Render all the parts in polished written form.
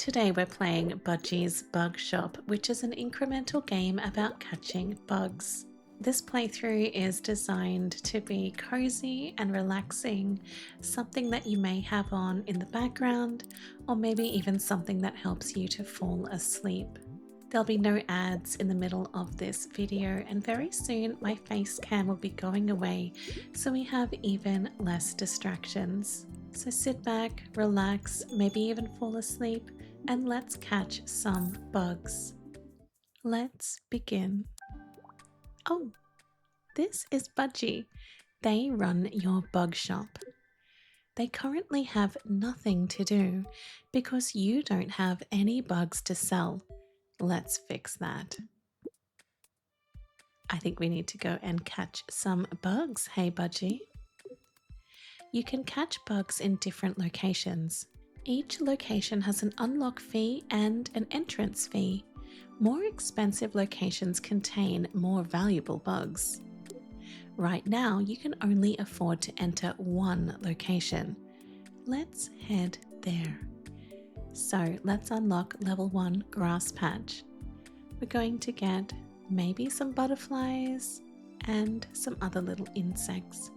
Today we're playing Budgie's Bug Shop, which is an incremental game about catching bugs. This playthrough is designed to be cozy and relaxing, something that you may have on in the background, or maybe even something that helps you to fall asleep. There'll be no ads in the middle of this video, and very soon my face cam will be going away, so we have even less distractions. So sit back, relax, maybe even fall asleep, and let's catch some bugs. Let's begin. Oh, this is Budgie. They run your bug shop. They currently have nothing to do because you don't have any bugs to sell. Let's fix that. I think we need to go and catch some bugs, hey Budgie. You can catch bugs in different locations. Each location has an unlock fee and an entrance fee. More expensive locations contain more valuable bugs. Right now, you can only afford to enter one location. Let's head there. So let's unlock level 1 grass patch. We're going to get maybe some butterflies and some other little insects.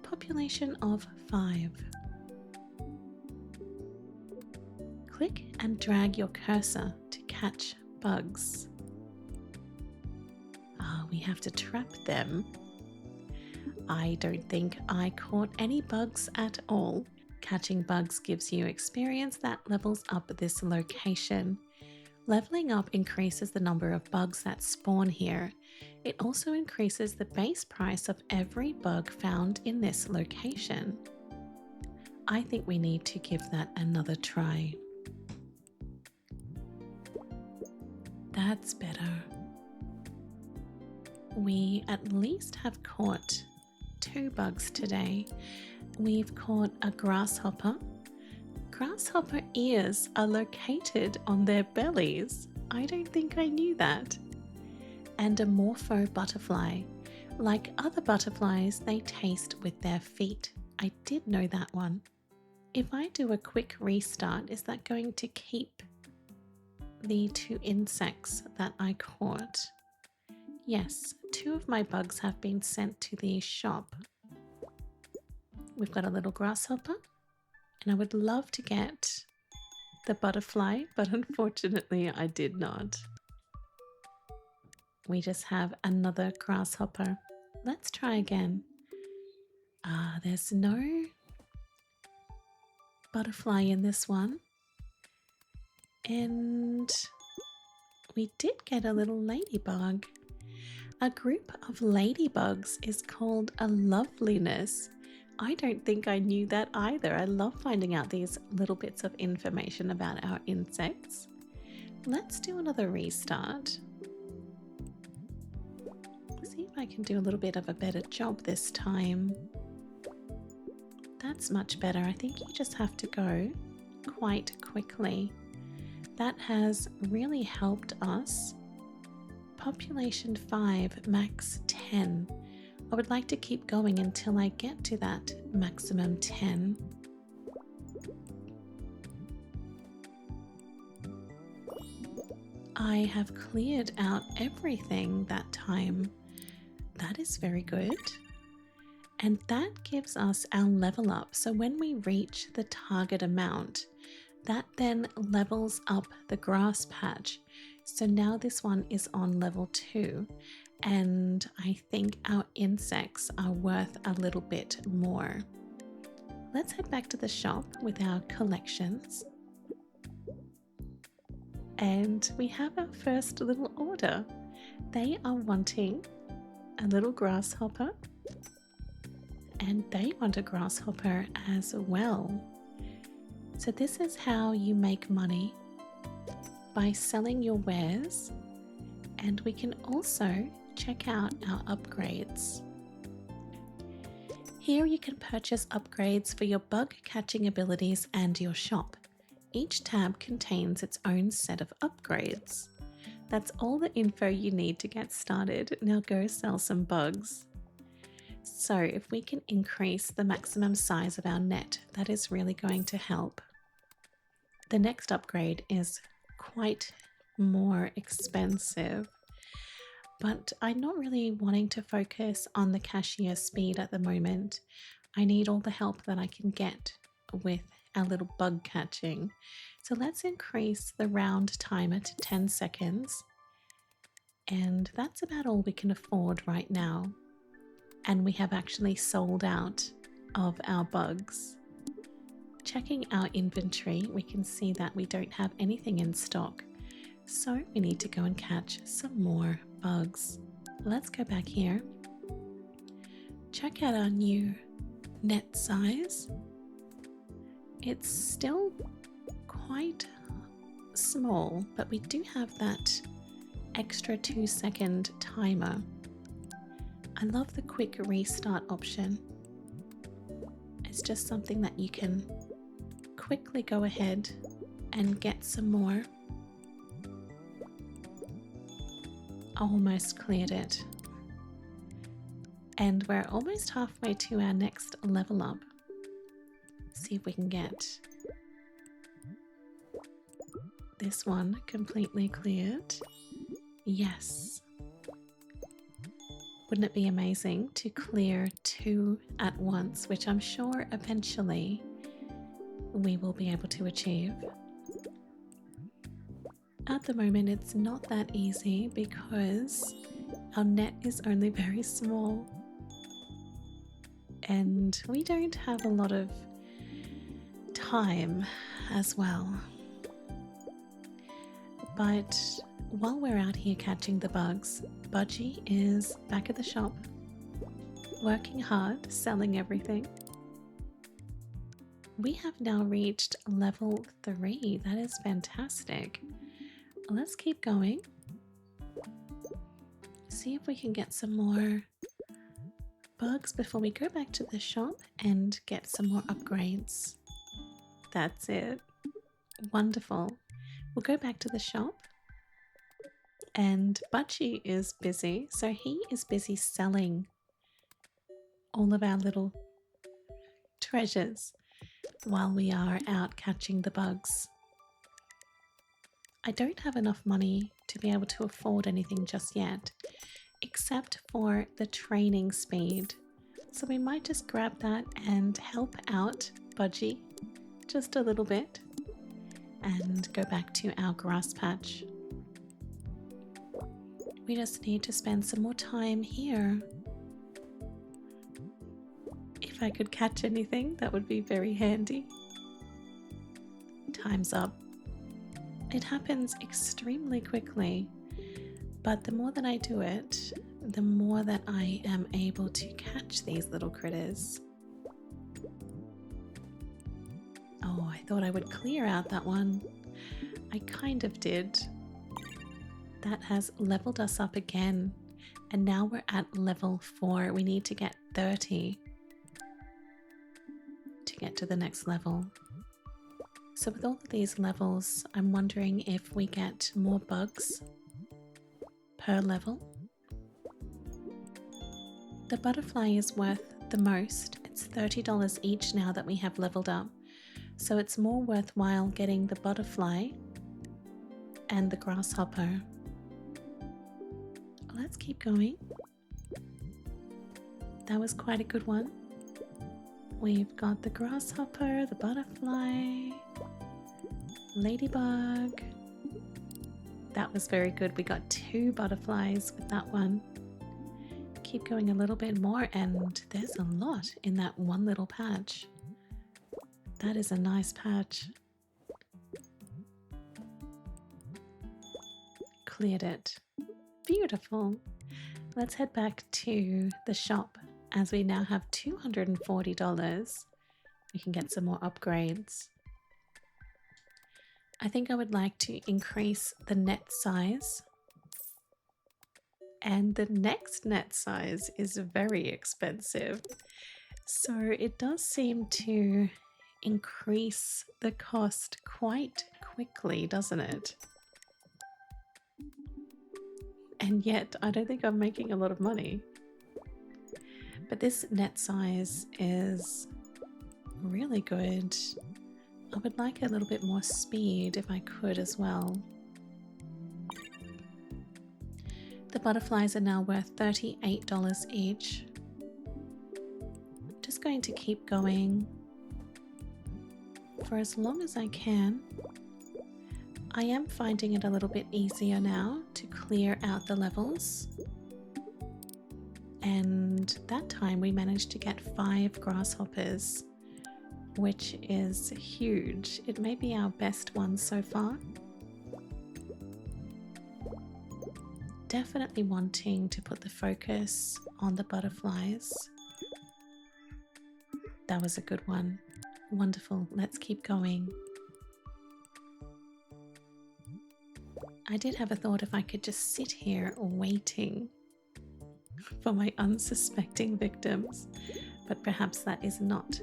Population of 5. Click and drag your cursor to catch bugs. We have to trap them. I don't think I caught any bugs at all. Catching bugs gives you experience that levels up this location. Leveling up increases the number of bugs that spawn here. It also increases the base price of every bug found in this location. I think we need to give that another try. That's better. We at least have caught 2 bugs today. We've caught a grasshopper. Grasshopper ears are located on their bellies. I don't think I knew that. And a morpho butterfly. Like other butterflies, they taste with their feet. I did know that one. If I do a quick restart, is that going to keep the 2 insects that I caught? Yes, 2 of my bugs have been sent to the shop. We've got a little grasshopper. And I would love to get the butterfly, but unfortunately I did not. We just have another grasshopper. Let's try again. There's no butterfly in this one. And we did get a little ladybug. A group of ladybugs is called a loveliness. I don't think I knew that either. I love finding out these little bits of information about our insects. Let's do another restart. See if I can do a little bit of a better job this time. That's much better. I think you just have to go quite quickly. That has really helped us. Population 5, max 10. I would like to keep going until I get to that maximum 10. I have cleared out everything that time. That is very good. And that gives us our level up. So when we reach the target amount, that then levels up the grass patch. So now this one is on level 2. And I think our insects are worth a little bit more. Let's head back to the shop with our collections. And we have our first little order. They are wanting a little grasshopper. And they want a grasshopper as well. So this is how you make money, by selling your wares. And we can also check out our upgrades. Here you can purchase upgrades for your bug catching abilities and your shop. Each tab contains its own set of upgrades. That's all the info you need to get started. Now go sell some bugs. So if we can increase the maximum size of our net, that is really going to help. The next upgrade is quite more expensive, but I'm not really wanting to focus on the cashier speed at the moment. I need all the help that I can get with our little bug catching. So let's increase the round timer to 10 seconds. And that's about all we can afford right now. And we have actually sold out of our bugs. Checking our inventory, we can see that we don't have anything in stock. So we need to go and catch some more bugs. Let's go back here. Check out our new net size. It's still quite small, but we do have that extra 2-second timer. I love the quick restart option. It's just something that you can quickly go ahead and get some more. Almost cleared it. And we're almost halfway to our next level up. See if we can get this one completely cleared. Yes. Wouldn't it be amazing to clear 2 at once, which I'm sure eventually we will be able to achieve. At the moment, it's not that easy because our net is only very small and we don't have a lot of time as well. But while we're out here catching the bugs, Budgie is back at the shop, working hard, selling everything. We have now reached level 3. That is fantastic. Let's keep going. See if we can get some more bugs before we go back to the shop and get some more upgrades. That's it. Wonderful. We'll go back to the shop. And Budgie is busy, so he is busy selling all of our little treasures while we are out catching the bugs. I don't have enough money to be able to afford anything just yet, except for the training speed. So we might just grab that and help out Budgie just a little bit and go back to our grass patch. We just need to spend some more time here. If I could catch anything, that would be very handy. Time's up. It happens extremely quickly, but the more that I do it, the more that I am able to catch these little critters. Oh, I thought I would clear out that one. I kind of did. That has leveled us up again, and now we're at level 4. We need to get 30 to get to the next level. So with all of these levels, I'm wondering if we get more bugs per level. The butterfly is worth the most. It's $30 each now that we have leveled up. So it's more worthwhile getting the butterfly and the grasshopper. Let's keep going. That was quite a good one. We've got the grasshopper, the butterfly, ladybug. That was very good. We got 2 butterflies with that one. Keep going a little bit more, and there's a lot in that one little patch. That is a nice patch. Cleared it. Beautiful. Let's head back to the shop. As we now have $240, we can get some more upgrades. I think I would like to increase the net size. And the next net size is very expensive. So it does seem to increase the cost quite quickly, doesn't it? And yet, I don't think I'm making a lot of money. But this net size is really good. I would like a little bit more speed if I could as well. The butterflies are now worth $38 each. I'm just going to keep going for as long as I can. I am finding it a little bit easier now to clear out the levels. And that time we managed to get 5 grasshoppers, which is huge. It may be our best one so far. Definitely wanting to put the focus on the butterflies. That was a good one. Wonderful. Let's keep going. I did have a thought if I could just sit here waiting for my unsuspecting victims, but perhaps that is not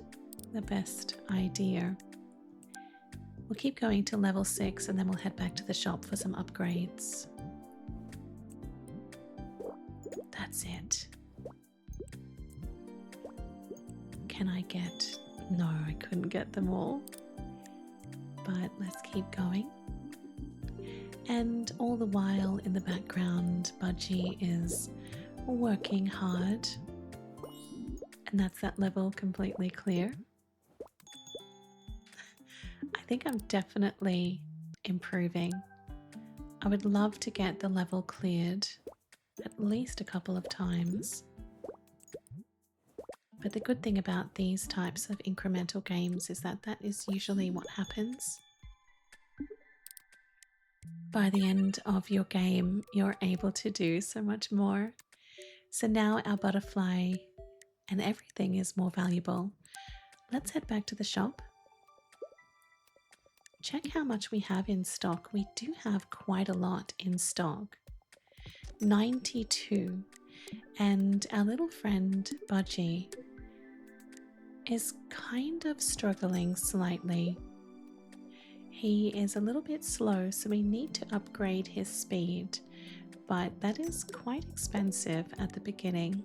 the best idea. We'll keep going to level 6 and then we'll head back to the shop for some upgrades. That's it. Can I get... No, I couldn't get them all. But let's keep going. And all the while in the background, Budgie is working hard. And that's that level completely clear. I think I'm definitely improving. I would love to get the level cleared at least a couple of times. But the good thing about these types of incremental games is that that is usually what happens. By the end of your game, you're able to do so much more. So now our butterfly and everything is more valuable. Let's head back to the shop. Check how much we have in stock. We do have quite a lot in stock. 92. And our little friend Budgie is kind of struggling slightly. He is a little bit slow, so we need to upgrade his speed, but that is quite expensive at the beginning.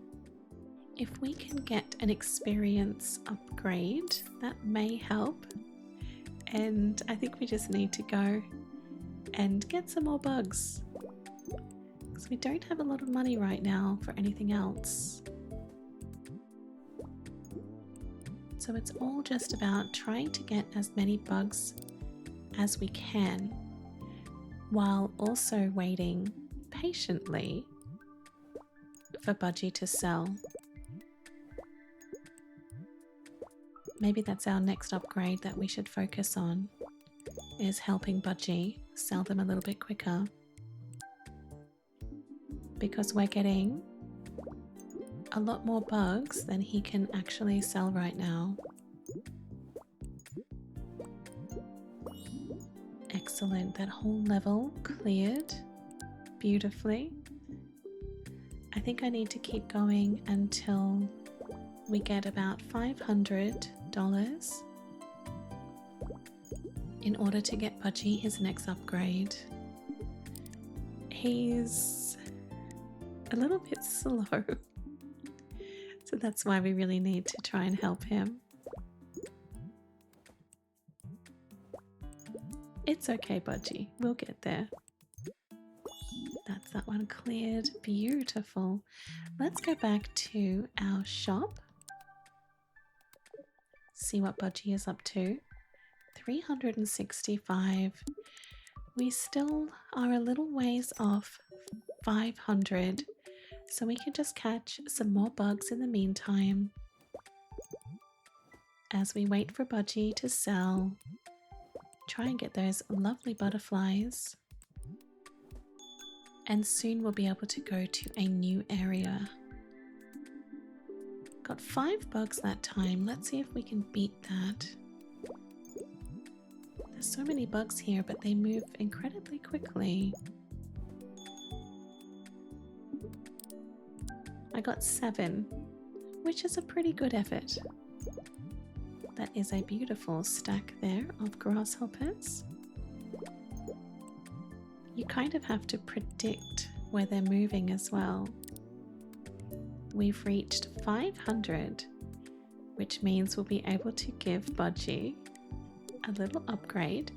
If we can get an experience upgrade, that may help. And I think we just need to go and get some more bugs, because we don't have a lot of money right now for anything else. So it's all just about trying to get as many bugs as we can, while also waiting patiently for Budgie to sell. Maybe that's our next upgrade that we should focus on, is helping Budgie sell them a little bit quicker, because we're getting a lot more bugs than he can actually sell right now. Excellent, that whole level cleared beautifully. I think I need to keep going until we get about $500 in order to get Budgie his next upgrade. He's a little bit slow, so that's why we really need to try and help him. It's okay, Budgie, we'll get there. That's that one cleared. Beautiful. Let's go back to our shop. See what Budgie is up to. 365. We still are a little ways off 500, so we can just catch some more bugs in the meantime as we wait for Budgie to sell. Try and get those lovely butterflies, and soon we'll be able to go to a new area. Got 5 bugs that time. Let's see if we can beat that. There's so many bugs here, but they move incredibly quickly. I got 7, which is a pretty good effort. That is a beautiful stack there of grasshoppers. You kind of have to predict where they're moving as well. We've reached 500, which means we'll be able to give Budgie a little upgrade.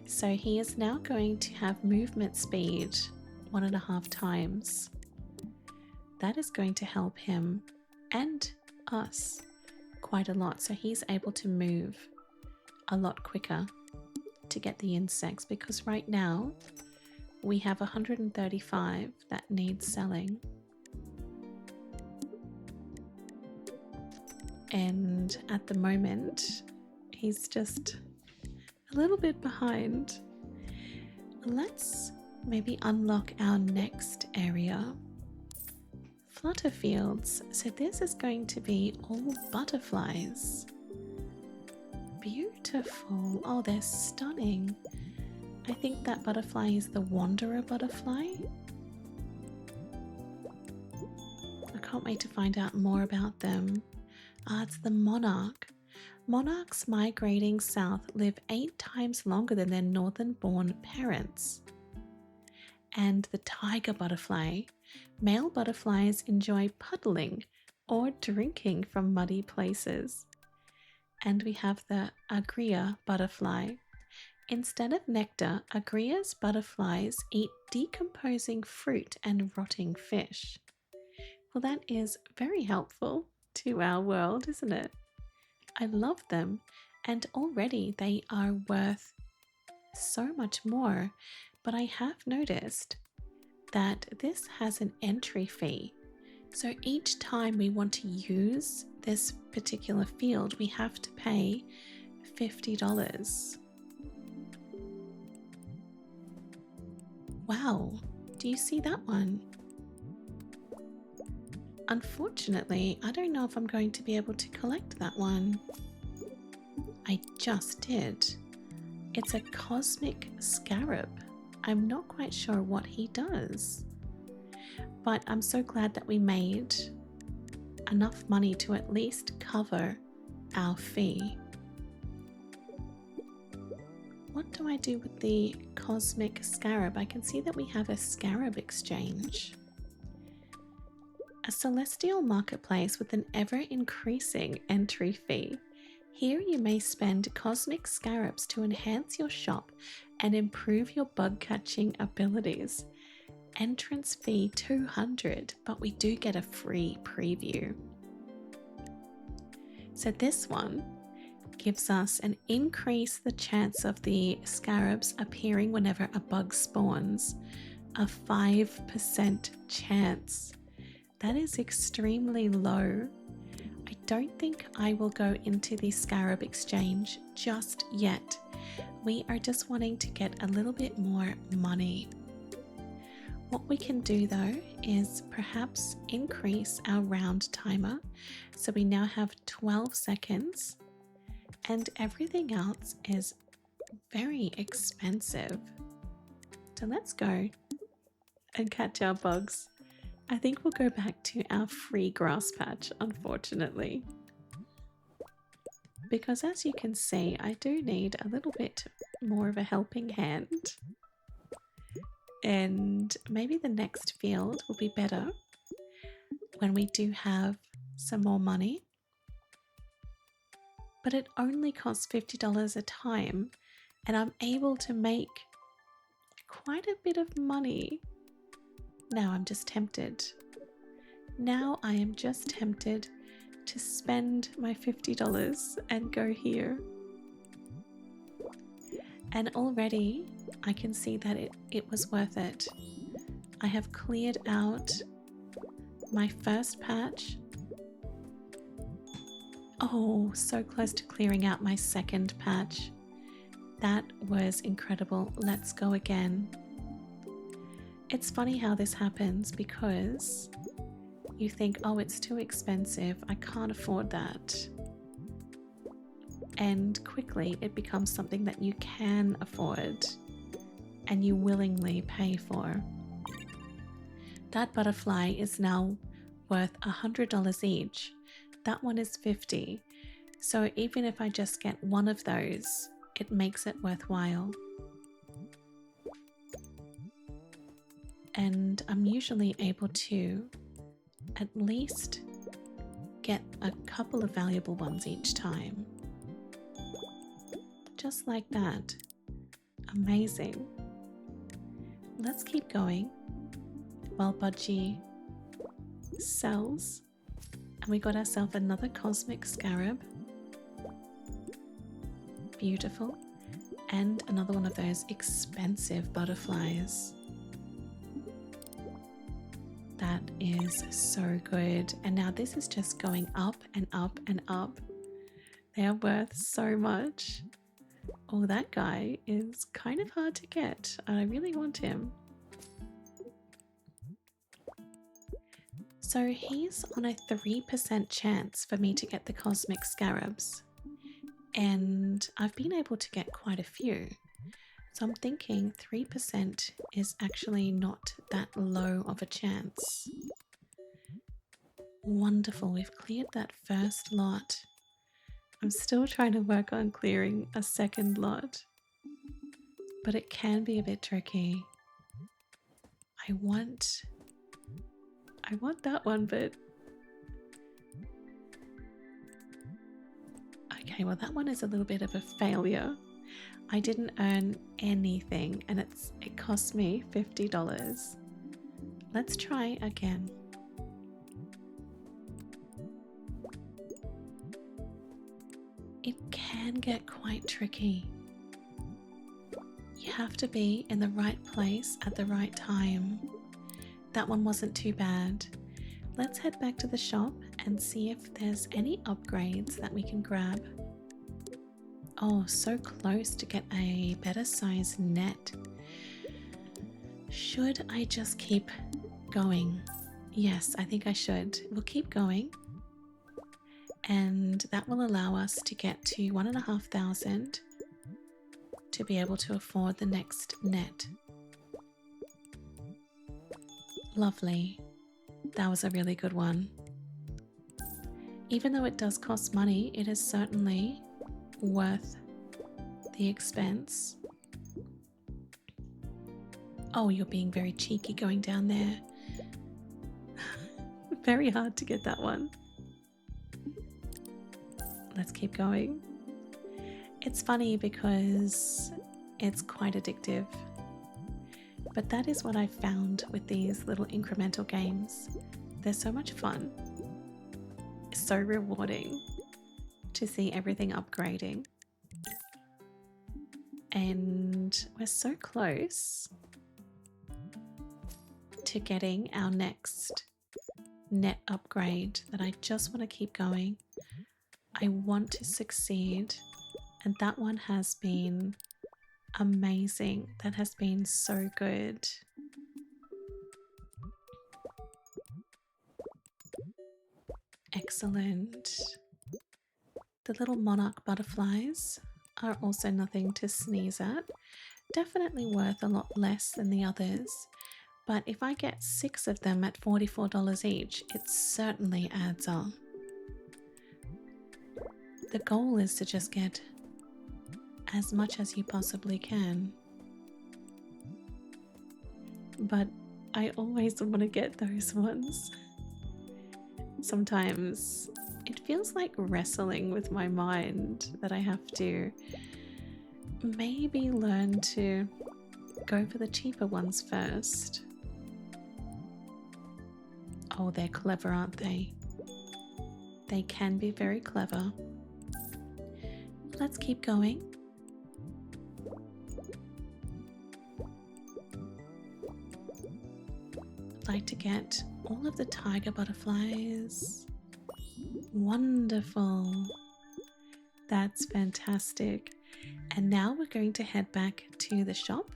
So he is now going to have movement speed 1.5 times. That is going to help him and us quite a lot. So he's able to move a lot quicker to get the insects, because right now we have 135 that need selling. And at the moment, he's just a little bit behind. Let's maybe unlock our next area. Flutterfields. So this is going to be all butterflies. Beautiful. Oh, they're stunning. I think that butterfly is the Wanderer butterfly. I can't wait to find out more about them. It's the Monarch. Monarchs migrating south live 8 times longer than their northern-born parents. And the tiger butterfly. Male butterflies enjoy puddling or drinking from muddy places. And we have the Agria butterfly. Instead of nectar, Agria's butterflies eat decomposing fruit and rotting fish. Well, that is very helpful to our world, isn't it? I love them, and already they are worth so much more, but I have noticed that this has an entry fee. So each time we want to use this particular field, we have to pay $50. Wow, do you see that one? Unfortunately, I don't know if I'm going to be able to collect that one. I just did. It's a cosmic scarab. I'm not quite sure what he does, but I'm so glad that we made enough money to at least cover our fee. What do I do with the cosmic scarab? I can see that we have a scarab exchange. A celestial marketplace with an ever-increasing entry fee. Here you may spend cosmic scarabs to enhance your shop and improve your bug catching abilities. Entrance fee $200, but we do get a free preview. So this one gives us an increase the chance of the scarabs appearing whenever a bug spawns. A 5% chance. That is extremely low. I don't think I will go into the scarab exchange just yet. We are just wanting to get a little bit more money. What we can do though is perhaps increase our round timer. So we now have 12 seconds and everything else is very expensive. So let's go and catch our bugs. I think we'll go back to our free grass patch, unfortunately. Because as you can see, I do need a little bit more of a helping hand. And maybe the next field will be better when we do have some more money. But it only costs $50 a time, and I'm able to make quite a bit of money. Now I'm just tempted. Now I am just tempted to spend my $50 and go here. And already I can see that it was worth it. I have cleared out my first patch. Oh, so close to clearing out my second patch. That was incredible. Let's go again. It's funny how this happens because you think, oh, it's too expensive. I can't afford that. And quickly it becomes something that you can afford and you willingly pay for. That butterfly is now worth $100 each. That one is $50. So even if I just get one of those, it makes it worthwhile. And I'm usually able to at least get a couple of valuable ones each time. just like that. Amazing. Let's keep going while Budgie sells. And we got ourselves another cosmic scarab. Beautiful. And another one of those expensive butterflies. That is so good. And now this is just going up and up and up. They are worth so much. Oh, that guy is kind of hard to get. I really want him. So he's on a 3% chance for me to get the cosmic scarabs. And I've been able to get quite a few. So I'm thinking 3% is actually not that low of a chance. Wonderful, we've cleared that first lot. I'm still trying to work on clearing a second lot, but it can be a bit tricky. I want that one, but okay, well that one is a little bit of a failure. I didn't earn anything and it cost me $50. Let's try again. It can get quite tricky. You have to be in the right place at the right time. That one wasn't too bad. Let's head back to the shop and see if there's any upgrades that we can grab. Oh, so close to get a better size net. Should I just keep going? Yes, I think I should. We'll keep going. And that will allow us to get to 1,500 to be able to afford the next net. Lovely. That was a really good one. Even though it does cost money, it is certainly worth the expense. Oh, you're being very cheeky going down there. Very hard to get that one. Let's keep going. It's funny because it's quite addictive. But that is what I found with these little incremental games. They're so much fun. It's so rewarding to see everything upgrading. And we're so close to getting our next net upgrade that I just want to keep going. I want to succeed, and that one has been amazing. That has been so good. Excellent. The little Monarch butterflies are also nothing to sneeze at. Definitely worth a lot less than the others, but if I get 6 of them at $44 each, it certainly adds up. The goal is to just get as much as you possibly can. But I always want to get those ones. Sometimes it feels like wrestling with my mind that I have to maybe learn to go for the cheaper ones first. Oh, they're clever, aren't they? They can be very clever. Let's keep going. I'd like to get all of the tiger butterflies. Wonderful. That's fantastic. And now we're going to head back to the shop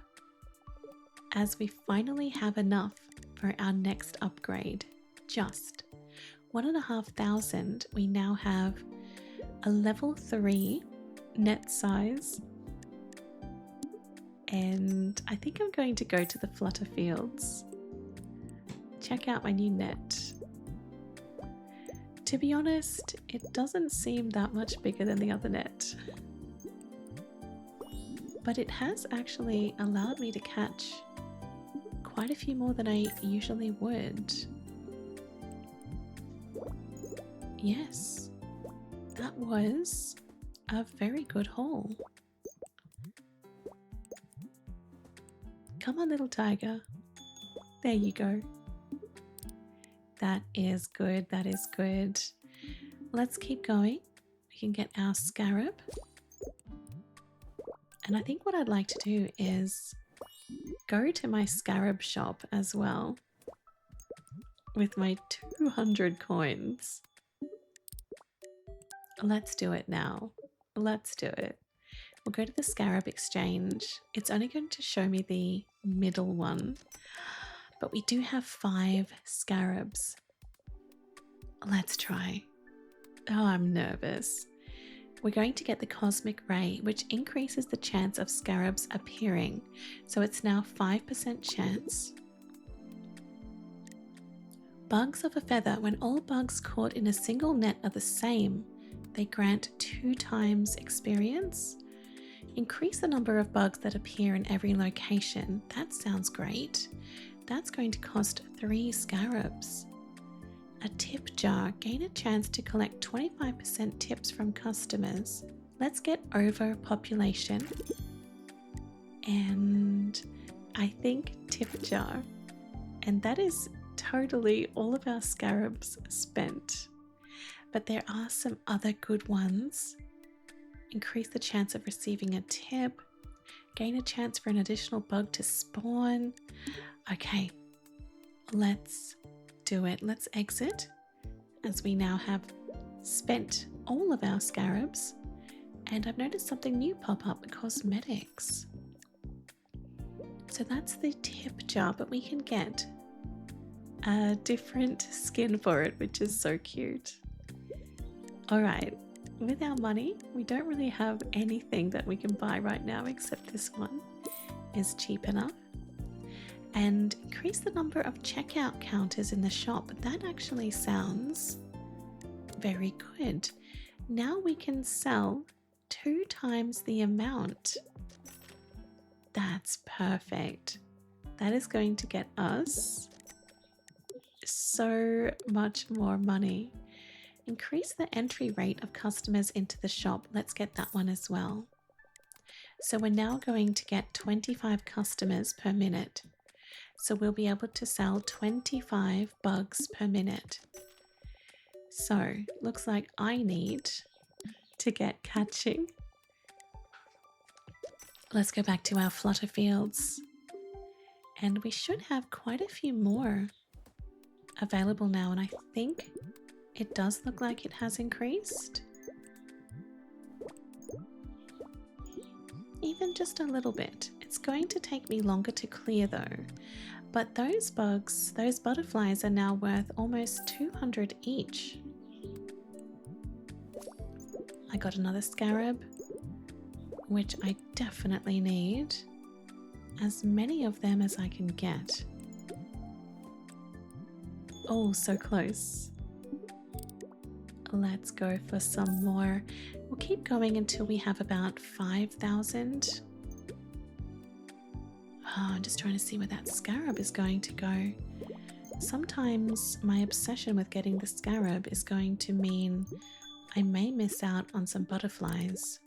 as we finally have enough for our next upgrade. Just 1,500. We now have a level 3 net size, and I think I'm going to go to the Flutterfields. Check out my new net. To be honest, it doesn't seem that much bigger than the other net, but it has actually allowed me to catch quite a few more than I usually would. Yes, that was a very good haul. Come on, little tiger. There you go. That is good. That is good. Let's keep going. We can get our Scarab. And I think what I'd like to do is go to my Scarab shop as well with my 200 coins. Let's do it now. Let's do it. We'll go to the Scarab exchange. It's only going to show me the middle one, but we do have 5 Scarabs. Let's try. Oh, I'm nervous. We're going to get the Cosmic Ray, which increases the chance of Scarabs appearing. So it's now 5% chance. Bugs of a feather. When all bugs caught in a single net are the same, they grant 2 times experience. Increase the number of bugs that appear in every location. That sounds great. That's going to cost 3 Scarabs. A tip jar. Gain a chance to collect 25% tips from customers. Let's get overpopulation. And I think tip jar. And that is totally all of our Scarabs spent. But there are some other good ones. Increase the chance of receiving a tip. Gain a chance for an additional bug to spawn. Okay, let's do it. Let's exit as we now have spent all of our Scarabs. And I've noticed something new pop up, cosmetics. So that's the tip jar, but we can get a different skin for it, which is so cute. All right, with our money, we don't really have anything that we can buy right now except this one is cheap enough. And increase the number of checkout counters in the shop. That actually sounds very good. Now we can sell 2 times the amount. That's perfect. That is going to get us so much more money. Increase the entry rate of customers into the shop. Let's get that one as well. So we're now going to get 25 customers per minute. So we'll be able to sell 25 bugs per minute. So looks like I need to get catching. Let's go back to our Flutterfields. And we should have quite a few more available now. And I think it does look like it has increased. Even just a little bit. It's going to take me longer to clear though. But those bugs, those butterflies are now worth almost 200 each. I got another Scarab, which I definitely need. As many of them as I can get. Oh, so close. Let's go for some more. We'll keep going until we have about 5,000. Oh, I'm just trying to see where that Scarab is going to go. Sometimes my obsession with getting the Scarab is going to mean I may miss out on some butterflies.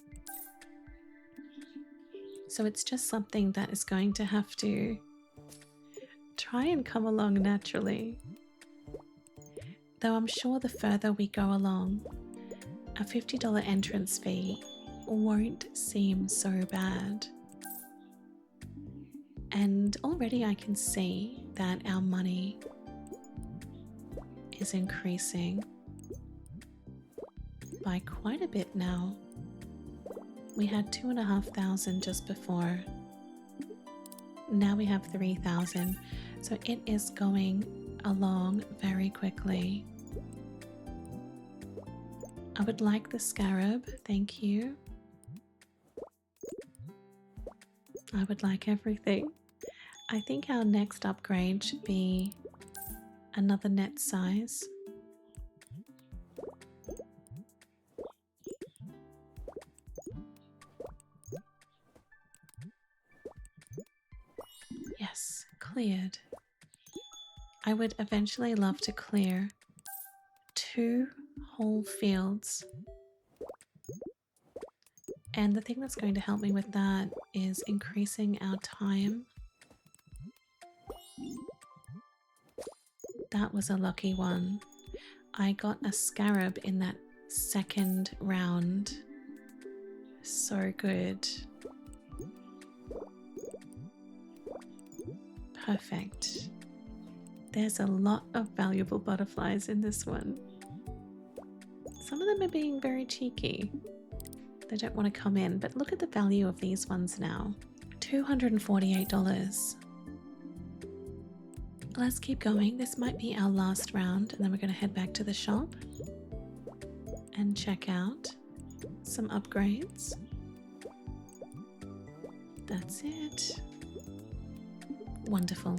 So it's just something that is going to have to try and come along naturally. Though I'm sure the further we go along, a $50 entrance fee won't seem so bad. And already I can see that our money is increasing by quite a bit now. We had 2,500 just before. Now we have 3,000. So it is going along very quickly. I would like the Scarab, thank you. I would like everything. I think our next upgrade should be another net size. Yes, cleared. I would eventually love to clear 2 whole fields. And the thing that's going to help me with that is increasing our time. That was a lucky one. I got a Scarab in that second round. So good. Perfect. There's a lot of valuable butterflies in this one. Some of them are being very cheeky. They don't want to come in, but look at the value of these ones now. $248. Let's keep going. This might be our last round, and then we're going to head back to the shop and check out some upgrades. That's it. Wonderful.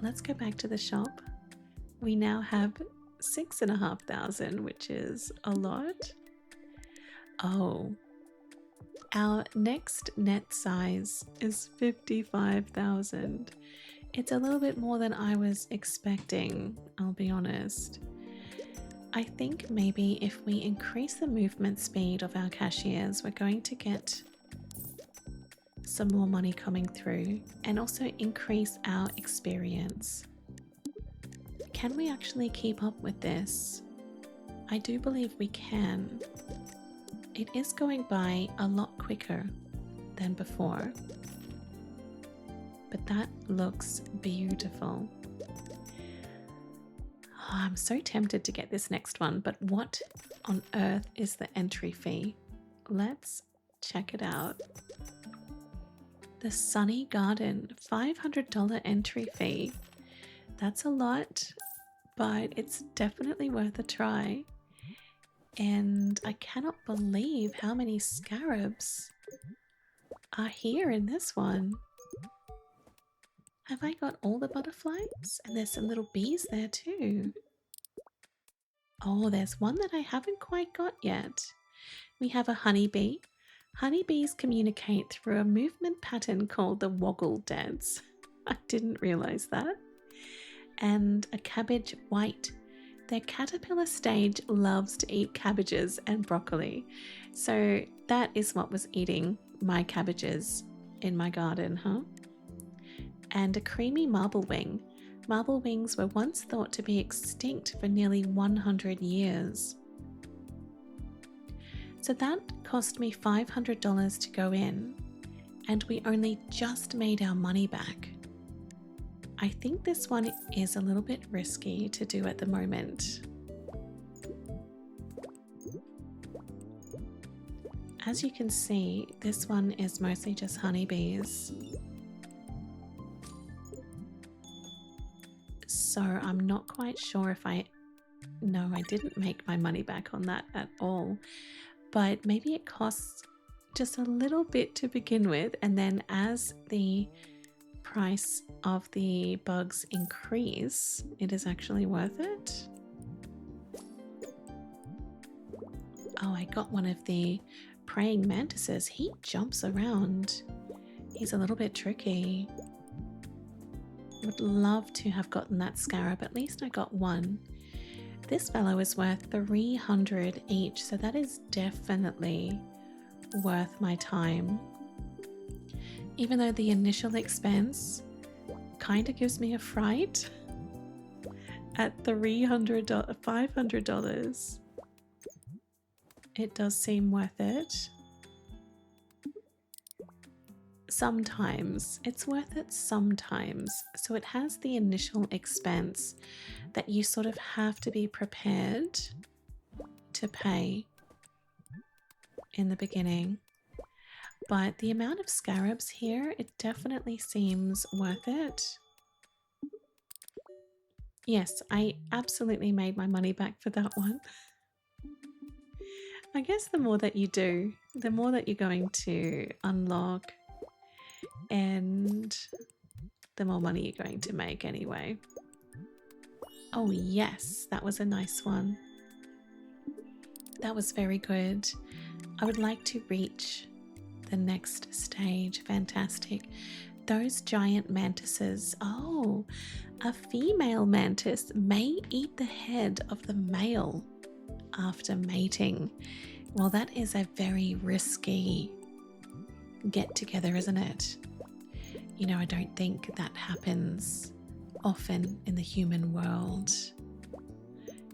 Let's go back to the shop. We now have 6,500, which is a lot. Oh, our next net size is 55,000. It's a little bit more than I was expecting, I'll be honest. I think maybe if we increase the movement speed of our cashiers, we're going to get some more money coming through and also increase our experience. Can we actually keep up with this? I do believe we can. It is going by a lot quicker than before, but that looks beautiful. Oh, I'm so tempted to get this next one, but what on earth is the entry fee? Let's check it out. The Sunny Garden, $500 entry fee. That's a lot, but it's definitely worth a try. And I cannot believe how many scarabs are here in this one. Have I got all the butterflies? And there's some little bees there too. Oh, there's one that I haven't quite got yet. We have a honeybee. Honeybees communicate through a movement pattern called the woggle dance. I didn't realize that. And a cabbage white. Their caterpillar stage loves to eat cabbages and broccoli. So that is what was eating my cabbages in my garden, huh? And a creamy marble wing. Marble wings were once thought to be extinct for nearly 100 years. So that cost me $500 to go in, and we only just made our money back. I think this one is a little bit risky to do at the moment. As you can see, this one is mostly just honeybees. So I'm not quite sure if no, I didn't make my money back on that at all. But maybe it costs just a little bit to begin with, and then as the price of the bugs increase, it is actually worth it. Oh, I got one of the praying mantises. He jumps around. He's a little bit tricky. Would love to have gotten that scarab. At least I got one. This fellow is worth 300 each, so that is definitely worth my time. Even though the initial expense kind of gives me a fright at $500, it does seem worth it. Sometimes it's worth it sometimes. So it has the initial expense that you sort of have to be prepared to pay in the beginning. But the amount of scarabs here, it definitely seems worth it. Yes, I absolutely made my money back for that one. I guess the more that you do, the more that you're going to unlock, and the more money you're going to make anyway. Oh yes, that was a nice one. That was very good. I would like to reach the next stage. Fantastic. Those giant mantises. Oh, a female mantis may eat the head of the male after mating. Well, that is a very risky get together, isn't it? You know, I don't think that happens often in the human world.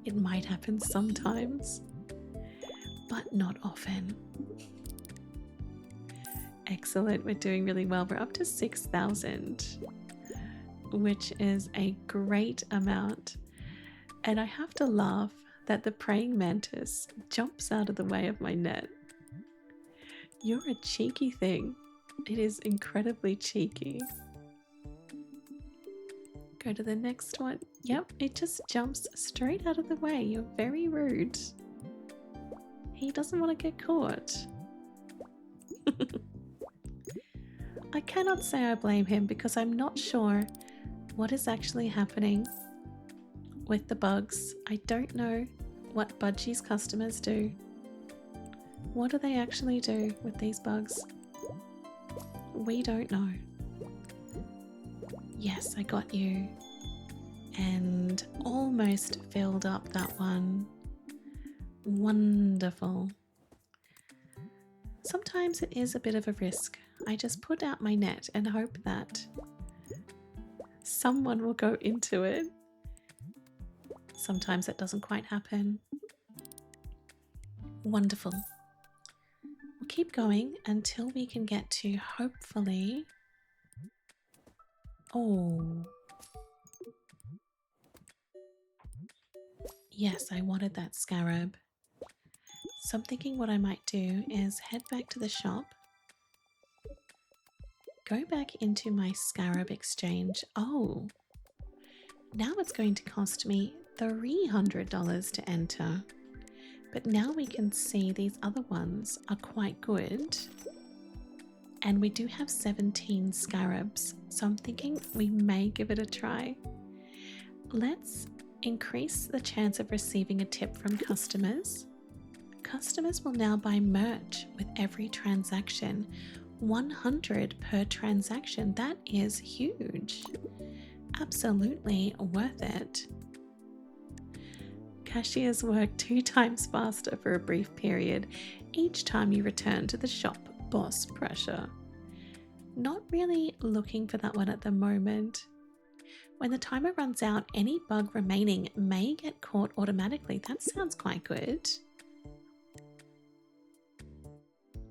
It might happen sometimes, but not often. Excellent, we're doing really well. We're up to 6,000, which is a great amount. And I have to laugh that the praying mantis jumps out of the way of my net. You're a cheeky thing. It is incredibly cheeky. Go to the next one. Yep, it just jumps straight out of the way. You're very rude. He doesn't want to get caught. I cannot say I blame him because I'm not sure what is actually happening with the bugs. I don't know what Budgie's customers do. What do they actually do with these bugs? We don't know. Yes, I got you. And almost filled up that one. Wonderful. Sometimes it is a bit of a risk. I just put out my net and hope that someone will go into it. Sometimes it doesn't quite happen. Wonderful. We'll keep going until we can get to hopefully... Oh. Yes, I wanted that scarab. So I'm thinking what I might do is head back to the shop, go back into my scarab exchange. Oh, now it's going to cost me $300 to enter. But now we can see these other ones are quite good. And we do have 17 scarabs, so I'm thinking we may give it a try. Let's increase the chance of receiving a tip from customers. Customers will now buy merch with every transaction. 100 per transaction. That is huge. Absolutely worth it. Cashiers work 2 times faster for a brief period each time you return to the shop. Boss pressure. Not really looking for that one at the moment. When the timer runs out, any bug remaining may get caught automatically. That sounds quite good.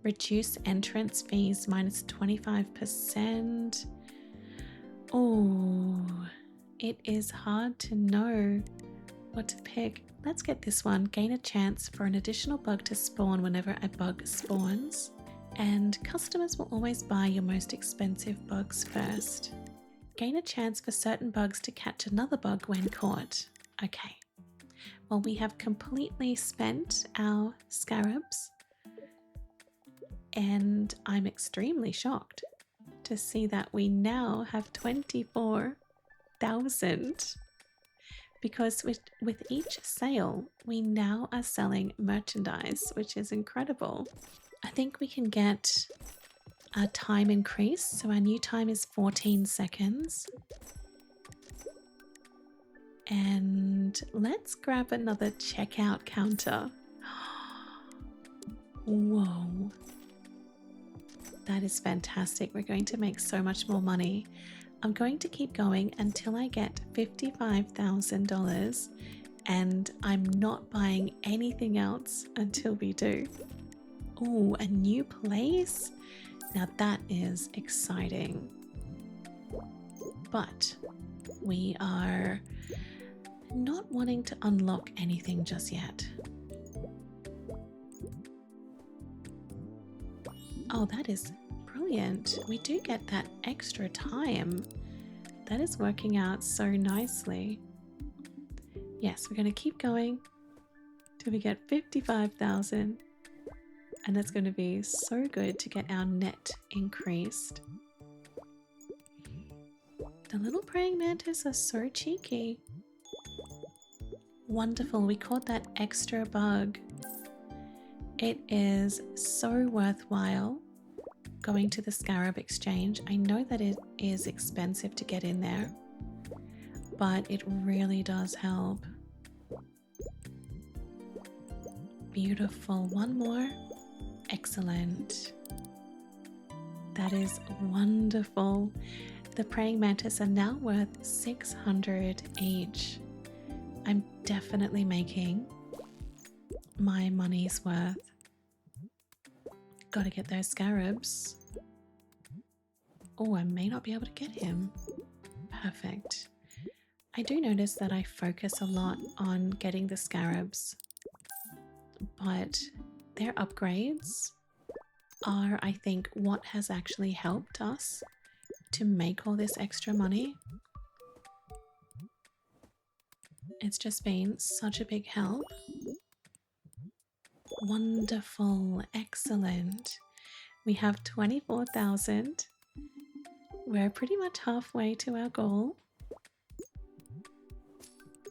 Reduce entrance fees minus 25%. Oh, it is hard to know what to pick. Let's get this one. Gain a chance for an additional bug to spawn whenever a bug spawns. And customers will always buy your most expensive bugs first. Gain a chance for certain bugs to catch another bug when caught. Okay. Well, we have completely spent our scarabs. And I'm extremely shocked to see that we now have 24,000 because with each sale we now are selling merchandise, which is incredible. I think we can get a time increase, so our new time is 14 seconds. And let's grab another checkout counter. Whoa. That is fantastic. We're going to make so much more money. I'm going to keep going until I get $55,000 and I'm not buying anything else until we do. Oh, a new place? Now that is exciting. But we are not wanting to unlock anything just yet. Oh, that is brilliant. We do get that extra time. That is working out so nicely. Yes, we're going to keep going till we get 55,000. And that's going to be so good to get our net increased. The little praying mantis are so cheeky. Wonderful. We caught that extra bug. It is so worthwhile going to the Scarab exchange. I know that it is expensive to get in there, but it really does help. Beautiful. One more. Excellent. That is wonderful. The praying mantis are now worth 600 each. I'm definitely making my money's worth. Gotta get those scarabs. Oh, I may not be able to get him. Perfect. I do notice that I focus a lot on getting the scarabs, but their upgrades are, I think, what has actually helped us to make all this extra money. It's just been such a big help. Wonderful, excellent. We have 24,000. We're pretty much halfway to our goal.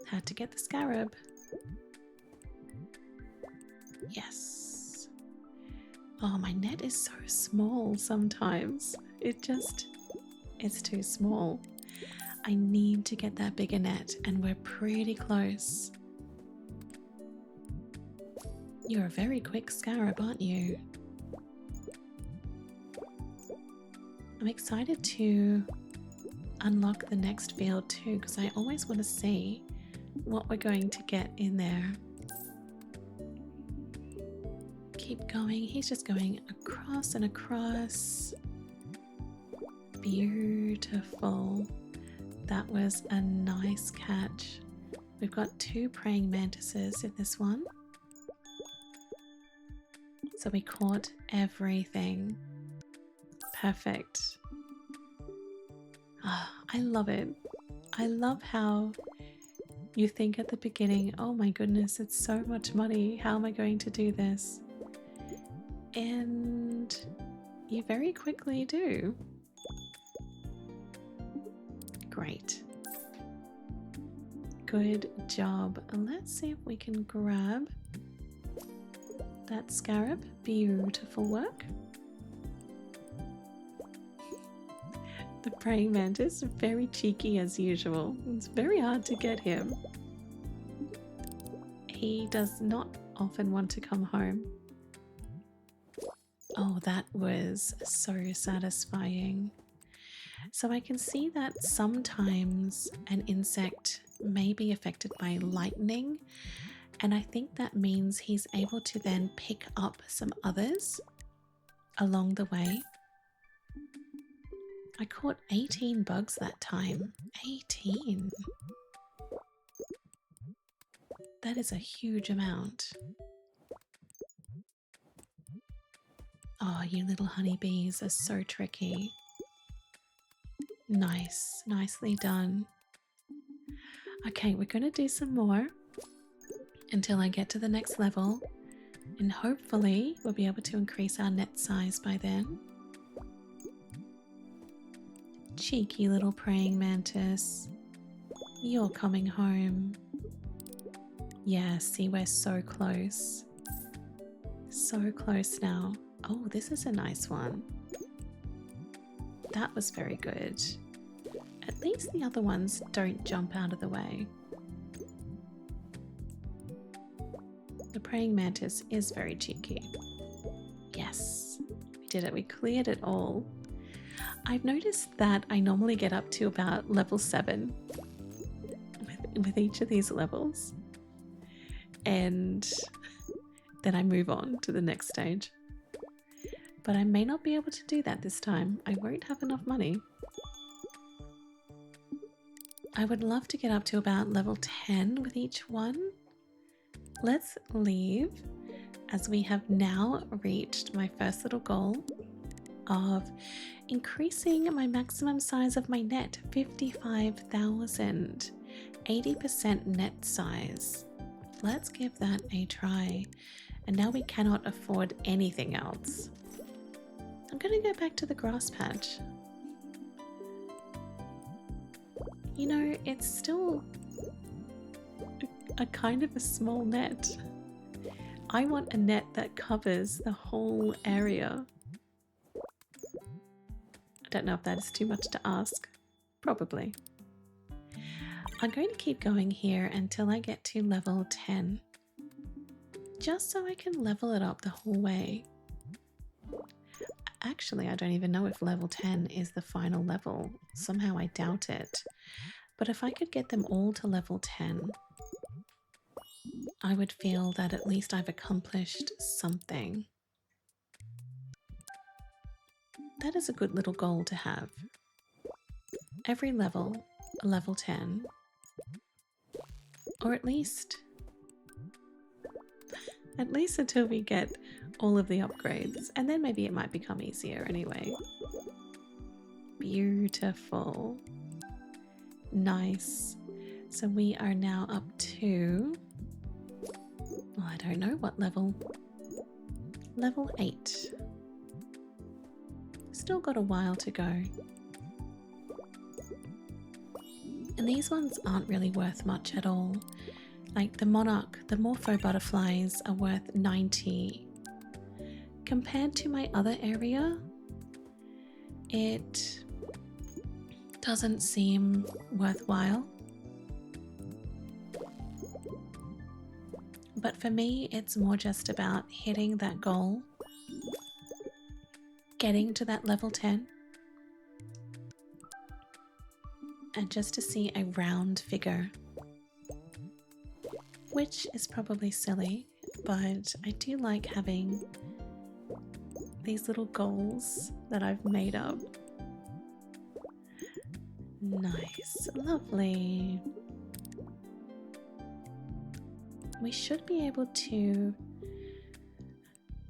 Had to get the scarab. Yes. Oh, my net is so small sometimes. It's too small. I need to get that bigger net, and we're pretty close. You're a very quick scarab, aren't you? I'm excited to unlock the next field too, because I always want to see what we're going to get in there. Keep going. He's just going across and across. Beautiful. That was a nice catch. We've got 2 praying mantises in this one. So we caught everything. Perfect. Oh, I love it. I love how you think at the beginning, oh my goodness, it's so much money. How am I going to do this? And you very quickly do. Great. Good job. Let's see if we can grab that scarab. Beautiful work. The praying mantis, very cheeky as usual. It's very hard to get him. He does not often want to come home. Oh, that was so satisfying. So I can see that sometimes an insect may be affected by lightning, and I think that means he's able to then pick up some others along the way. I caught 18 bugs that time. 18. That is a huge amount. Oh, you little honeybees are so tricky. Nice, nicely done. Okay, we're going to do some more until I get to the next level, and hopefully we'll be able to increase our net size by then. Cheeky little praying mantis, you're coming home. Yeah, see, we're so close. So close now. Oh, this is a nice one. That was very good. At least the other ones don't jump out of the way. The praying mantis is very cheeky. Yes, we did it. We cleared it all. I've noticed that I normally get up to about level 7 with each of these levels. And then I move on to the next stage. But I may not be able to do that this time. I won't have enough money. I would love to get up to about level 10 with each one. Let's leave, as we have now reached my first little goal of increasing my maximum size of my net, 55,000, 80% net size. Let's give that a try. And now we cannot afford anything else. I'm going to go back to the grass patch. You know, it's still a kind of a small net. I want a net that covers the whole area. I don't know if that is too much to ask. Probably. I'm going to keep going here until I get to level 10. Just so I can level it up the whole way. Actually, I don't even know if level 10 is the final level. Somehow I doubt it. But if I could get them all to level 10, I would feel that at least I've accomplished something. That is a good little goal to have. Every level, level 10, or at least until we get all of the upgrades, and then maybe it might become easier anyway. Beautiful. Nice. So we are now up to, well, I don't know what level. Level 8. Still got a while to go. And these ones aren't really worth much at all. Like the Monarch, the Morpho butterflies are worth 90. Compared to my other area, it doesn't seem worthwhile. But for me, it's more just about hitting that goal, getting to that level 10, and just to see a round figure, which is probably silly, but I do like having these little goals that I've made up. Nice, lovely. We should be able to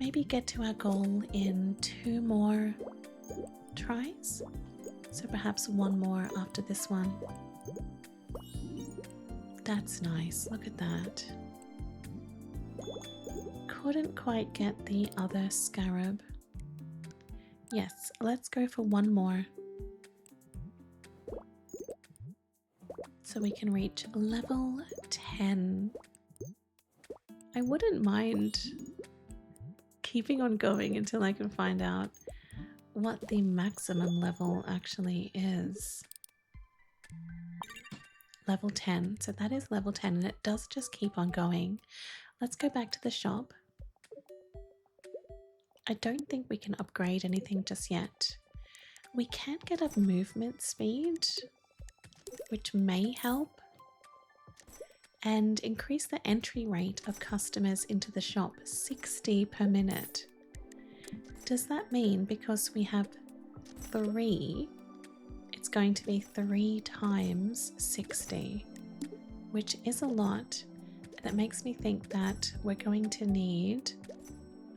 maybe get to our goal in 2 more tries. So perhaps 1 more after this one. That's nice, look at that. Couldn't quite get the other Scarab. Yes, let's go for 1 more. So we can reach level 10. I wouldn't mind keeping on going until I can find out what the maximum level actually is. Level 10, so that is level 10, and it does just keep on going. Let's go back to the shop. I don't think we can upgrade anything just yet. We can get up movement speed, which may help, and increase the entry rate of customers into the shop 60 per minute. Does that mean because we have 3, it's going to be 3 times 60, which is a lot. That makes me think that we're going to need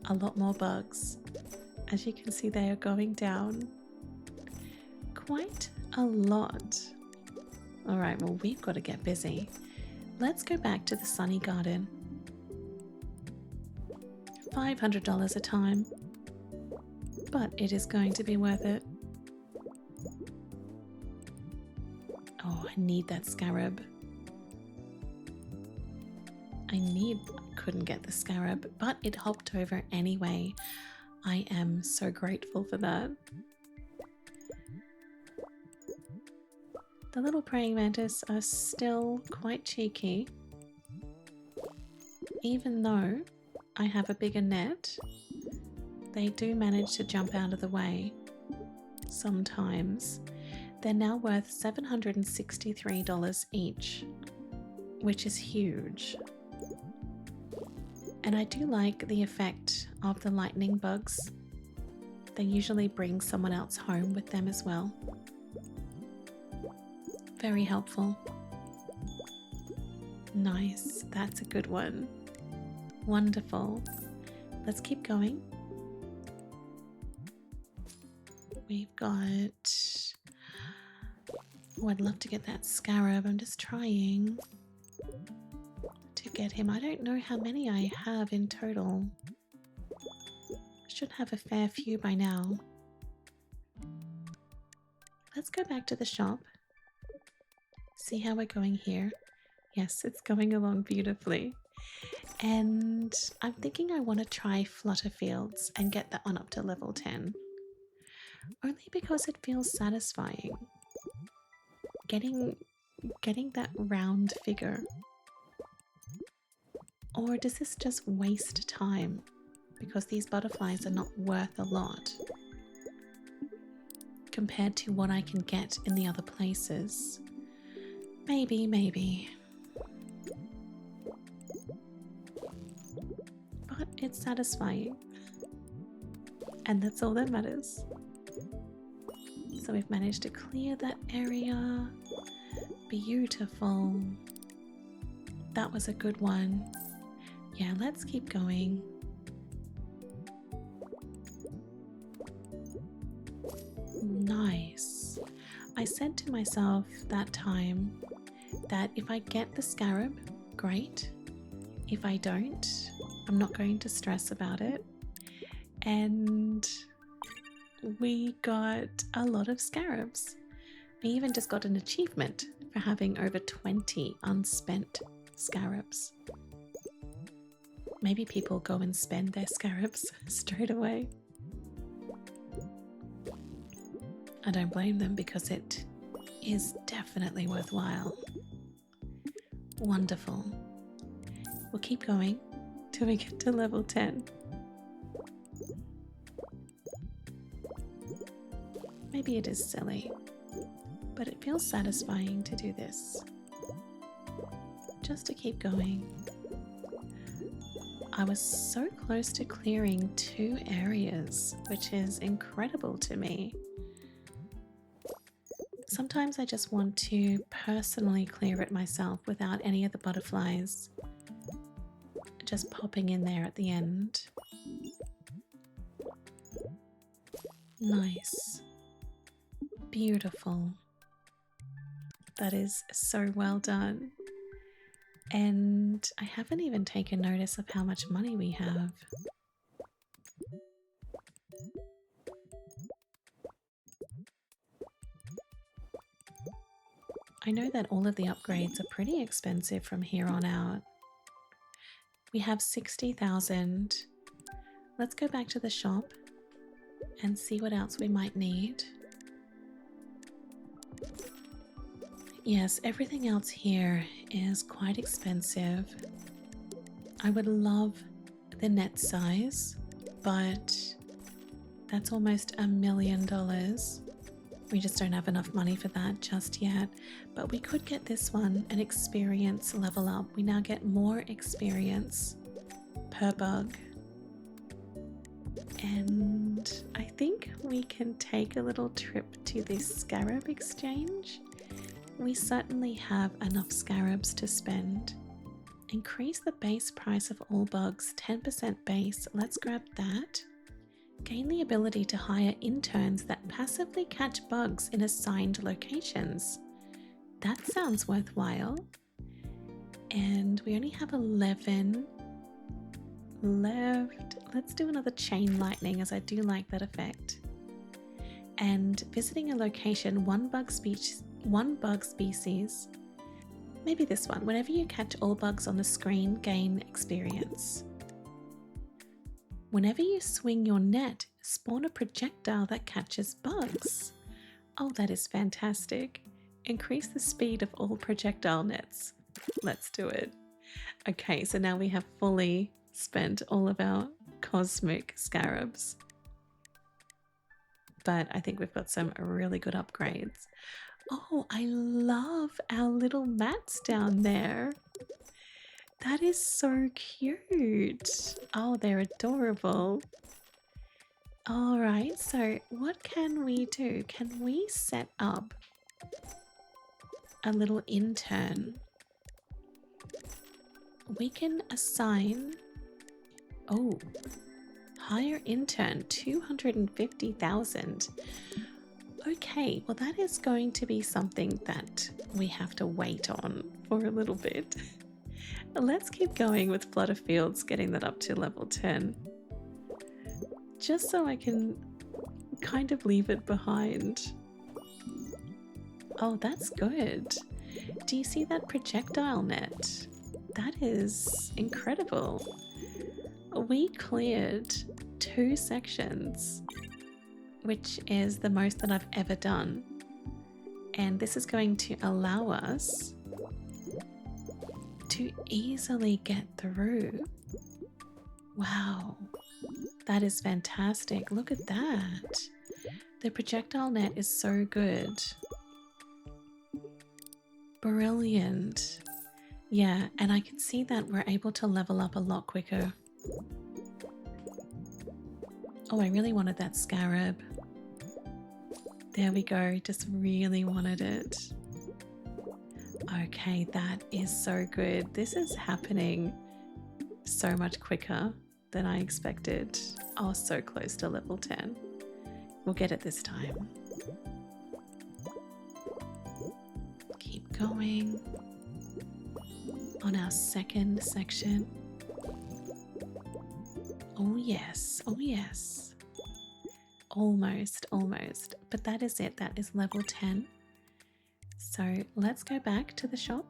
a lot more bugs. As you can see, they are going down quite a lot. All right, well, we've got to get busy. Let's go back to the Sunny Garden. $500 a time, but it is going to be worth it. Oh, I need that Scarab. Couldn't get the Scarab, but it hopped over anyway. I am so grateful for that. The little praying mantis are still quite cheeky. Even though I have a bigger net, they do manage to jump out of the way sometimes. They're now worth $763 each, which is huge. And I do like the effect of the lightning bugs. They usually bring someone else home with them as well. Very helpful. Nice, that's a good one. Wonderful. Let's keep going. We've got... Oh, I'd love to get that Scarab. I'm just trying to get him. I don't know how many I have in total. Should have a fair few by now. Let's go back to the shop. See how we're going here. Yes, it's going along beautifully. And I'm thinking I want to try Flutterfields and get that one up to level 10. Only because it feels satisfying. Getting that round figure. Or does this just waste time? Because these butterflies are not worth a lot. compared to what I can get in the other places. Maybe. But it's satisfying. And that's all that matters. So we've managed to clear that area. Beautiful. That was a good one. Yeah, let's keep going. Nice. I said to myself that time that if I get the Scarab, great. If I don't, I'm not going to stress about it. And we got a lot of Scarabs. We even just got an achievement for having over 20 unspent Scarabs. Maybe people go and spend their Scarabs straight away. I don't blame them because it is definitely worthwhile. Wonderful. We'll keep going till we get to level 10. Maybe it is silly, but it feels satisfying to do this. Just to keep going. I was so close to clearing 2 areas, which is incredible to me. Sometimes I just want to personally clear it myself without any of the butterflies just popping in there at the end. Nice. Beautiful. That is so well done. And I haven't even taken notice of how much money we have. I know that all of the upgrades are pretty expensive from here on out. We have 60,000. Let's go back to the shop and see what else we might need. Yes, everything else here is quite expensive. I would love the net size, but that's almost $1 million. We just don't have enough money for that just yet, but we could get this one an experience level up. We now get more experience per bug. And I think we can take a little trip to this Scarab exchange. We certainly have enough Scarabs to spend. Increase the base price of all bugs, 10% base. Let's grab that. Gain the ability to hire interns that passively catch bugs in assigned locations. That sounds worthwhile. And we only have 11 left. Let's do another chain lightning, as I do like that effect. And visiting a location, one bug species. Maybe this one. Whenever you catch all bugs on the screen, gain experience. Whenever you swing your net, spawn a projectile that catches bugs. Oh, that is fantastic. Increase the speed of all projectile nets. Let's do it. Okay, so now we have fully spent all of our cosmic scarabs. But I think we've got some really good upgrades. Oh, I love our little mats down there. That is so cute. Oh, they're adorable. All right, so what can we do? Can we set up a little intern? We can assign, oh, hire intern, 250,000. Okay, well that is going to be something that we have to wait on for a little bit. Let's keep going with Flutterfields, getting that up to level 10. Just so I can kind of leave it behind. Oh, that's good. Do you see that projectile net? That is incredible. We cleared 2 sections, which is the most that I've ever done. And this is going to allow us to easily get through. Wow, that is fantastic. Look at that. The projectile net is so good. Brilliant. Yeah, and I can see that we're able to level up a lot quicker. Oh, I really wanted that Scarab. There we go, just really wanted it. Okay, that is so good. This is happening so much quicker than I expected. Oh, so close to level 10. We'll get it this time. Keep going on our second section. Oh yes, oh yes. Almost, almost. But that is it, that is level 10. So let's go back to the shop.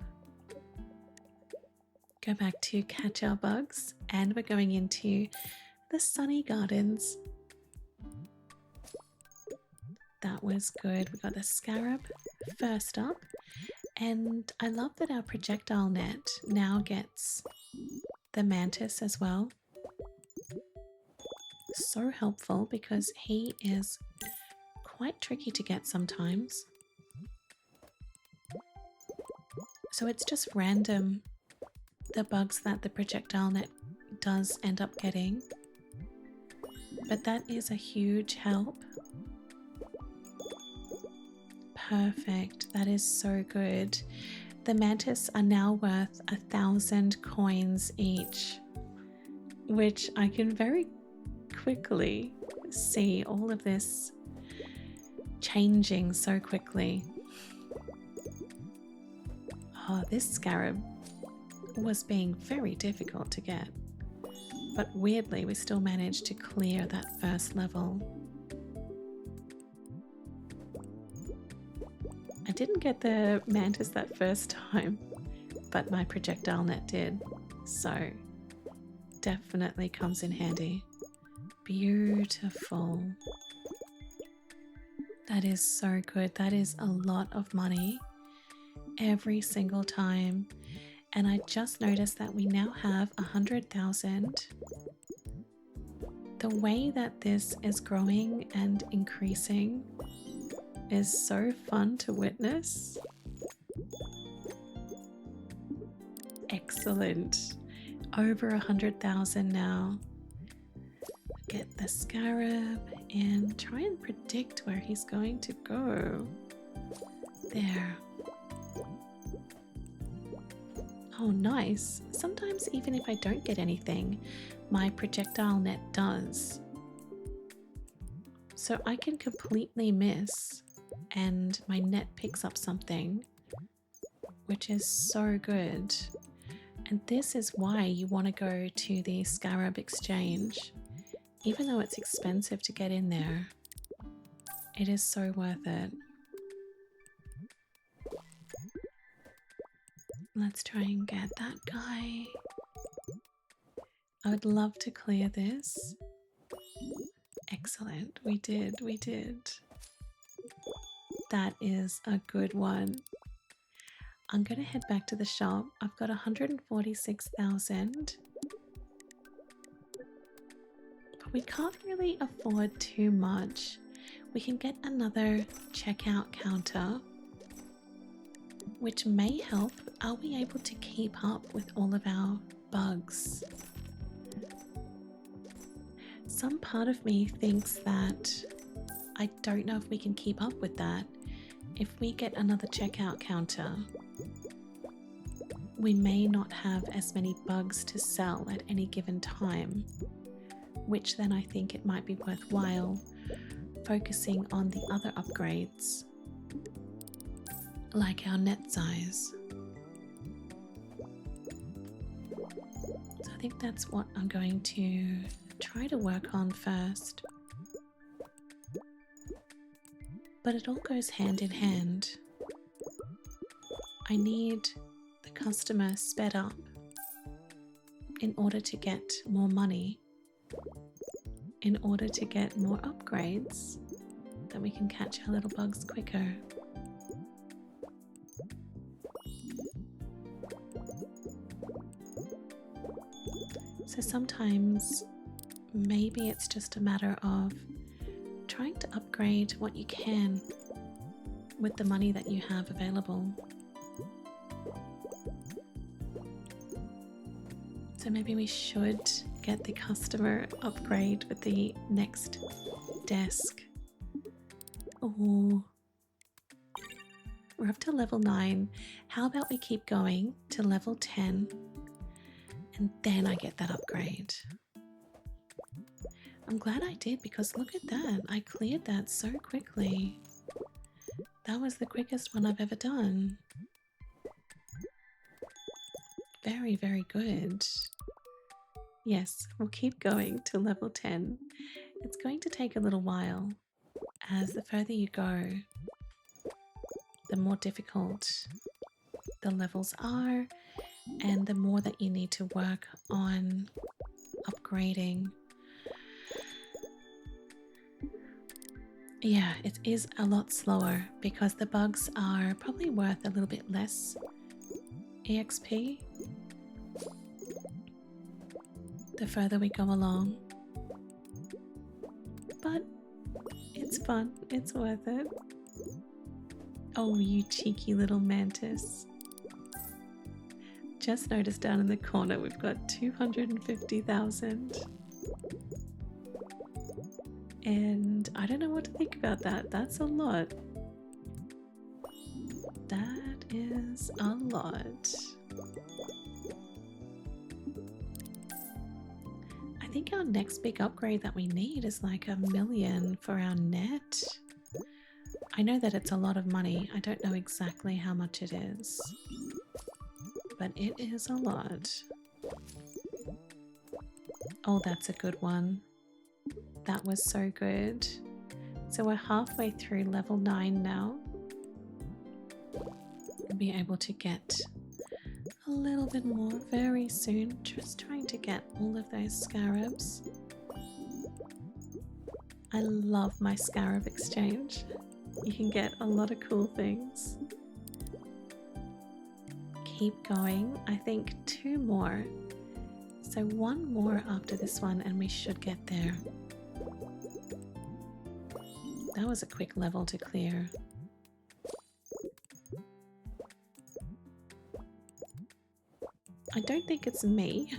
Go back to catch our bugs, and we're going into the sunny gardens. That was good. We got the Scarab first up, and I love that our projectile net now gets the Mantis as well. So helpful because he is quite tricky to get sometimes. So it's just random, the bugs that the projectile net does end up getting, but that is a huge help. Perfect, that is so good. The Mantis are now worth 1,000 coins each, which I can very quickly see all of this changing so quickly. Oh, this Scarab was being very difficult to get, but weirdly we still managed to clear that first level. I didn't get the Mantis that first time, but my projectile net did, so definitely comes in handy. Beautiful. That is so good. That is a lot of money every single time. And I just noticed that we now have 100,000. The way that this is growing and increasing is so fun to witness. Excellent. Over 100,000 now. Get the Scarab and try and predict where he's going to go. There. Oh, nice. Sometimes even if I don't get anything, my projectile net does. So I can completely miss and my net picks up something, which is so good. And this is why you want to go to the Scarab exchange. Even though it's expensive to get in there, it is so worth it. Let's try and get that guy. I would love to clear this. Excellent, we did. That is a good one. I'm going to head back to the shop. I've got 146,000. But we can't really afford too much. We can get another checkout counter, which may help. Are we able to keep up with all of our bugs? Some part of me thinks that I don't know if we can keep up with that. If we get another checkout counter, we may not have as many bugs to sell at any given time, which then I think it might be worthwhile focusing on the other upgrades, like our net size. So I think that's what I'm going to try to work on first. But it all goes hand in hand. I need the customer sped up in order to get more money, in order to get more upgrades, that we can catch our little bugs quicker. So sometimes maybe it's just a matter of trying to upgrade what you can with the money that you have available. So maybe we should get the customer upgrade with the next desk. Oh, we're up to level 9. How about we keep going to level 10 and then I get that upgrade? I'm glad I did, because look at that. I cleared that so quickly. That was the quickest one I've ever done. Very, very good. Yes, we'll keep going to level 10. It's going to take a little while, as the further you go, the more difficult the levels are, and the more that you need to work on upgrading. Yeah, it is a lot slower because the bugs are probably worth a little bit less EXP the further we go along. But it's fun, it's worth it. Oh, you cheeky little mantis. Just noticed down in the corner we've got 250,000. And I don't know what to think about that. That's a lot. That is a lot. I think our next big upgrade that we need is like $1 million for our net. I know that it's a lot of money. I don't know exactly how much it is, but it is a lot. Oh, that's a good one. That was so good. So we're halfway through level 9 now. We'll be able to get a little bit more very soon. Just trying to get all of those scarabs. I love my scarab exchange. You can get a lot of cool things. Keep going. I think 2 more. So 1 more after this one and we should get there. That was a quick level to clear. I don't think it's me.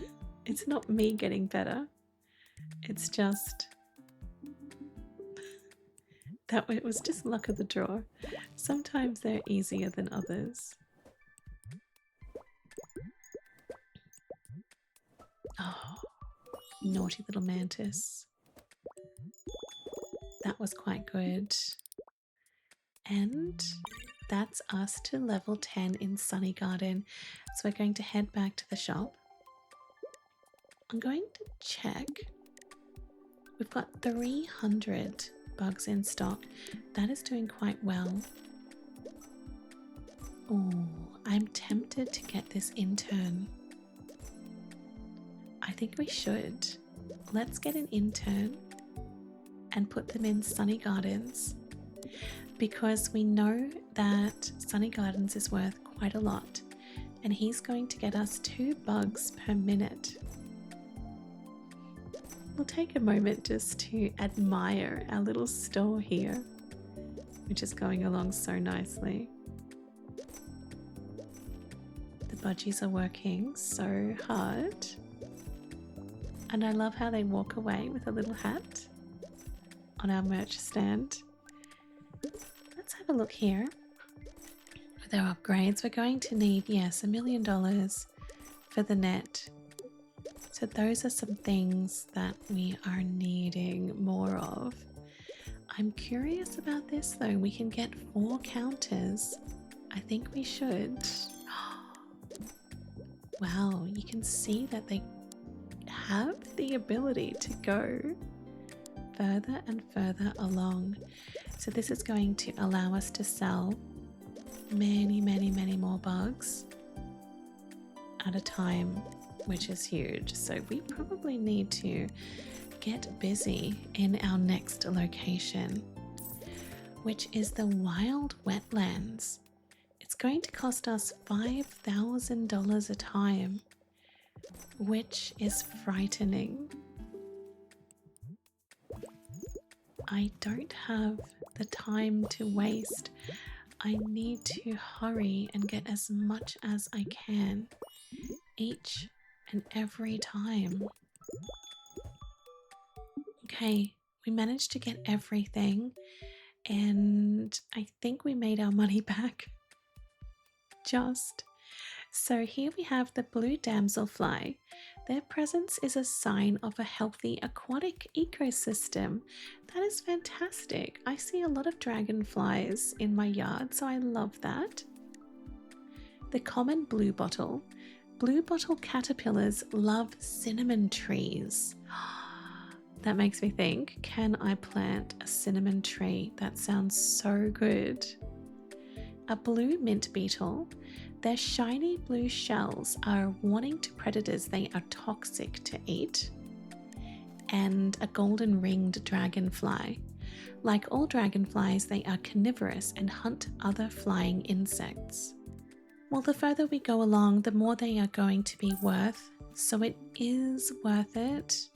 It's not me getting better. It's just that it was just luck of the draw. Sometimes they're easier than others. Oh, naughty little mantis. That was quite good. And that's us to level 10 in Sunny Garden. So we're going to head back to the shop. I'm going to check. We've got 300 bugs in stock. That is doing quite well. Oh, I'm tempted to get this intern. I think we should. Let's get an intern and put them in Sunny Gardens, because we know that Sunny Gardens is worth quite a lot, and he's going to get us 2 bugs per minute. We'll take a moment just to admire our little store here, which is going along so nicely. The budgies are working so hard, and I love how they walk away with a little hat on our merch stand. Let's have a look here with our upgrades. We're going to need, yes, $1 million for the net. So those are some things that we are needing more of. I'm curious about this though. We can get 4 counters. I think we should. Wow, you can see that they have the ability to go further and further along. So this is going to allow us to sell many more bugs at a time, which is huge. So we probably need to get busy in our next location, which is the Wild Wetlands. It's going to cost us $5,000 a time, which is frightening. I don't have the time to waste. I need to hurry and get as much as I can each and every time. Okay, we managed to get everything, and I think we made our money back. Just. So here we have the blue damselfly. Their presence is a sign of a healthy aquatic ecosystem. That is fantastic. I see a lot of dragonflies in my yard, so I love that. The common bluebottle. Bluebottle caterpillars love cinnamon trees. That makes me think, can I plant a cinnamon tree? That sounds so good. A blue mint beetle. Their shiny blue shells are a warning to predators they are toxic to eat. And a golden ringed dragonfly. Like all dragonflies, they are carnivorous and hunt other flying insects. Well, the further we go along, the more they are going to be worth, so it is worth it.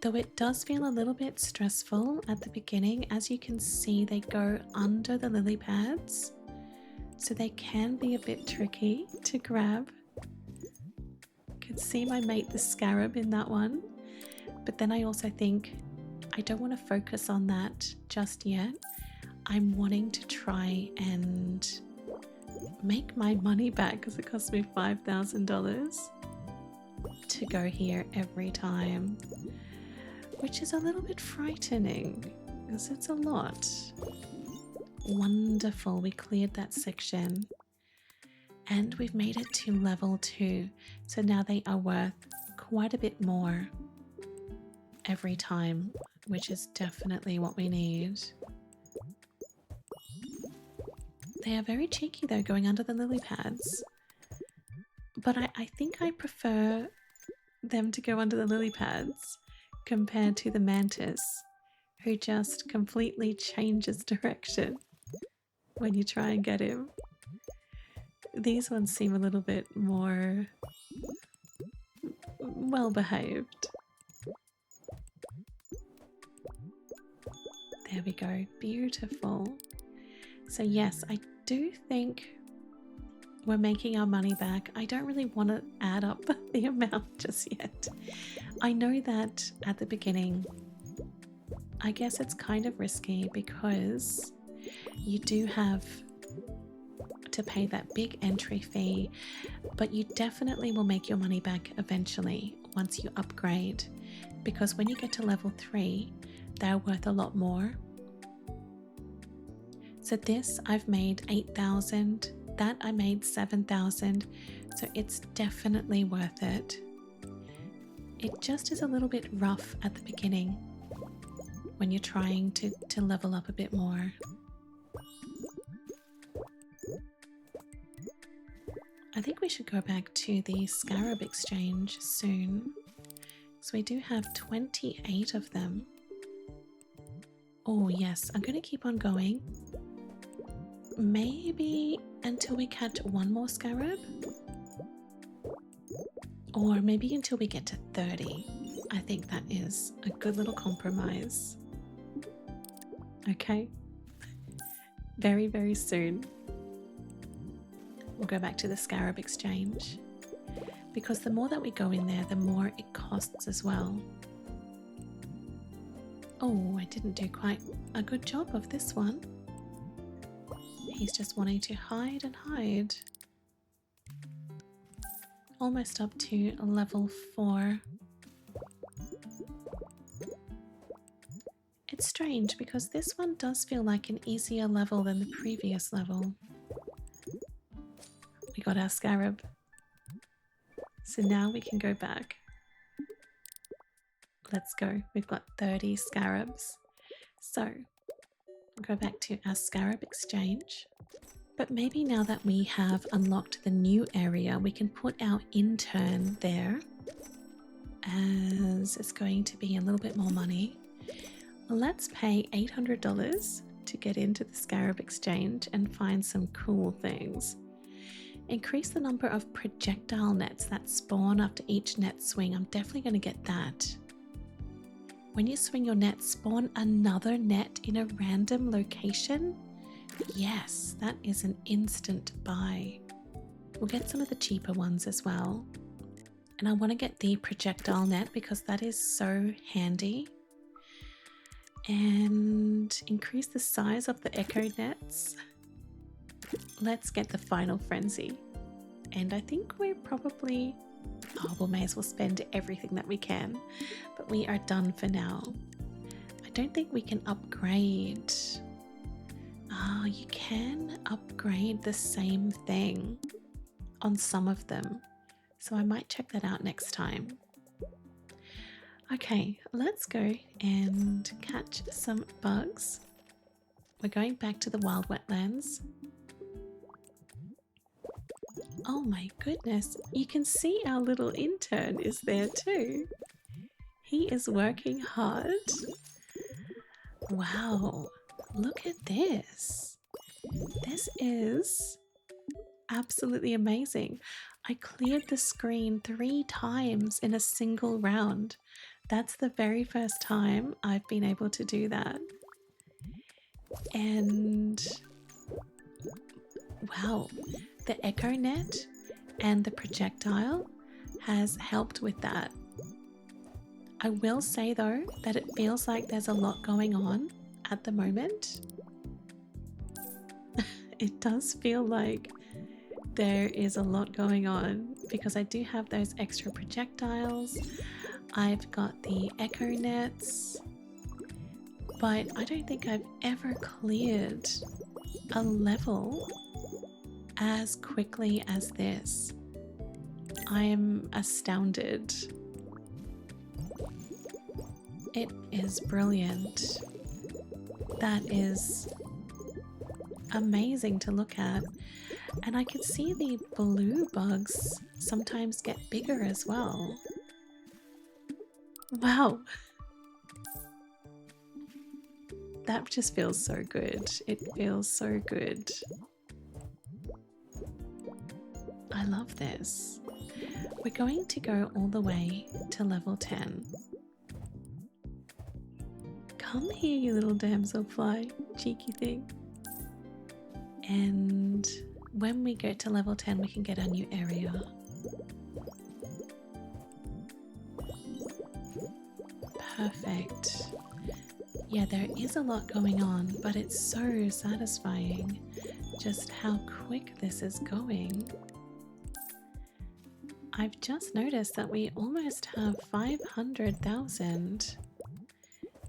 Though it does feel a little bit stressful at the beginning. As you can see, they go under the lily pads, so they can be a bit tricky to grab. You can see my mate the Scarab in that one, but then I also think I don't want to focus on that just yet. I'm wanting to try and make my money back because it cost me $5,000 to go here every time, which is a little bit frightening because it's a lot. Wonderful, we cleared that section and we've made it to level 2, so now they are worth quite a bit more every time, which is definitely what we need. They are very cheeky though, going under the lily pads, but I think I prefer them to go under the lily pads compared to the mantis, who just completely changes direction when you try and get him. These ones seem a little bit more well behaved. There we go, beautiful. So yes, I do think we're making our money back. I don't really want to add up the amount just yet. I know that at the beginning, I guess it's kind of risky because you do have to pay that big entry fee, but you definitely will make your money back eventually once you upgrade, because when you get to level 3, they're worth a lot more. So this I've made 8,000, that I made 7,000, so it's definitely worth it. It just is a little bit rough at the beginning when you're trying to level up a bit more. I think we should go back to the Scarab exchange soon. So we do have 28 of them. Oh yes, I'm going to keep on going. Maybe until we catch one more Scarab? Or maybe until we get to 30. I think that is a good little compromise. Okay. Very, very soon we'll go back to the Scarab exchange, because the more that we go in there, the more it costs as well. Oh, I didn't do quite a good job of this one. He's just wanting to hide and hide. Almost up to level 4. It's strange because this one does feel like an easier level than the previous level. We got our Scarab. So now we can go back. Let's go. We've got 30 Scarabs. So we'll go back to our Scarab exchange. But maybe now that we have unlocked the new area, we can put our intern there, as it's going to be a little bit more money. Let's pay $800 to get into the Scarab exchange and find some cool things. Increase the number of projectile nets that spawn after each net swing. I'm definitely going to get that. When you swing your net, spawn another net in a random location? Yes, that is an instant buy. We'll get some of the cheaper ones as well. And I want to get the projectile net because that is so handy. And increase the size of the echo nets. Let's get the final frenzy. And I think we're probably... oh, we may as well spend everything that we can. But we are done for now. I don't think we can upgrade. Oh, you can upgrade the same thing on some of them. So I might check that out next time. Okay, let's go and catch some bugs. We're going back to the wild wetlands. Oh my goodness, you can see our little intern is there too. He is working hard. Wow, look at this. This is absolutely amazing. I cleared the screen 3 times in a single round. That's the very first time I've been able to do that. And wow, the echo net and the projectile has helped with that. I will say though that it feels like there's a lot going on at the moment. It does feel like there is a lot going on because I do have those extra projectiles. I've got the echo nets, but I don't think I've ever cleared a level as quickly as this. I am astounded. It is brilliant. That is amazing to look at. And I can see the blue bugs sometimes get bigger as well. Wow. That just feels so good. It feels so good. I love this. We're going to go all the way to level 10. Come here, you little damselfly, cheeky thing. And when we go to level 10, we can get a new area. Perfect. Yeah, there is a lot going on, but it's so satisfying just how quick this is going. I've just noticed that we almost have 500,000.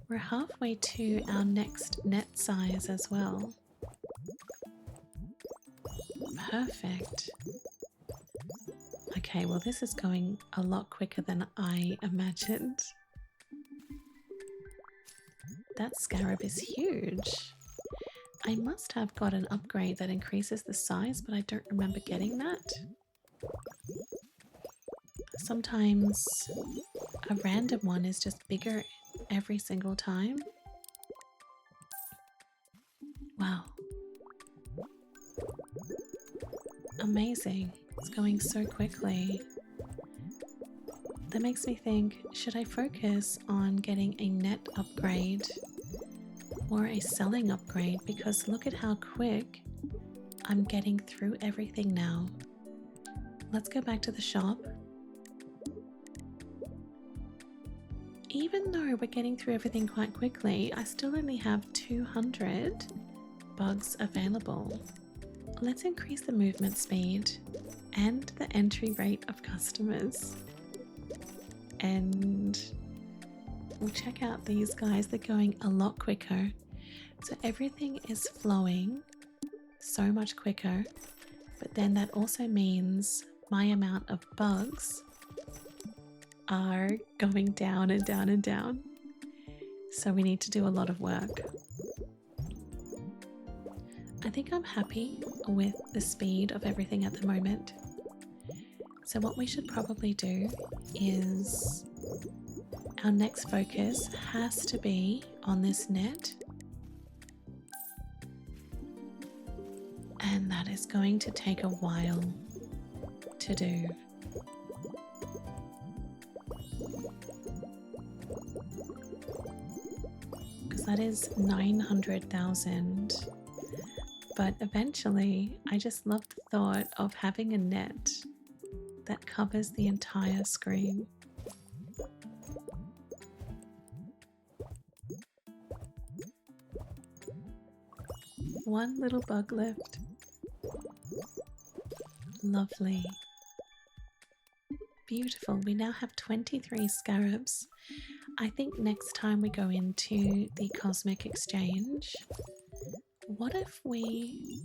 We're halfway to our next net size as well. Perfect. Okay, well this is going a lot quicker than I imagined. That scarab is huge. I must have got an upgrade that increases the size, but I don't remember getting that. Sometimes a random one is just bigger every single time. Wow. Amazing. It's going so quickly. That makes me think, should I focus on getting a net upgrade or a selling upgrade? Because look at how quick I'm getting through everything now. Let's go back to the shop. Even though we're getting through everything quite quickly, I still only have 200 bugs available. Let's increase the movement speed and the entry rate of customers. And we'll check out these guys. They're going a lot quicker. So everything is flowing so much quicker. But then that also means my amount of bugs are going down and down and down. So we need to do a lot of work. I think I'm happy with the speed of everything at the moment. So what we should probably do is our next focus has to be on this net. And that is going to take a while to do. that is 900,000. But eventually, I just love the thought of having a net that covers the entire screen. One little bug left. Lovely. Beautiful. We now have 23 scarabs. I think next time we go into the Cosmic Exchange, what if we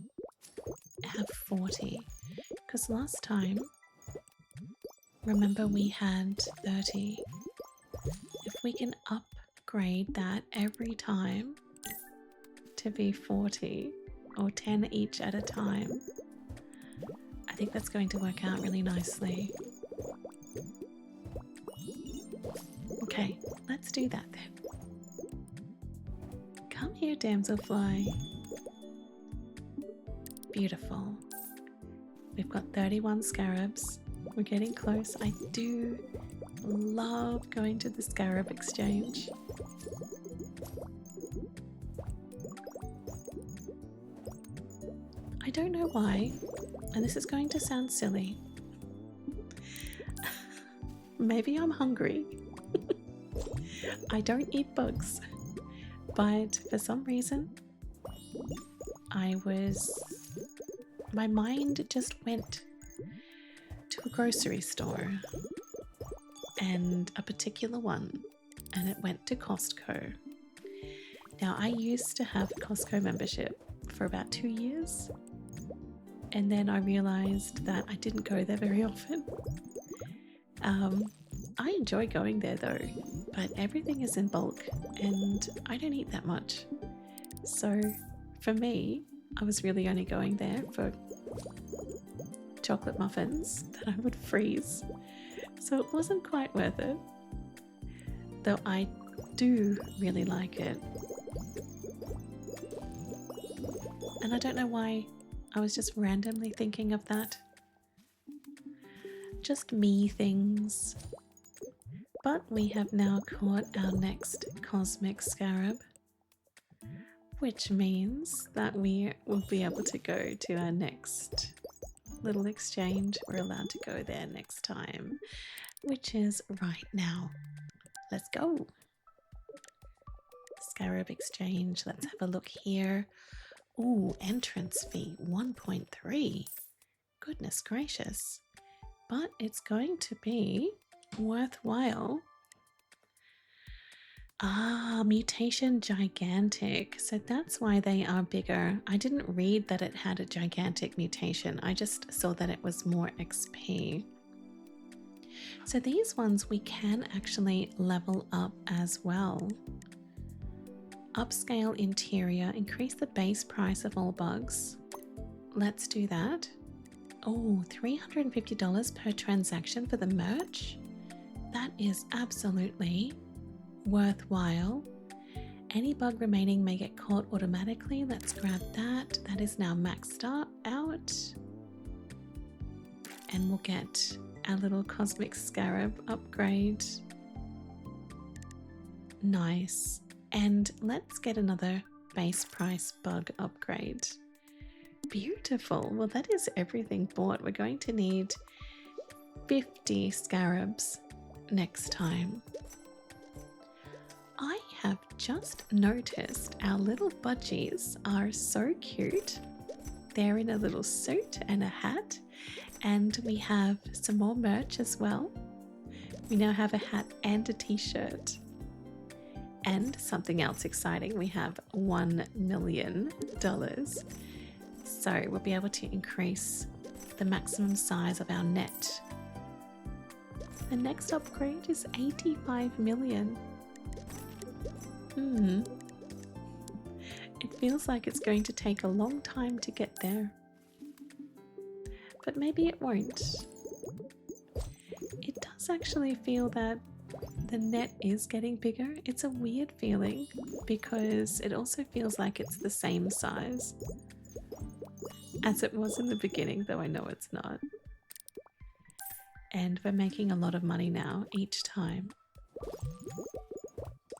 have 40? Because last time, remember we had 30. If we can upgrade that every time to be 40 or 10 each at a time, I think that's going to work out really nicely. Okay, let's do that then. Come here, Damselfly. Beautiful. We've got 31 scarabs. We're getting close. I do love going to the Scarab Exchange. I don't know why, and this is going to sound silly. Maybe I'm hungry. I don't eat bugs, but for some reason, my mind just went to a grocery store, and a particular one, and it went to Costco. Now, I used to have a Costco membership for about 2 years, and then I realized that I didn't go there very often. I enjoy going there though, but everything is in bulk and I don't eat that much. So for me, I was really only going there for chocolate muffins that I would freeze. So it wasn't quite worth it, though I do really like it. And I don't know why I was just randomly thinking of that. Just me things. But we have now caught our next cosmic scarab, which means that we will be able to go to our next little exchange. We're allowed to go there next time, which is right now. Let's go. Scarab exchange. Let's have a look here. Ooh, entrance fee 1.3. Goodness gracious. But it's going to be worthwhile. Ah, mutation gigantic. So that's why they are bigger. I didn't read that it had a gigantic mutation. I just saw that it was more XP. So these ones we can actually level up as well. Upscale interior, increase the base price of all bugs. Let's do that. Oh, $350 per transaction for the merch? That is absolutely worthwhile. Any bug remaining may get caught automatically. Let's grab that. That is now maxed out. And we'll get our little cosmic scarab upgrade. Nice. And let's get another base price bug upgrade. Beautiful. Well, that is everything bought. We're going to need 50 scarabs next time. I have just noticed our little budgies are so cute. They're in a little suit and a hat, and we have some more merch as well. We now have a hat and a t-shirt. And something else exciting, we have $1 million. So we'll be able to increase the maximum size of our net. The next upgrade is 85 million. It feels like it's going to take a long time to get there. But maybe it won't. It does actually feel that the net is getting bigger. It's a weird feeling because it also feels like it's the same size as it was in the beginning, though I know it's not. And we're making a lot of money now each time.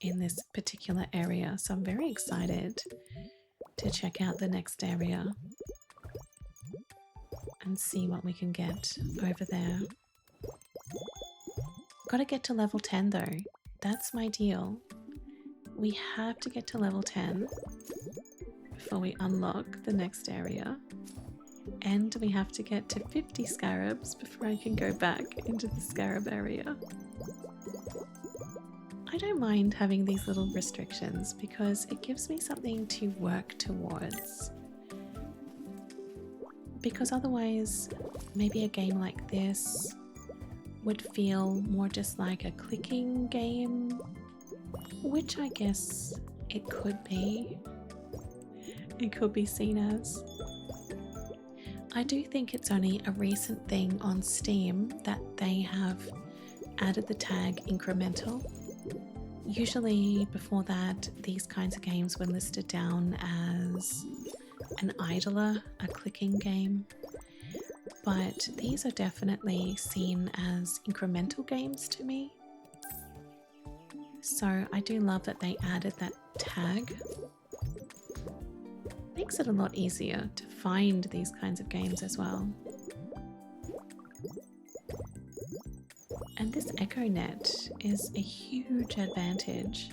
in this particular area, so I'm very excited to check out the next area and see what we can get over there. Gotta get to level 10 though. That's my deal. We have to get to level 10 before we unlock the next area. And we have to get to 50 scarabs before I can go back into the scarab area. I don't mind having these little restrictions because it gives me something to work towards. Because otherwise, maybe a game like this would feel more just like a clicking game, which I guess it could be. It could be seen as. I do think it's only a recent thing on Steam that they have added the tag incremental. Usually before that, these kinds of games were listed down as an idler, a clicking game. But these are definitely seen as incremental games to me. So I do love that they added that tag. Makes it a lot easier to find these kinds of games as well. And this echo net is a huge advantage.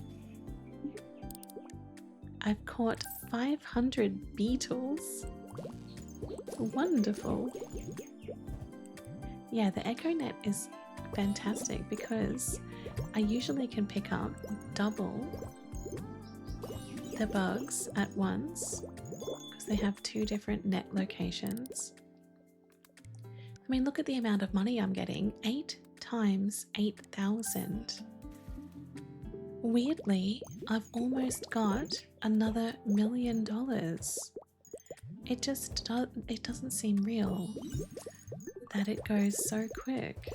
I've caught 500 beetles. Wonderful. Yeah, the echo net is fantastic because I usually can pick up double the bugs at once because they have 2 different net locations. I mean, look at the amount of money I'm getting. 8 times 8,000. Weirdly, I've almost got another $1 million. It doesn't seem real that it goes so quick.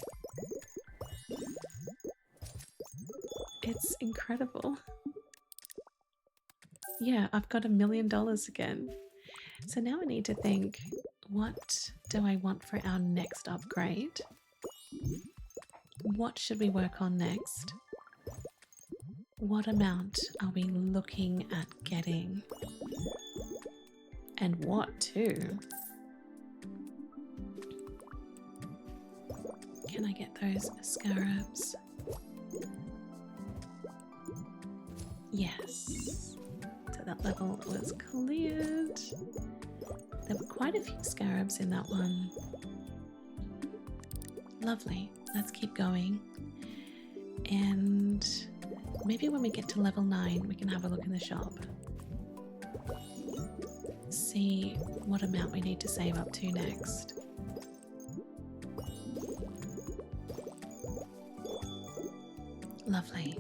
It's incredible. Yeah, I've got $1 million again. So now I need to think, what do I want for our next upgrade? What should we work on next? What amount are we looking at getting? And what too? Can I get those scarabs? Yes. So that level was cleared. There were quite a few scarabs in that one. Lovely. Let's keep going. And maybe when we get to level 9, we can have a look in the shop. See what amount we need to save up to next. Lovely.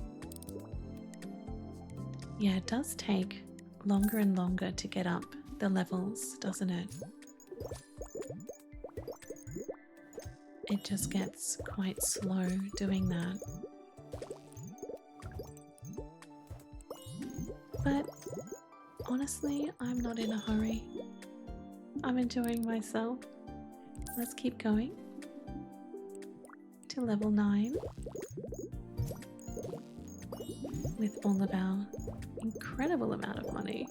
Yeah, it does take longer and longer to get up the levels, doesn't it? It just gets quite slow doing that. But honestly, I'm not in a hurry. I'm enjoying myself. Let's keep going to level 9 with all of our incredible amount of money.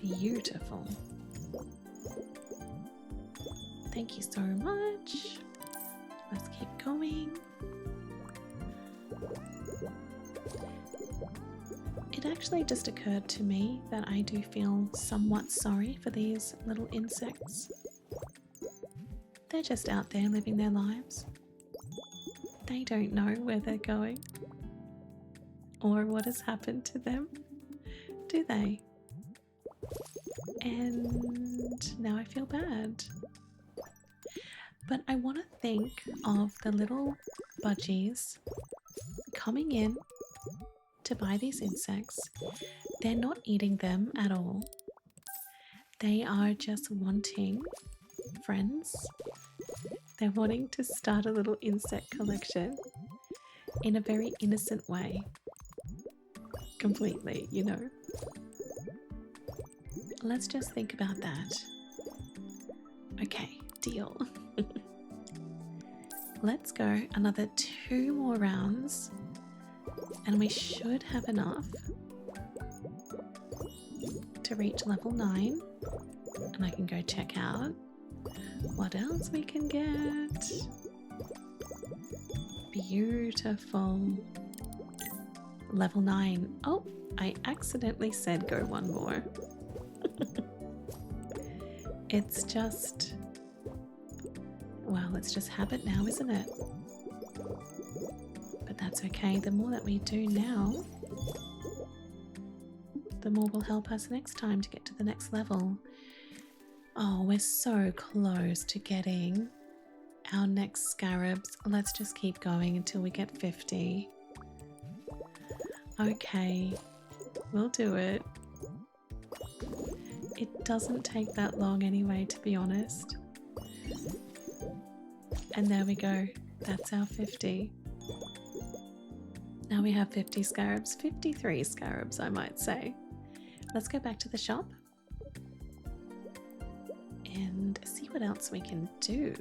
Beautiful. Thank you so much. Let's keep going. It actually just occurred to me that I do feel somewhat sorry for these little insects. They're just out there living their lives. They don't know where they're going or what has happened to them, do they? And now I feel bad. But I want to think of the little budgies coming in to buy these insects. They're not eating them at all. They are just wanting friends. They're wanting to start a little insect collection in a very innocent way. Completely, you know. Let's just think about that. Okay, deal. Let's go another 2 more rounds And we should have enough to reach level 9. And I can go check out what else we can get. Beautiful. Level 9. Oh, I accidentally said go one more. It's just... well, it's just habit now, isn't it? But that's okay. The more that we do now, the more will help us next time to get to the next level. Oh, we're so close to getting our next scarabs. Let's just keep going until we get 50. Okay, we'll do it. It doesn't take that long anyway, to be honest. And there we go. That's our 50. Now we have 50 scarabs. 53 scarabs, I might say. Let's go back to the shop and see what else we can do.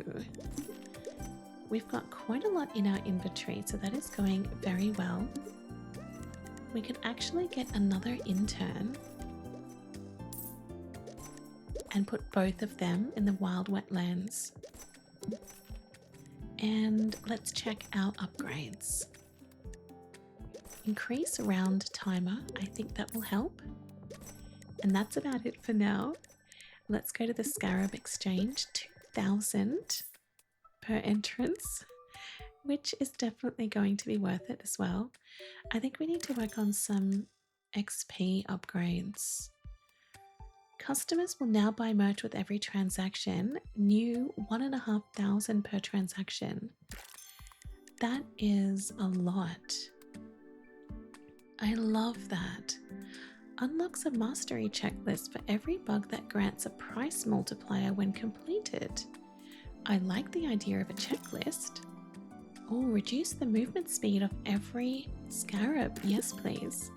We've got quite a lot in our inventory, so that is going very well. We could actually get another intern and put both of them in the wild wetlands. And let's check our upgrades. Increase round timer. I think that will help. And that's about it for now. Let's go to the Scarab exchange. 2,000 per entrance, which is definitely going to be worth it as well. I think we need to work on some XP upgrades. Customers will now buy merch with every transaction. New 1,500 per transaction. That is a lot. I love that. Unlocks a mastery checklist for every bug that grants a price multiplier when completed. I like the idea of a checklist. Oh, reduce the movement speed of every scarab. Yes, please.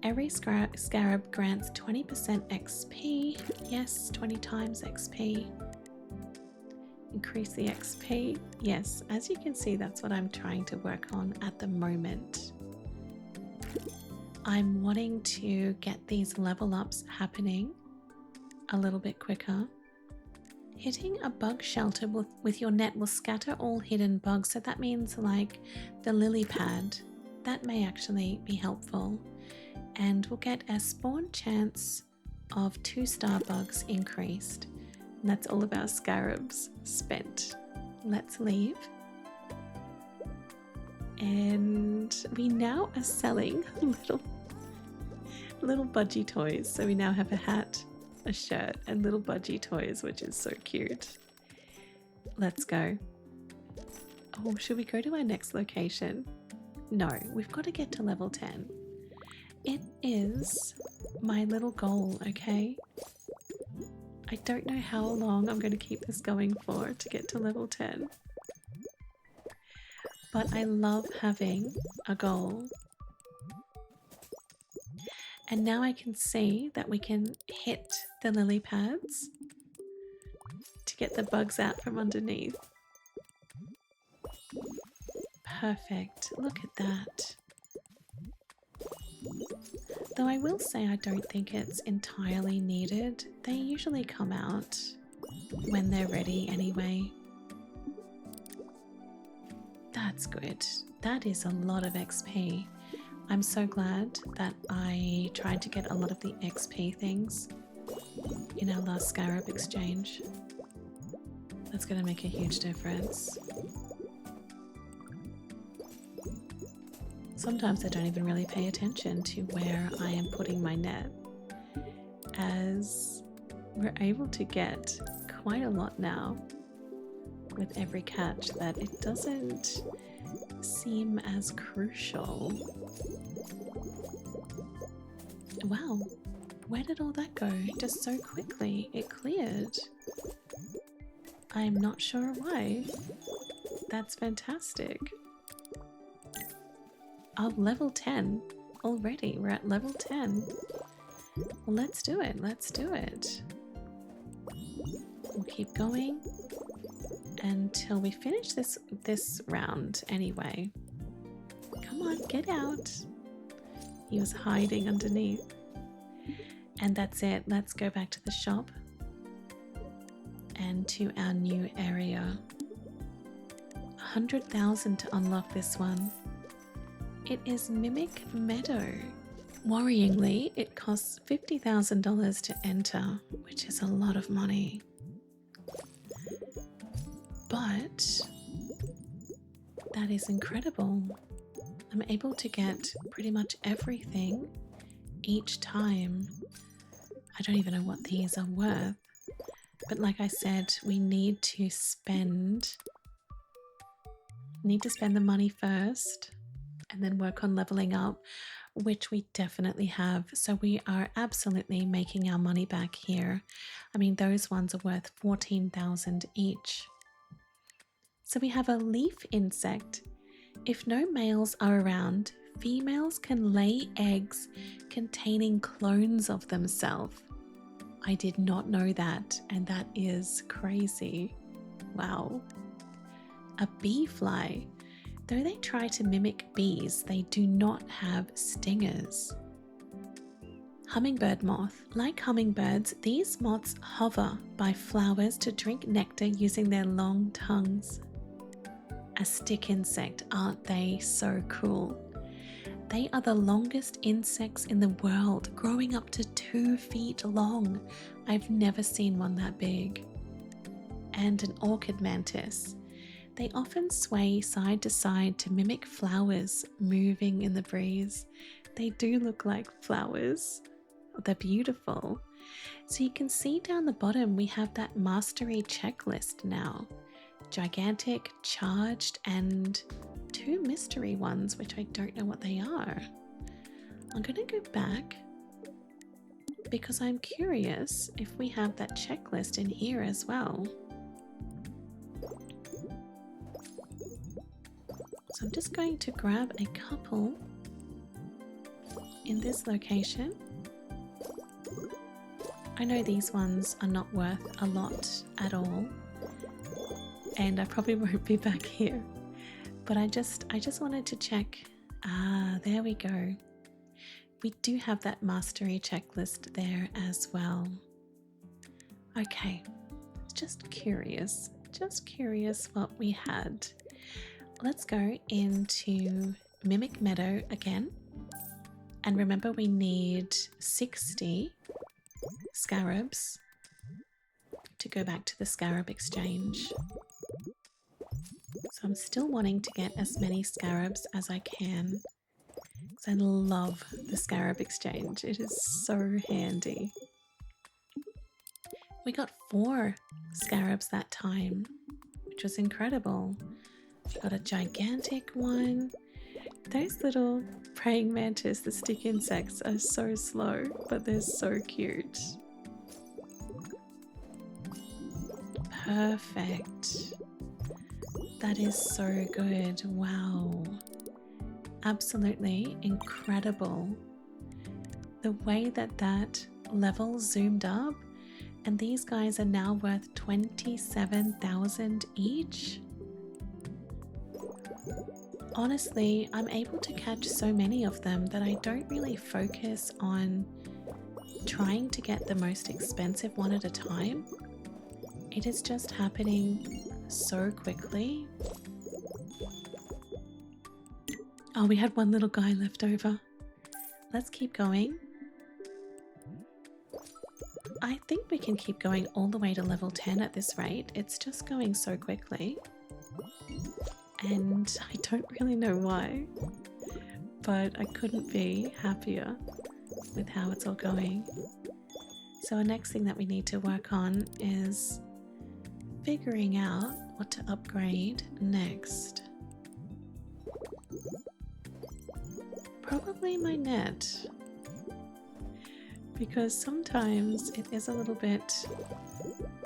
Every scarab grants 20% XP. Yes, 20 times XP. Increase the XP. Yes, as you can see, that's what I'm trying to work on at the moment. I'm wanting to get these level ups happening a little bit quicker. Hitting a bug shelter with your net will scatter all hidden bugs, so that means like the lily pad. That may actually be helpful. And we'll get a spawn chance of 2-star bugs increased. And that's all of our scarabs spent. Let's leave. And we now are selling little Budgie toys. So we now have a hat, a shirt, and little Budgie toys, which is so cute. Let's go. Oh, should we go to our next location? No, we've got to get to level 10. It is my little goal, okay? I don't know how long I'm going to keep this going for to get to level 10. But I love having a goal. And now I can see that we can hit the lily pads to get the bugs out from underneath. Perfect. Look at that. Though I will say I don't think it's entirely needed. They usually come out when they're ready anyway. That's good. That is a lot of XP. I'm so glad that I tried to get a lot of the XP things in our last Scarab exchange. That's going to make a huge difference. Sometimes I don't even really pay attention to where I am putting my net, as we're able to get quite a lot now with every catch that it doesn't seem as crucial. Wow, where did all that go? Just so quickly, it cleared. I'm not sure why. That's fantastic. Oh, level 10 already. We're at level 10. Well, let's do it. Let's do it. We'll keep going until we finish this round anyway. Come on, get out. He was hiding underneath. And that's it. Let's go back to the shop and to our new area. 100,000 to unlock this one. It is Mimic Meadow. Worryingly, it costs $50,000 to enter, which is a lot of money. But that is incredible. I'm able to get pretty much everything each time. I don't even know what these are worth. But like I said, we need to spend the money first and then work on leveling up, which we definitely have. So we are absolutely making our money back here. I mean, those ones are worth 14,000 each. So we have a leaf insect. If no males are around, females can lay eggs containing clones of themselves. I did not know that, and that is crazy. Wow. A bee fly. Though they try to mimic bees, they do not have stingers. Hummingbird moth. Like hummingbirds, these moths hover by flowers to drink nectar using their long tongues. A stick insect, aren't they so cool? They are the longest insects in the world, growing up to 2 feet long. I've never seen one that big. And an orchid mantis. They often sway side to side to mimic flowers moving in the breeze. They do look like flowers. They're beautiful. So you can see down the bottom we have that mastery checklist now. Gigantic, charged, and 2 mystery ones, which I don't know what they are. I'm going to go back because I'm curious if we have that checklist in here as well. So I'm just going to grab a couple in this location. I know these ones are not worth a lot at all, and I probably won't be back here. But I just wanted to check. Ah, there we go. We do have that mastery checklist there as well. Okay, just curious what we had. Let's go into Mimic Meadow again. And remember, we need 60 scarabs to go back to the Scarab exchange. So I'm still wanting to get as many scarabs as I can, because I love the Scarab exchange. It is so handy. We got 4 scarabs that time, which was incredible. Got a gigantic one. Those little praying mantis, the stick insects, are so slow, but they're so cute. Perfect. That is so good. Wow. Absolutely incredible. The way that level zoomed up, and these guys are now worth 27,000 each. Honestly, I'm able to catch so many of them that I don't really focus on trying to get the most expensive one at a time. It is just happening so quickly. Oh, we had one little guy left over. Let's keep going. I think we can keep going all the way to level 10 at this rate. It's just going so quickly. And I don't really know why, but I couldn't be happier with how it's all going. So our next thing that we need to work on is figuring out what to upgrade next. Probably my net, because sometimes it is a little bit,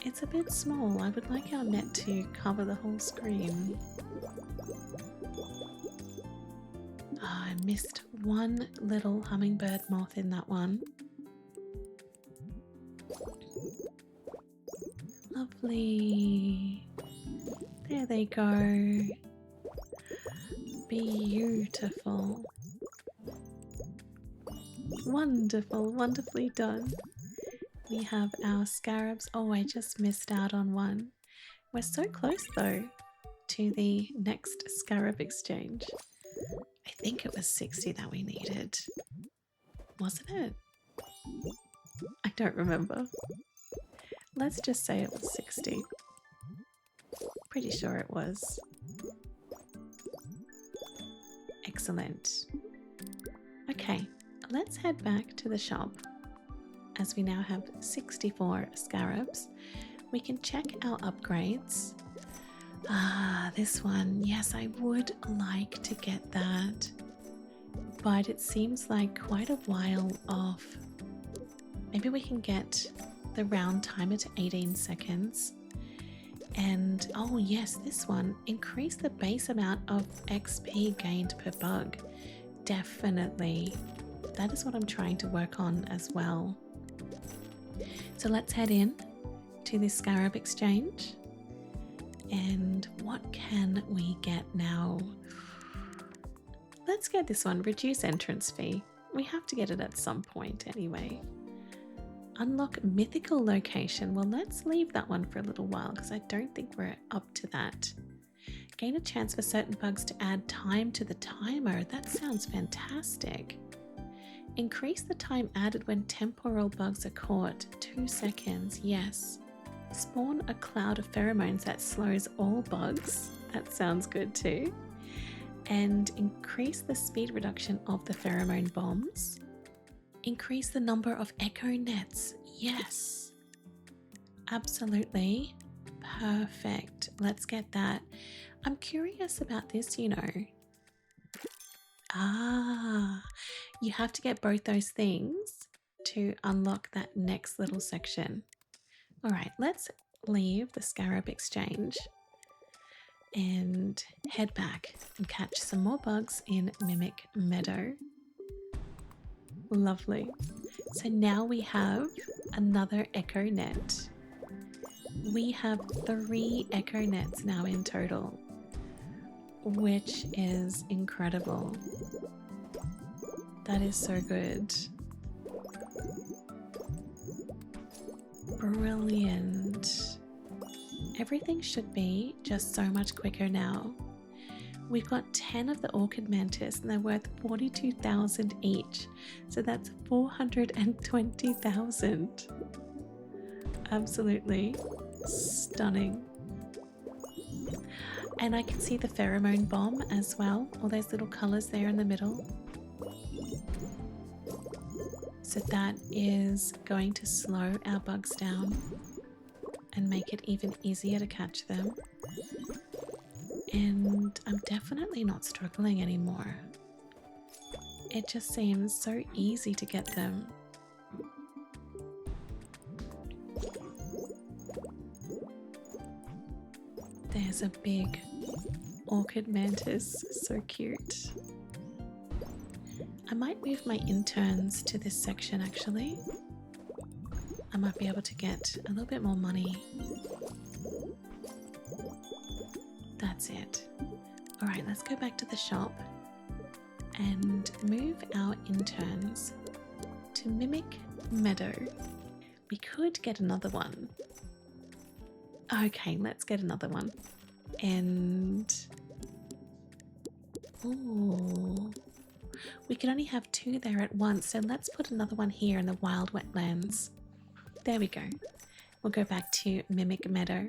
it's a bit small. I would like our net to cover the whole screen. I missed one little hummingbird moth in that one. Lovely. There they go. Beautiful. Wonderful, wonderfully done. We have our scarabs. Oh, I just missed out on one. We're so close though to the next scarab exchange. I think it was 60 that we needed. Wasn't it? I don't remember. Let's just say it was 60. Pretty sure it was. Excellent. Okay, let's head back to the shop. As we now have 64 scarabs, we can check our upgrades. Ah, this one. Yes, I would like to get that. But it seems like quite a while off. Maybe we can get the round timer to 18 seconds. And, oh yes, this one. Increase the base amount of XP gained per bug. Definitely. That is what I'm trying to work on as well. So let's head in to this Scarab exchange. And what can we get now? Let's get this one. Reduce entrance fee. We have to get it at some point anyway. Unlock mythical location. Well, let's leave that one for a little while because I don't think we're up to that. Gain a chance for certain bugs to add time to the timer. That sounds fantastic. Increase the time added when temporal bugs are caught. 2 seconds, yes. Spawn a cloud of pheromones that slows all bugs. That sounds good too. And increase the speed reduction of the pheromone bombs. Increase the number of echo nets. Yes. Absolutely. Perfect. Let's get that. I'm curious about this, you know. Ah, you have to get both those things to unlock that next little section. All right, let's leave the Scarab exchange and head back and catch some more bugs in Mimic Meadow. Lovely. So now we have another echo net. We have 3 echo nets now in total, which is incredible. That is so good. Brilliant. Everything should be just so much quicker now. We've got 10 of the orchid mantis and they're worth 42,000 each. So that's 420,000. Absolutely stunning. And I can see the pheromone bomb as well. All those little colors there in the middle. So that is going to slow our bugs down and make it even easier to catch them. And I'm definitely not struggling anymore. It just seems so easy to get them. There's a big orchid mantis, so cute. I might move my interns to this section actually. I might be able to get a little bit more money. That's it. Alright, let's go back to the shop and move our interns to Mimic Meadow. We could get another one. Okay, let's get another one. And ooh, we can only have 2 there at once, so let's put another one here in the wild wetlands. There we go. We'll go back to Mimic Meadow.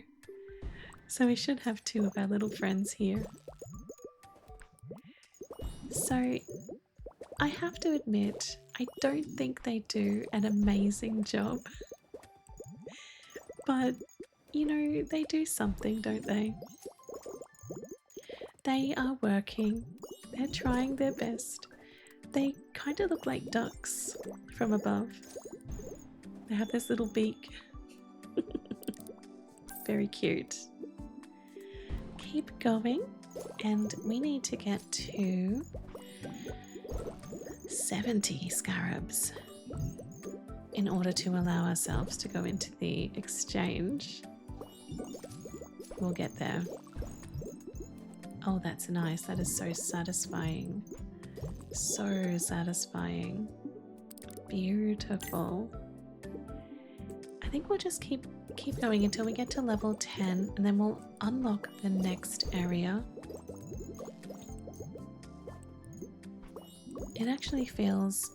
So we should have 2 of our little friends here. So I have to admit, I don't think they do an amazing job. But, you know, they do something, don't they? They are working. They're trying their best. They kind of look like ducks from above. They have this little beak. Very cute. Keep going, and we need to get to 70 scarabs in order to allow ourselves to go into the exchange. We'll get there. Oh, that's nice. That is so satisfying. So satisfying. Beautiful. I think we'll just keep going until we get to level 10, and then we'll unlock the next area. It actually feels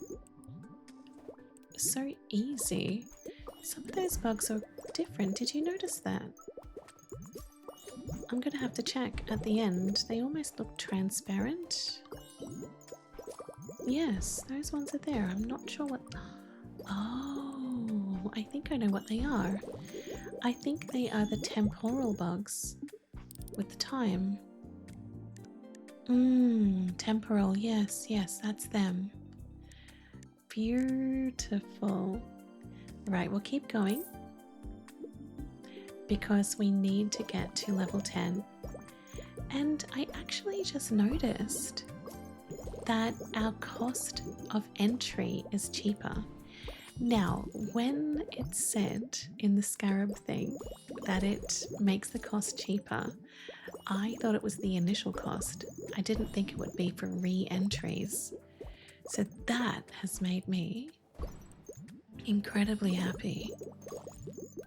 so easy. Some of those bugs are different. Did you notice that? I'm gonna have to check at the end. They almost look transparent. Yes, those ones are there. I'm not sure what... Oh, I think I know what they are. I think they are the temporal bugs with the time. Temporal, yes, that's them. Beautiful. Right, we'll keep going because we need to get to level 10. And I actually just noticed that our cost of entry is cheaper. Now, when it's said in the Scarab thing that it makes the cost cheaper, I thought it was the initial cost. I didn't think it would be for re-entries. So that has made me incredibly happy.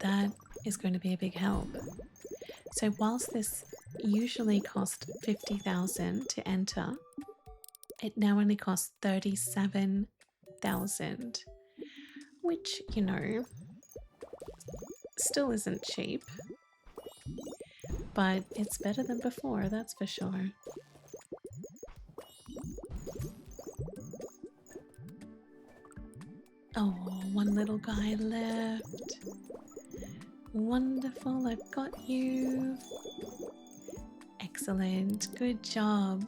That is going to be a big help. So whilst this usually cost 50,000 to enter, it now only costs 37,000, which, you know, still isn't cheap, but it's better than before, that's for sure. Oh, one little guy left. Wonderful, I've got you. Excellent, good job.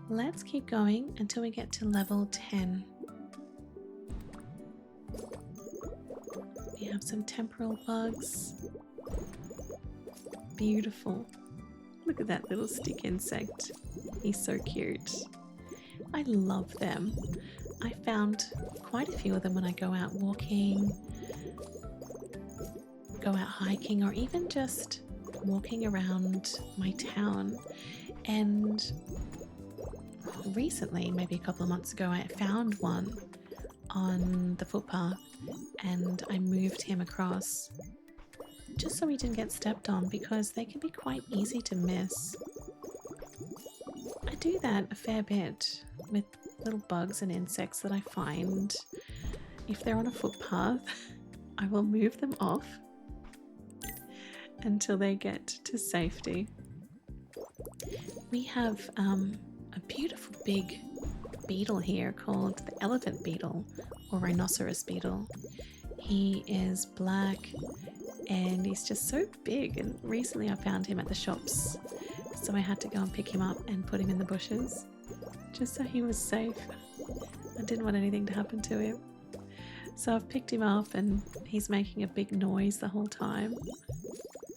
Let's keep going until we get to level 10. We have some temporal bugs. Beautiful. Look at that little stick insect. He's so cute. I love them. I found quite a few of them when I go out walking, go out hiking, or even just walking around my town. And recently, maybe a couple of months ago, I found one on the footpath and I moved him across just so he didn't get stepped on, because they can be quite easy to miss. I do that a fair bit with little bugs and insects that I find. If they're on a footpath, I will move them off until they get to safety. We have a beautiful big beetle here called the elephant beetle or rhinoceros beetle. He is black and he's just so big, and recently I found him at the shops, so I had to go and pick him up and put him in the bushes just so he was safe. I didn't want anything to happen to him. So I've picked him up and he's making a big noise the whole time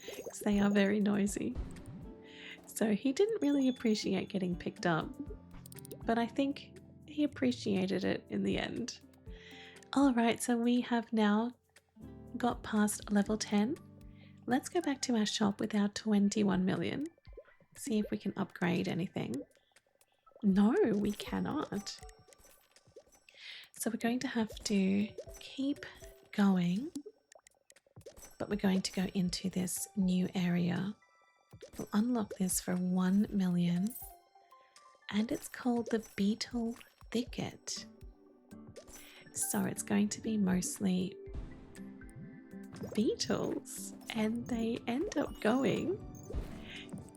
because they are very noisy. So he didn't really appreciate getting picked up, but I think he appreciated it in the end. Alright, so we have now got past level 10. Let's go back to our shop with our 21 million. See if we can upgrade anything. No, we cannot. So we're going to have to keep going, but we're going to go into this new area. We'll unlock this for 1 million, and it's called the Beetle Thicket. So it's going to be mostly beetles, and they end up going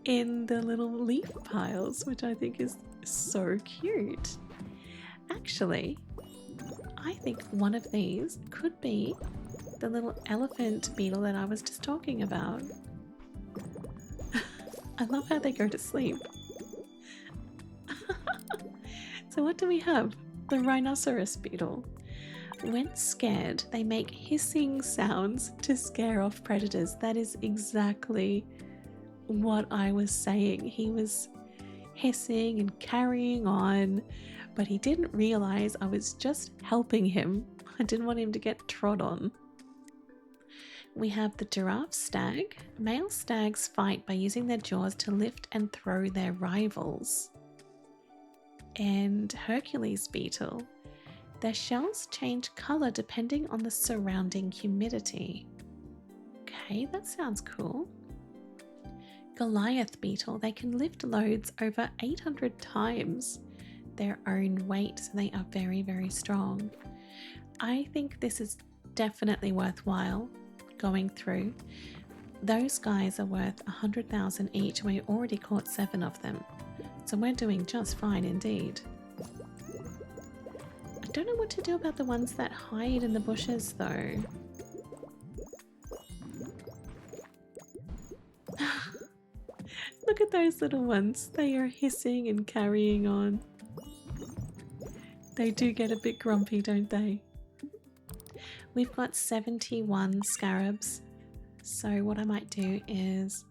in the little leaf piles, which I think is so cute. Actually, I think one of these could be the little elephant beetle that I was just talking about. I love how they go to sleep. So what do we have? The rhinoceros beetle. When scared, they make hissing sounds to scare off predators. That is exactly what I was saying. He was hissing and carrying on, but he didn't realize I was just helping him. I didn't want him to get trod on. We have the giraffe stag. Male stags fight by using their jaws to lift and throw their rivals. And Hercules beetle. Their shells change color depending on the surrounding humidity. Okay, that sounds cool. Goliath beetle, they can lift loads over 800 times their own weight, so they are very, very strong. I think this is definitely worthwhile going through. Those guys are worth 100,000 each. We already caught 7 of them, so we're doing just fine indeed. I don't know what to do about the ones that hide in the bushes though. Look at those little ones. They are hissing and carrying on. They do get a bit grumpy, don't they? We've got 71 scarabs. So what I might do is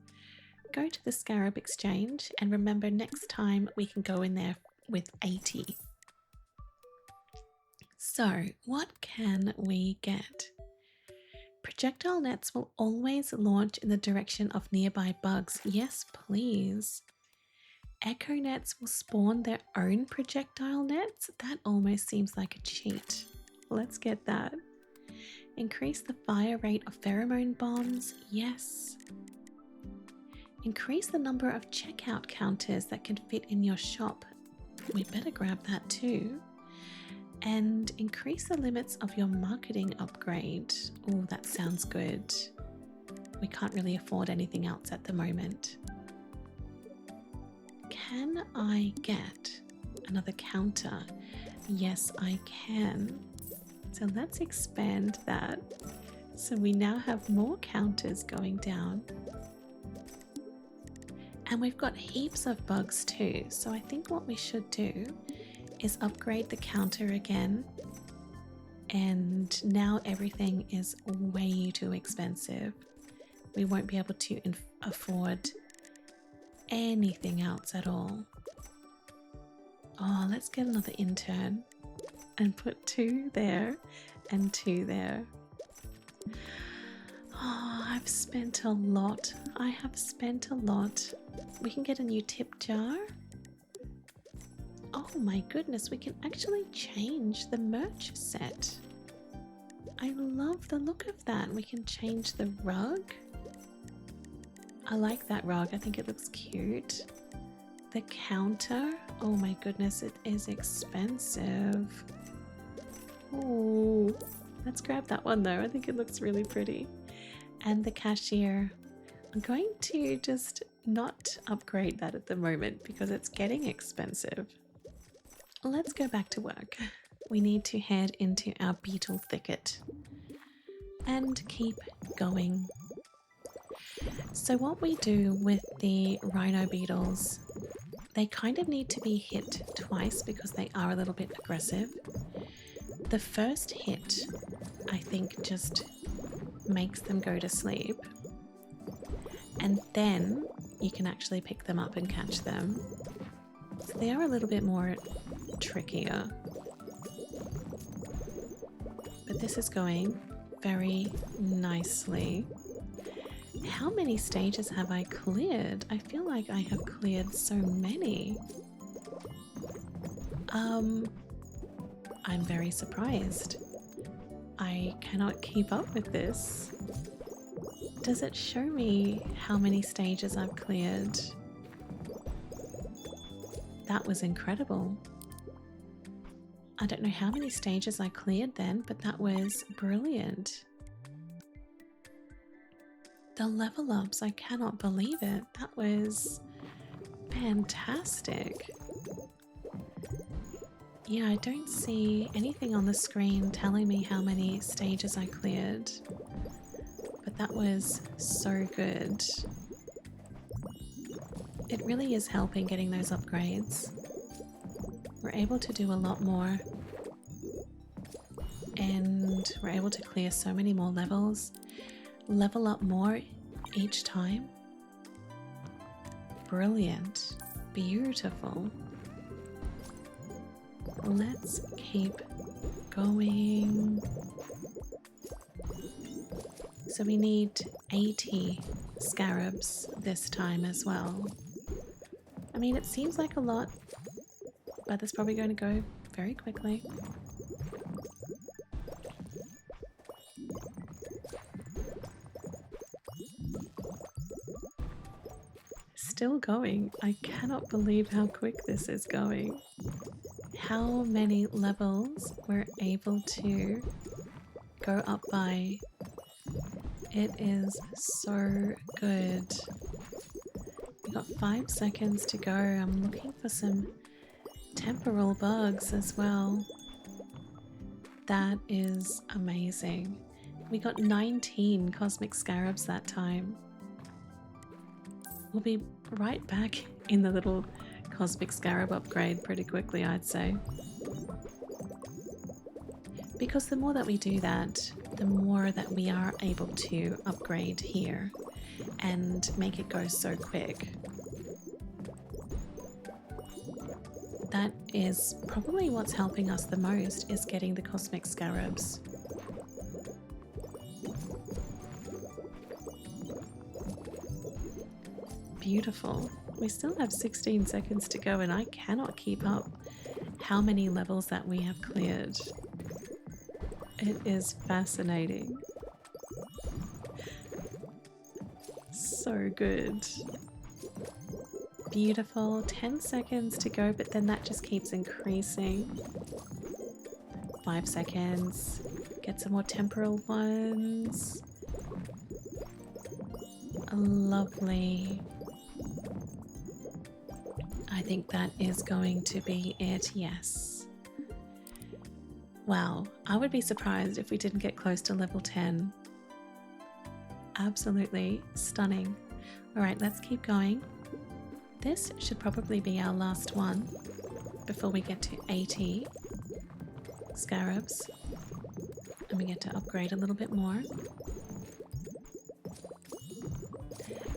go to the Scarab exchange, and remember next time we can go in there with 80. So what can we get? Projectile nets will always launch in the direction of nearby bugs. Yes, please. Echo nets will spawn their own projectile nets. That almost seems like a cheat. Let's get that. Increase the fire rate of pheromone bombs. Yes. Increase the number of checkout counters that can fit in your shop. We better grab that too. And increase the limits of your marketing upgrade. Oh, that sounds good. We can't really afford anything else at the moment. Can I get another counter? Yes, I can. So let's expand that. So we now have more counters going down. And we've got heaps of bugs too. So I think what we should do is upgrade the counter again, and now everything is way too expensive. We won't be able to afford anything else at all. Oh, let's get another intern and put 2 there and 2 there. Oh, I've spent a lot. I have spent a lot. We can get a new tip jar. Oh my goodness, we can actually change the merch set. I love the look of that. We can change the rug. I like that rug. I think it looks cute. The counter. Oh my goodness, it is expensive. Oh, let's grab that one though. I think it looks really pretty. And the cashier. I'm going to just not upgrade that at the moment because it's getting expensive. Let's go back to work. We need to head into our Beetle thicket and keep going. So what we do with the rhino beetles, they kind of need to be hit twice because they are a little bit aggressive. The first hit, I think, just makes them go to sleep. And then you can actually pick them up and catch them. So they are a little bit more trickier. But this is going very nicely. How many stages have I cleared? I feel like I have cleared so many. I'm very surprised. I cannot keep up with this. Does it show me how many stages I've cleared? That was incredible. I don't know how many stages I cleared then, but that was brilliant. The level ups, I cannot believe it. That was fantastic. Yeah, I don't see anything on the screen telling me how many stages I cleared, but that was so good. It really is helping getting those upgrades. We're able to do a lot more, and we're able to clear so many more levels, level up more each time. Brilliant, beautiful. Let's keep going. So we need 80 scarabs this time as well. I mean, it seems like a lot, but it's probably going to go very quickly. Still going. I cannot believe how quick this is going. How many levels we're able to go up by. It is so good. We've got 5 seconds to go. I'm looking for some temporal bugs as well. That is amazing. We got 19 cosmic scarabs that time. We'll be right back in the little cosmic scarab upgrade pretty quickly, I'd say. Because the more that we do that, the more that we are able to upgrade here and make it go so quick. That is probably what's helping us the most, is getting the cosmic scarabs. Beautiful. We still have 16 seconds to go and I cannot keep up how many levels that we have cleared. It is fascinating. So good. Beautiful. 10 seconds to go, but then that just keeps increasing. 5 seconds. Get some more temporal ones. Lovely. I think that is going to be it, yes. Wow, I would be surprised if we didn't get close to level 10. Absolutely stunning. All right, let's keep going. This should probably be our last one before we get to 80 scarabs. And we get to upgrade a little bit more.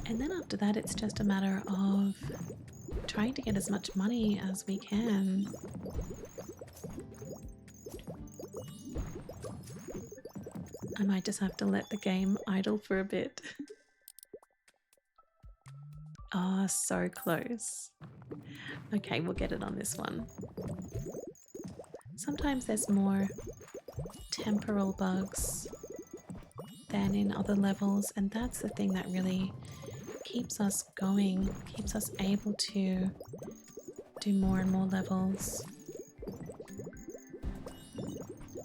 And then after that, it's just a matter of trying to get as much money as we can. I might just have to let the game idle for a bit. Ah, so close. Okay, we'll get it on this one. Sometimes there's more temporal bugs than in other levels, and that's the thing that really keeps us going, keeps us able to do more and more levels.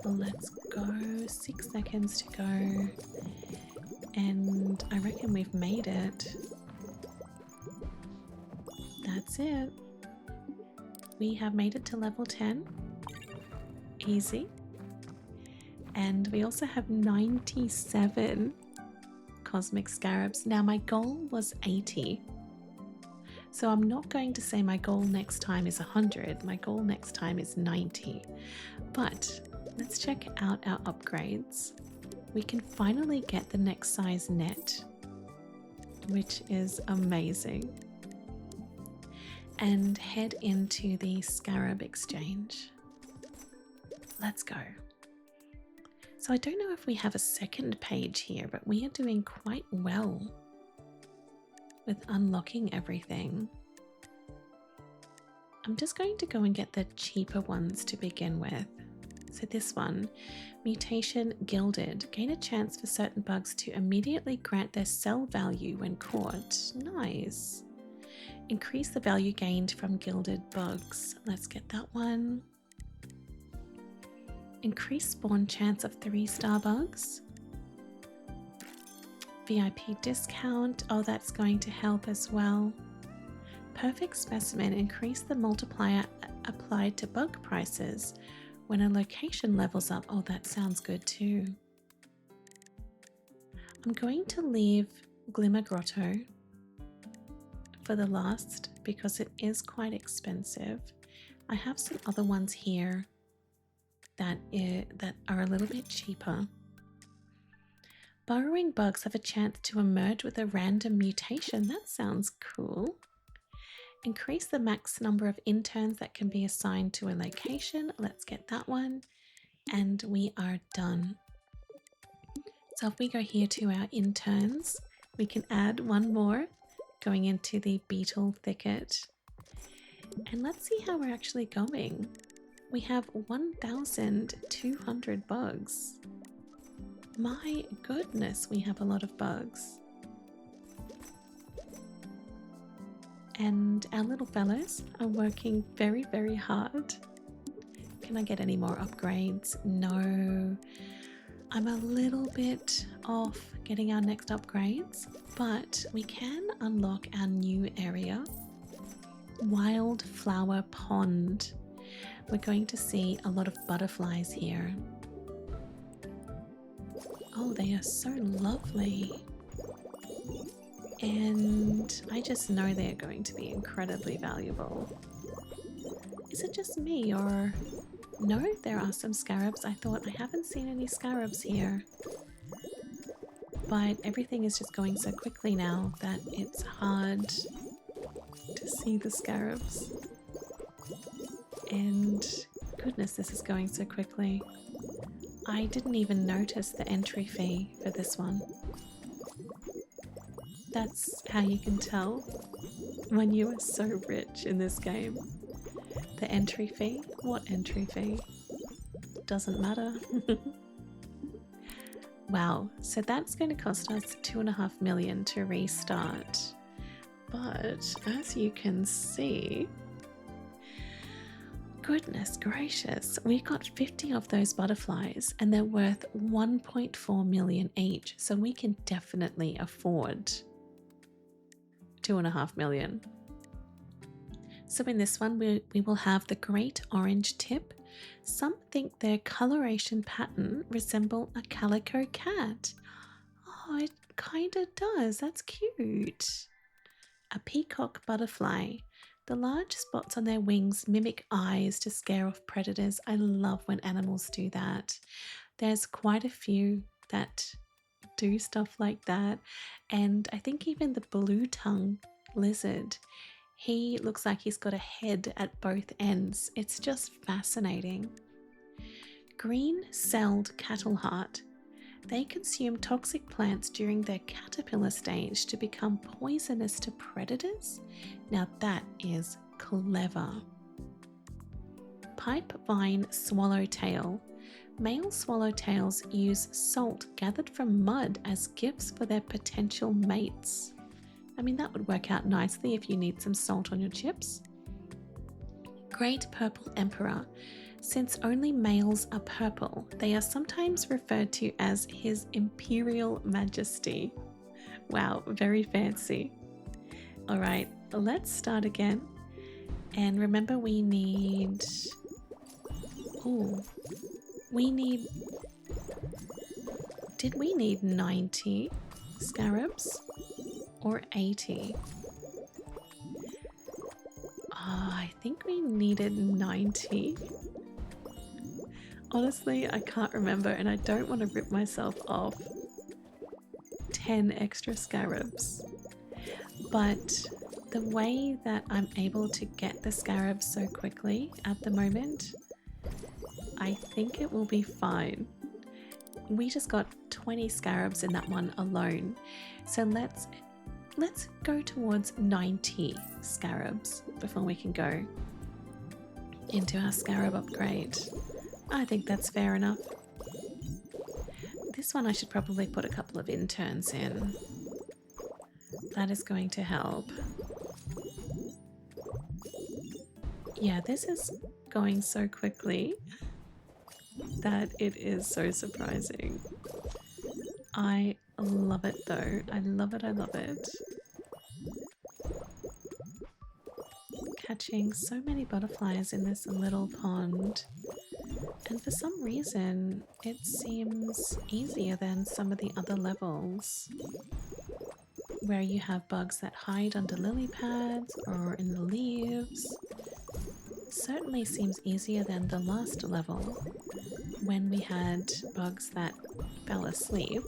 Let's go. 6 seconds to go. And I reckon we've made it. That's it. We have made it to level 10. Easy. And we also have 97 cosmic scarabs. Now my goal was 80. So I'm not going to say my goal next time is 100. My goal next time is 90. But let's check out our upgrades. We can finally get the next size net, which is amazing. And head into the Scarab exchange. Let's go. So I don't know if we have a second page here, but we are doing quite well with unlocking everything. I'm just going to go and get the cheaper ones to begin with. So this one, Mutation Gilded. Gain a chance for certain bugs to immediately grant their cell value when caught. Nice. Increase the value gained from gilded bugs. Let's get that one. Increase spawn chance of 3-star bugs. VIP discount. Oh, that's going to help as well. Perfect specimen. Increase the multiplier applied to bug prices when a location levels up. Oh, that sounds good too. I'm going to leave Glimmer Grotto for the last because it is quite expensive. I have some other ones here that are a little bit cheaper. Burrowing bugs have a chance to emerge with a random mutation. That sounds cool. Increase the max number of interns that can be assigned to a location. Let's get that one. And we are done. So if we go here to our interns, we can add one more going into the Beetle Thicket. And let's see how we're actually going. We have 1,200 bugs. My goodness, we have a lot of bugs. and our little fellows are working very, very hard. Can I get any more upgrades? No. I'm a little bit off getting our next upgrades, but we can unlock our new area, Wildflower Pond. We're going to see a lot of butterflies here. Oh, they are so lovely. And I just know they're going to be incredibly valuable. Is it just me, or... No, there are some scarabs. I thought I haven't seen any scarabs here. But everything is just going so quickly now that it's hard to see the scarabs. And goodness, this is going so quickly. I didn't even notice the entry fee for this one. That's how you can tell when you are so rich in this game. The entry fee? What entry fee? Doesn't matter. Wow, so that's going to cost us 2.5 million to restart. But as you can see, goodness gracious, we got 50 of those butterflies and they're worth 1.4 million each. So we can definitely afford 2.5 million. So in this one, we will have the great orange tip. Some think their coloration pattern resemble a calico cat. Oh, it kind of does. That's cute. A peacock butterfly. The large spots on their wings mimic eyes to scare off predators. I love when animals do that. There's quite a few that do stuff like that. And I think even the blue tongue lizard, he looks like he's got a head at both ends. It's just fascinating. Green-celled cattle heart. They consume toxic plants during their caterpillar stage to become poisonous to predators. Now that is clever. Pipevine swallowtail. Male swallowtails use salt gathered from mud as gifts for their potential mates. I mean, that would work out nicely if you need some salt on your chips. Great purple emperor. Since only males are purple, they are sometimes referred to as His Imperial Majesty. Wow, very fancy. All right, let's start again. And remember, we need... Did we need 90 scarabs? Or 80? I think we needed 90. Honestly, I can't remember and I don't want to rip myself off 10 extra scarabs. But the way that I'm able to get the scarabs so quickly at the moment, I think it will be fine. We just got 20 scarabs in that one alone. So let's go towards 90 scarabs before we can go into our scarab upgrade. I think that's fair enough. This one I should probably put a couple of interns in. That is going to help. Yeah, this is going so quickly that it is so surprising. I love it though. I love it, I love it. Catching so many butterflies in this little pond. And for some reason, it seems easier than some of the other levels where you have bugs that hide under lily pads or in the leaves. Certainly seems easier than the last level when we had bugs that fell asleep.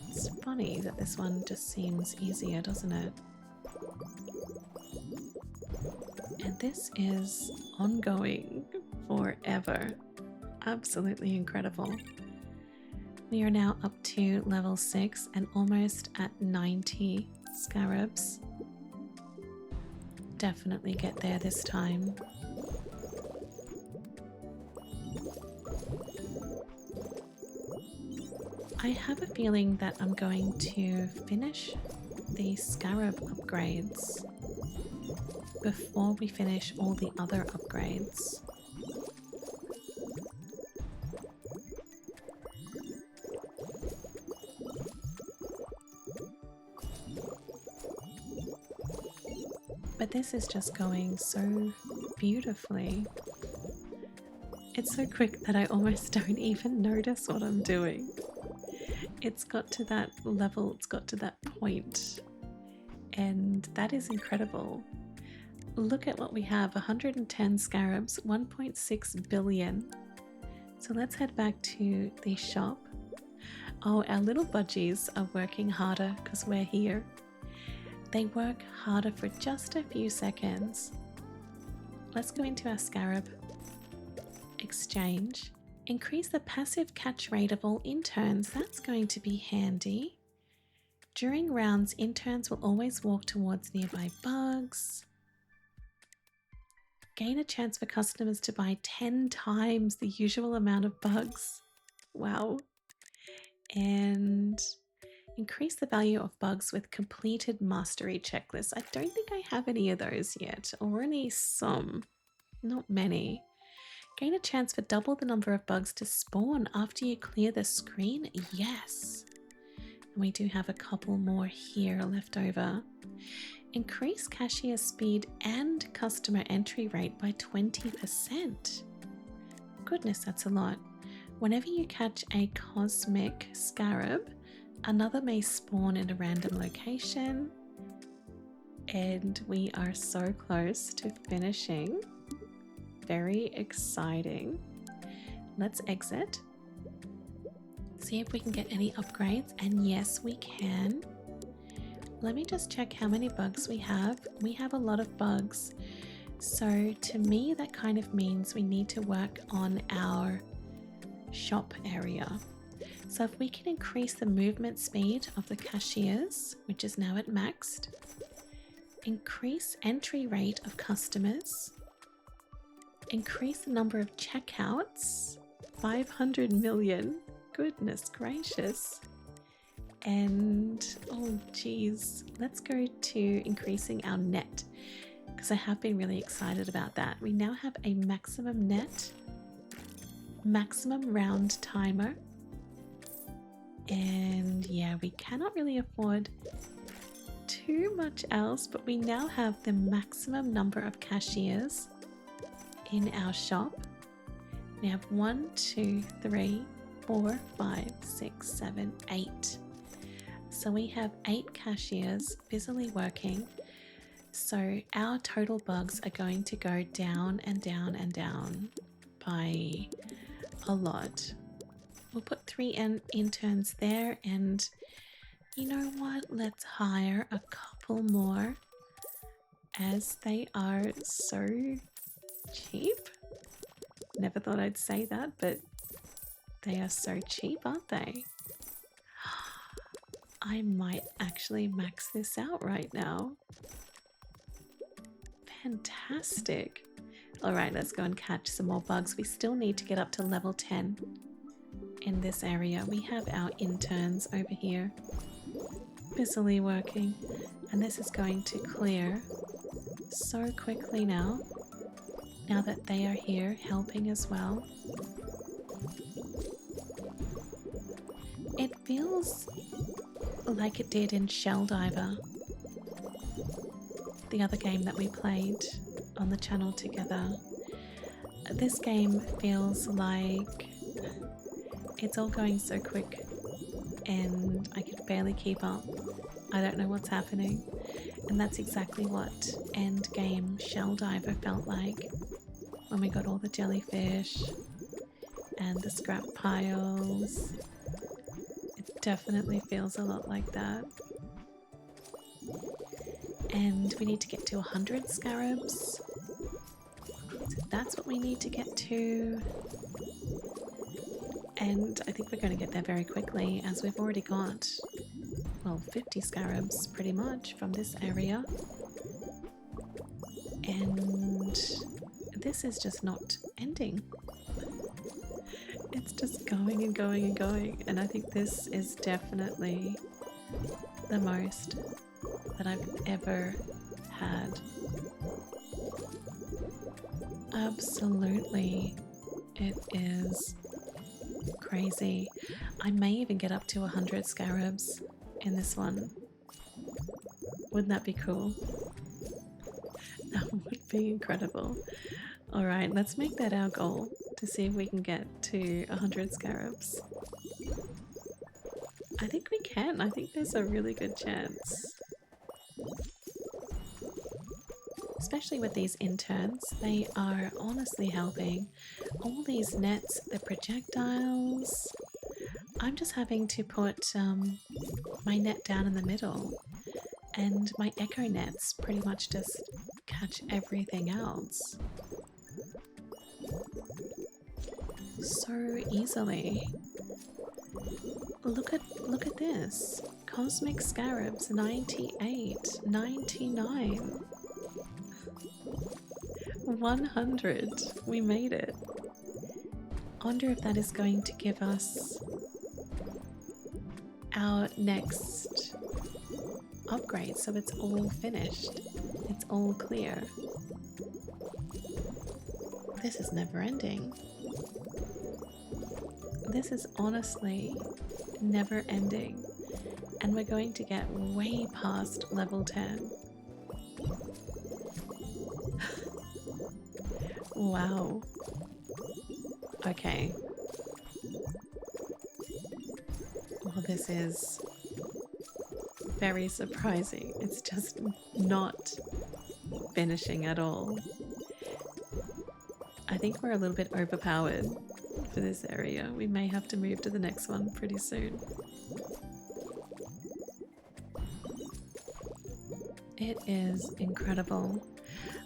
It's funny that this one just seems easier, doesn't it? And this is ongoing forever. Absolutely incredible. We are now up to level 6 and almost at 90 scarabs. Definitely get there this time. I have a feeling that I'm going to finish the Scarab upgrades before we finish all the other upgrades. But this is just going so beautifully. It's so quick that I almost don't even notice what I'm doing. It's got to that level, it's got to that point, and that is incredible. Look at what we have, 110 scarabs, 1.6 billion. So let's head back to the shop. Oh, our little budgies are working harder because we're here. They work harder for just a few seconds. Let's go into our Scarab exchange. Increase the passive catch rate of all interns. That's going to be handy. During rounds, interns will always walk towards nearby bugs. Gain a chance for customers to buy 10 times the usual amount of bugs. Wow. And increase the value of bugs with completed mastery checklists. I don't think I have any of those yet, or only some, not many. Gain a chance for double the number of bugs to spawn after you clear the screen. Yes. And we do have a couple more here left over. Increase cashier speed and customer entry rate by 20%. Goodness, that's a lot. Whenever you catch a cosmic scarab, another may spawn in a random location, and we are so close to finishing. Very exciting. Let's exit. See if we can get any upgrades, and yes, we can. Let me just check how many bugs we have. We have a lot of bugs. So to me, that kind of means we need to work on our shop area. So if we can increase the movement speed of the cashiers, which is now at maxed, increase entry rate of customers, increase the number of checkouts, 500 million, goodness gracious. And oh geez, let's go to increasing our net, because I have been really excited about that. We now have a maximum net, maximum round timer, and yeah, we cannot really afford too much else, but we now have the maximum number of cashiers in our shop. We have 1, 2, 3, 4, 5, 6, 7, 8. So we have 8 cashiers busily working. So our total bugs are going to go down and down and down by a lot. We'll put 3 interns there, and you know what? Let's hire a couple more, as they are so cheap. Never thought I'd say that, but they are so cheap, aren't they? I might actually max this out right now. Fantastic. All right, let's go and catch some more bugs. We still need to get up to level 10 in this area. We have our interns over here busily working, and this is going to clear so quickly now that they are here helping as well. It feels like it did in Shell Diver, the other game that we played on the channel together. This game feels like it's all going so quick and I can barely keep up. I don't know what's happening, and that's exactly what end game Shell Diver felt like when we got all the jellyfish and the scrap piles. It definitely feels a lot like that. And we need to get to 100 scarabs. So that's what we need to get to. And I think we're going to get there very quickly, as we've already got, well, 50 scarabs pretty much from this area. And this is just not ending. It's just going and going and going. And I think this is definitely the most that I've ever had. Absolutely, it is crazy. I may even get up to 100 scarabs in this one. Wouldn't that be cool? That would be incredible. Alright, let's make that our goal to see if we can get to 100 scarabs. I think we can. I think there's a really good chance. Especially with these interns, they are honestly helping. All these nets, the projectiles. I'm just having to put my net down in the middle, and my echo nets pretty much just catch everything else so easily. Look at this. Cosmic Scarabs 98, 99, 100. We made it. I wonder if that is going to give us our next upgrade, so it's all finished. It's all clear. This is never ending. This is honestly never ending, and we're going to get way past level 10. Wow. Okay. Well, this is very surprising. It's just not finishing at all. I think we're a little bit overpowered for this area. We may have to move to the next one pretty soon. It is incredible.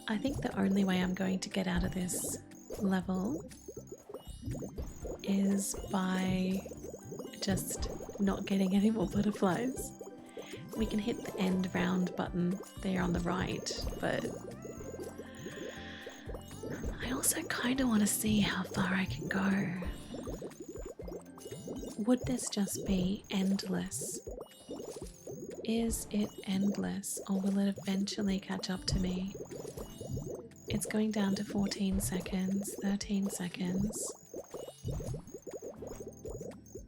I think the only way I'm going to get out of this level is by just not getting any more butterflies. We can hit the end round button there on the right, but I also kind of want to see how far I can go. Would this just be endless? Is it endless, or will it eventually catch up to me? It's going down to 14 seconds, 13 seconds.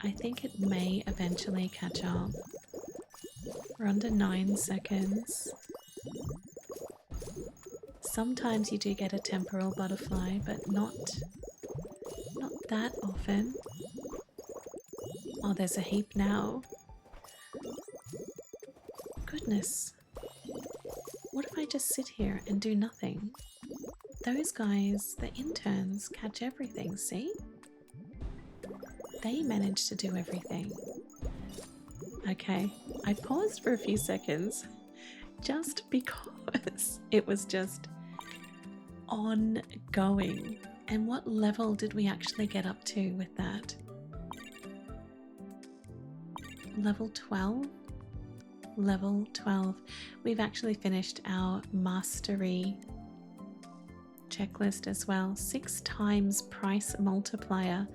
I think it may eventually catch up. We're under 9 seconds. Sometimes you do get a temporal butterfly, but not that often. Oh, there's a heap now. Goodness. What if I just sit here and do nothing? Those guys, the interns, catch everything, see? They manage to do everything. Okay, I paused for a few seconds just because it was just ongoing. And what level did we actually get up to with that? Level 12? Level 12. We've actually finished our mastery checklist as well. 6 times price multiplier.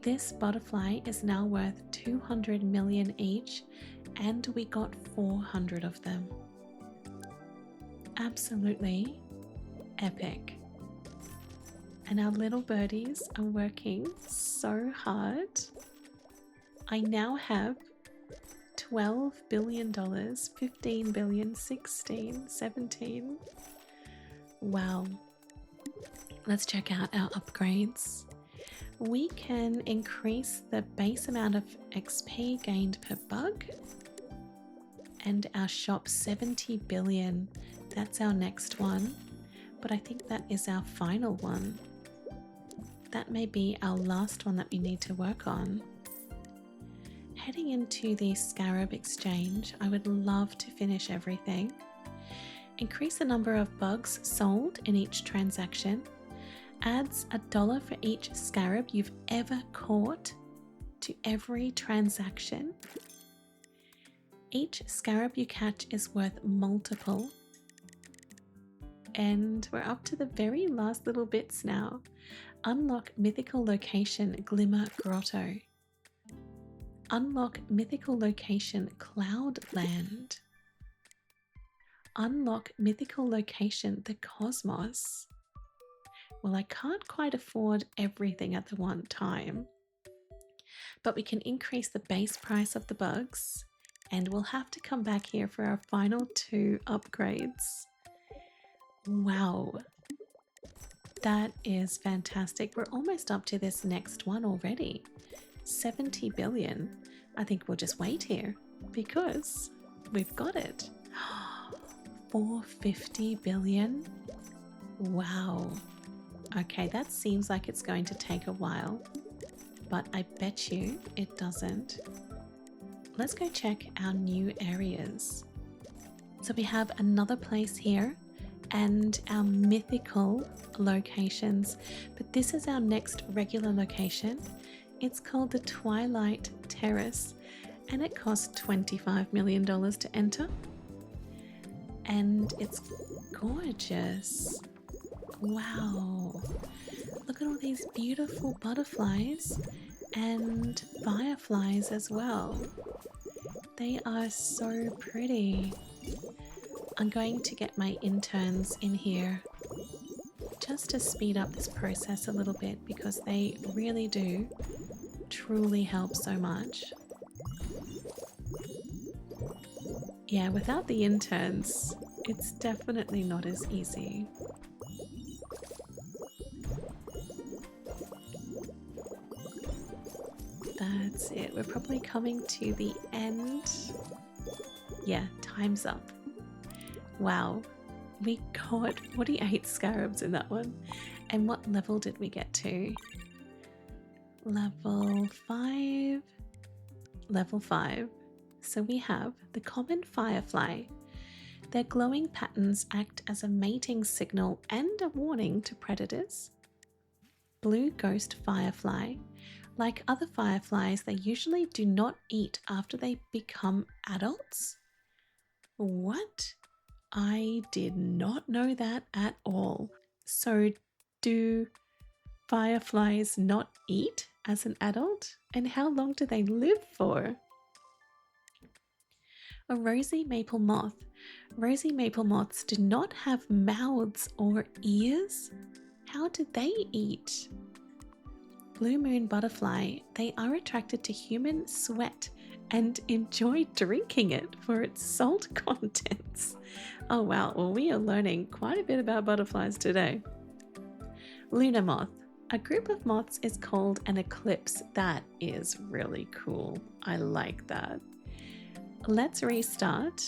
This butterfly is now worth 200 million each, and we got 400 of them. Absolutely epic. And our little birdies are working so hard. I now have $12 billion, 15 billion, 16, 17. Wow. Let's check out our upgrades. We can increase the base amount of XP gained per bug, and our shop 70 billion. That's our next one, but I think that is our final one. That may be our last one that we need to work on. Heading into the Scarab exchange, I would love to finish everything. Increase the number of bugs sold in each transaction. Adds $1 for each scarab you've ever caught to every transaction. Each scarab you catch is worth multiple. And we're up to the very last little bits now. Unlock mythical location Glimmer Grotto. Unlock mythical location Cloudland. unlock mythical location, the cosmos. Well, I can't quite afford everything at the one time, but we can increase the base price of the bugs, and we'll have to come back here for our final 2 upgrades. Wow, that is fantastic. We're almost up to this next one already. 70 billion. I think we'll just wait here because we've got it. 450 billion. Wow. Okay, that seems like it's going to take a while, but I bet you it doesn't. Let's go check our new areas. So we have another place here and our mythical locations, but this is our next regular location. It's called the Twilight Terrace and it costs $25 million to enter. And it's gorgeous. Wow. Look at all these beautiful butterflies and fireflies as well. They are so pretty. I'm going to get my interns in here just to speed up this process a little bit because they really do truly help so much. Yeah, without the interns, it's definitely not as easy. That's it. We're probably coming to the end. Yeah, time's up. Wow, we got 48 scarabs in that one. And what level did we get to? Level 5. Level 5. So we have the common firefly. Their glowing patterns act as a mating signal and a warning to predators. Blue ghost firefly. Like other fireflies, they usually do not eat after they become adults. What? I did not know that at all. So do fireflies not eat as an adult? And how long do they live for? A rosy maple moth. Rosy maple moths do not have mouths or ears. How do they eat? Blue moon butterfly. They are attracted to human sweat and enjoy drinking it for its salt contents. Oh wow, well we are learning quite a bit about butterflies today. Lunar moth. A group of moths is called an eclipse. That is really cool. I like that. Let's restart.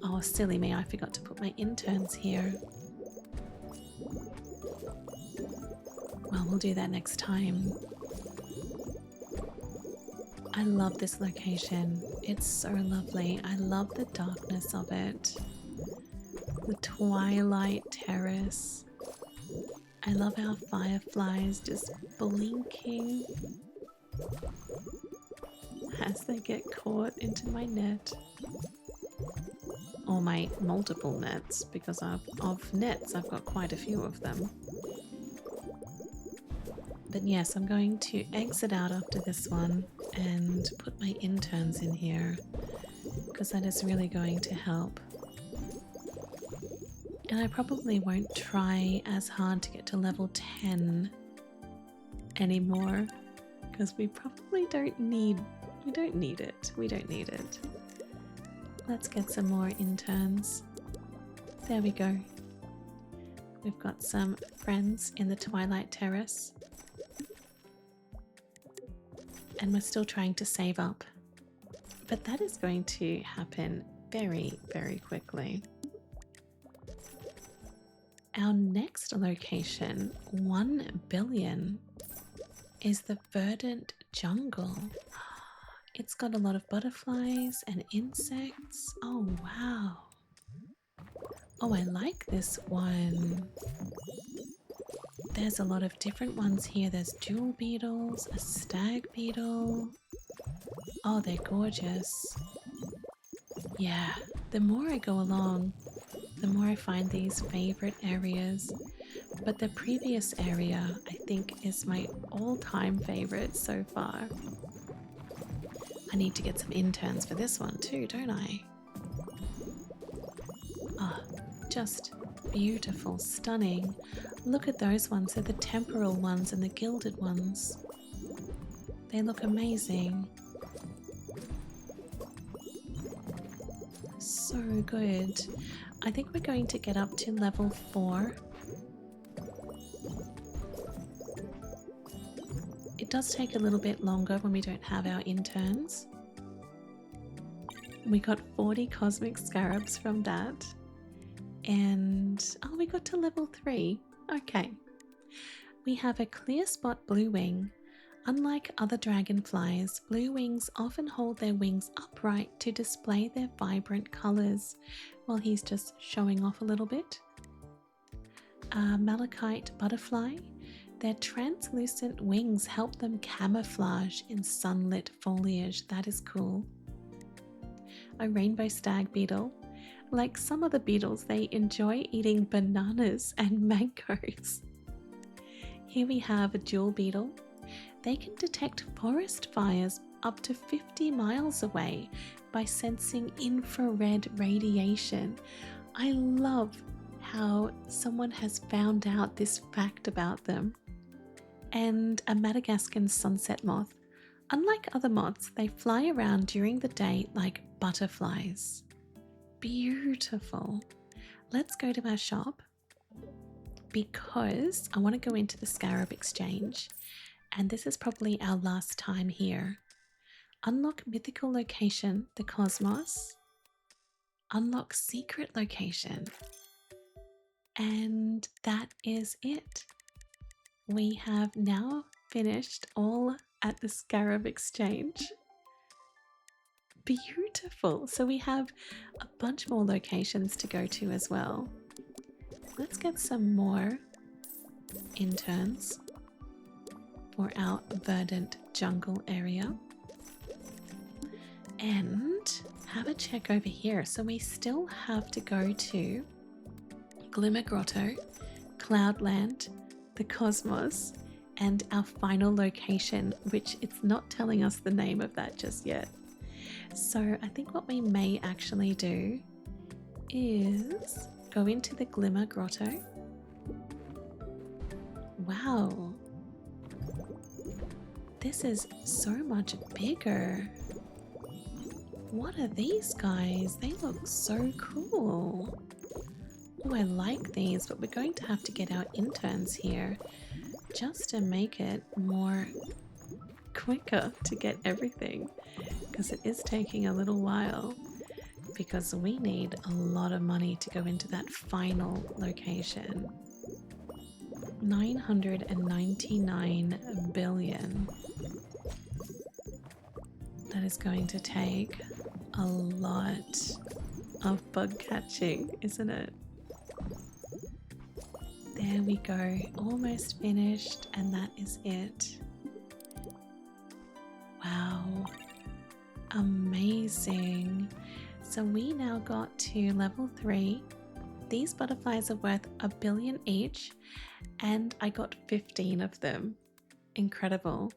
Oh, silly me, I forgot to put my interns here. Well, we'll do that next time. I love this location. It's so lovely. I love the darkness of it. The Twilight Terrace. I love our fireflies just blinking as they get caught into my net. Or my multiple nets, because of nets I've got quite a few of them. But yes, I'm going to exit out after this one and put my interns in here because that is really going to help. And I probably won't try as hard to get to level 10 anymore because we probably don't need it. We don't need it. Let's get some more interns. There we go. We've got some friends in the Twilight Terrace. And we're still trying to save up. But that is going to happen very, very quickly. Our next location, 1 billion, is the Verdant Jungle. It's got a lot of butterflies and insects. Oh, wow. Oh, I like this one. There's a lot of different ones here. There's jewel beetles, a stag beetle. Oh, they're gorgeous. Yeah, the more I go along, the more I find these favorite areas. But the previous area, I think, is my all-time favorite so far. I need to get some interns for this one too, don't I? Oh, just beautiful, stunning. Look at those ones. They're the temporal ones and the gilded ones. They look amazing. So good. I think we're going to get up to level 4. It does take a little bit longer when we don't have our interns. We got 40 cosmic scarabs from that. And oh, we got to level 3. Okay. We have a clear spot blue wing. Unlike other dragonflies, blue wings often hold their wings upright to display their vibrant colours. Well, he's just showing off a little bit. Malachite butterfly. Their translucent wings help them camouflage in sunlit foliage. That is cool. A rainbow stag beetle. Like some of the beetles, they enjoy eating bananas and mangoes. Here we have a jewel beetle. They can detect forest fires up to 50 miles away by sensing infrared radiation. I love how someone has found out this fact about them. And a Madagascan sunset moth. Unlike other moths, they fly around during the day like butterflies. Beautiful. Let's go to our shop because I want to go into the Scarab exchange, and this is probably our last time here. Unlock mythical location, the cosmos. Unlock secret location. And that is it. We have now finished all at the Scarab exchange. Beautiful. So we have a bunch more locations to go to as well. Let's get some more interns for our Verdant jungle area. And have a check over here. So we still have to go to Glimmer Grotto, Cloudland, the Cosmos, and our final location, which it's not telling us the name of that just yet. So I think what we may actually do is go into the Glimmer Grotto. Wow. This is so much bigger. What are these guys? They look so cool. Oh, I like these, but we're going to have to get our interns here just to make it more quicker to get everything, because it is taking a little while, because we need a lot of money to go into that final location. 999 billion. That is going to take a lot of bug catching, isn't it? There we go, almost finished, and that is it. Wow, amazing. So we now got to level 3. These butterflies are worth 1 billion each, and I got 15 of them. Incredible.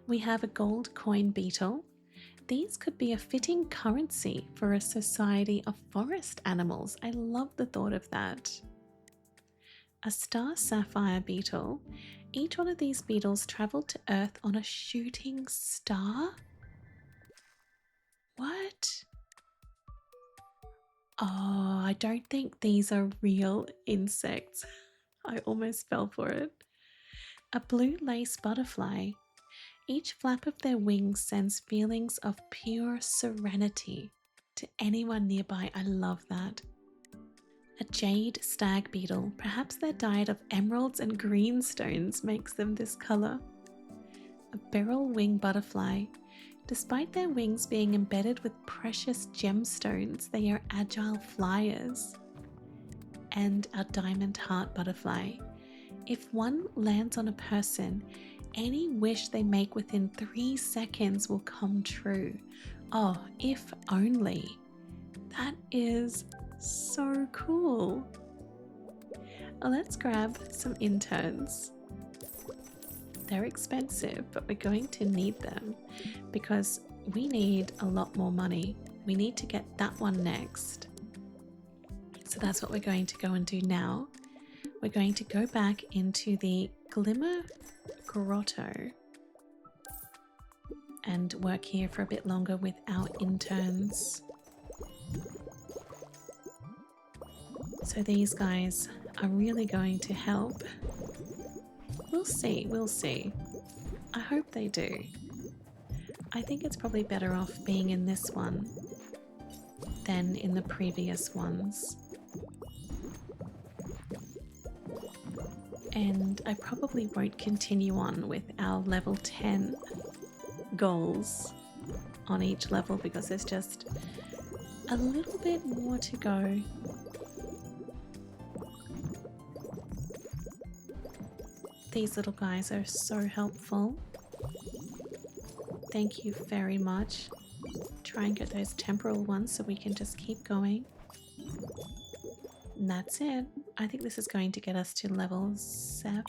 We have a gold coin beetle. These could be a fitting currency for a society of forest animals. I love the thought of that. A star sapphire beetle. Each one of these beetles traveled to Earth on a shooting star? What? Oh, I don't think these are real insects. I almost fell for it. A blue lace butterfly. Each flap of their wings sends feelings of pure serenity to anyone nearby. I love that. A jade stag beetle. Perhaps their diet of emeralds and greenstones makes them this color. A beryl wing butterfly. Despite their wings being embedded with precious gemstones, they are agile flyers. And a diamond heart butterfly. If one lands on a person, any wish they make within 3 seconds will come true. Oh, if only. That is so cool. Let's grab some interns. They're expensive, but we're going to need them because we need a lot more money. We need to get that one next. So that's what we're going to go and do now. We're going to go back into the Glimmer Grotto and work here for a bit longer with our interns. So these guys are really going to help. We'll see, we'll see. I hope they do. I think it's probably better off being in this one than in the previous ones. And I probably won't continue on with our level 10 goals on each level because there's just a little bit more to go. These little guys are so helpful. Thank you very much. Try and get those temporal ones so we can just keep going. And that's it. I think this is going to get us to level 7.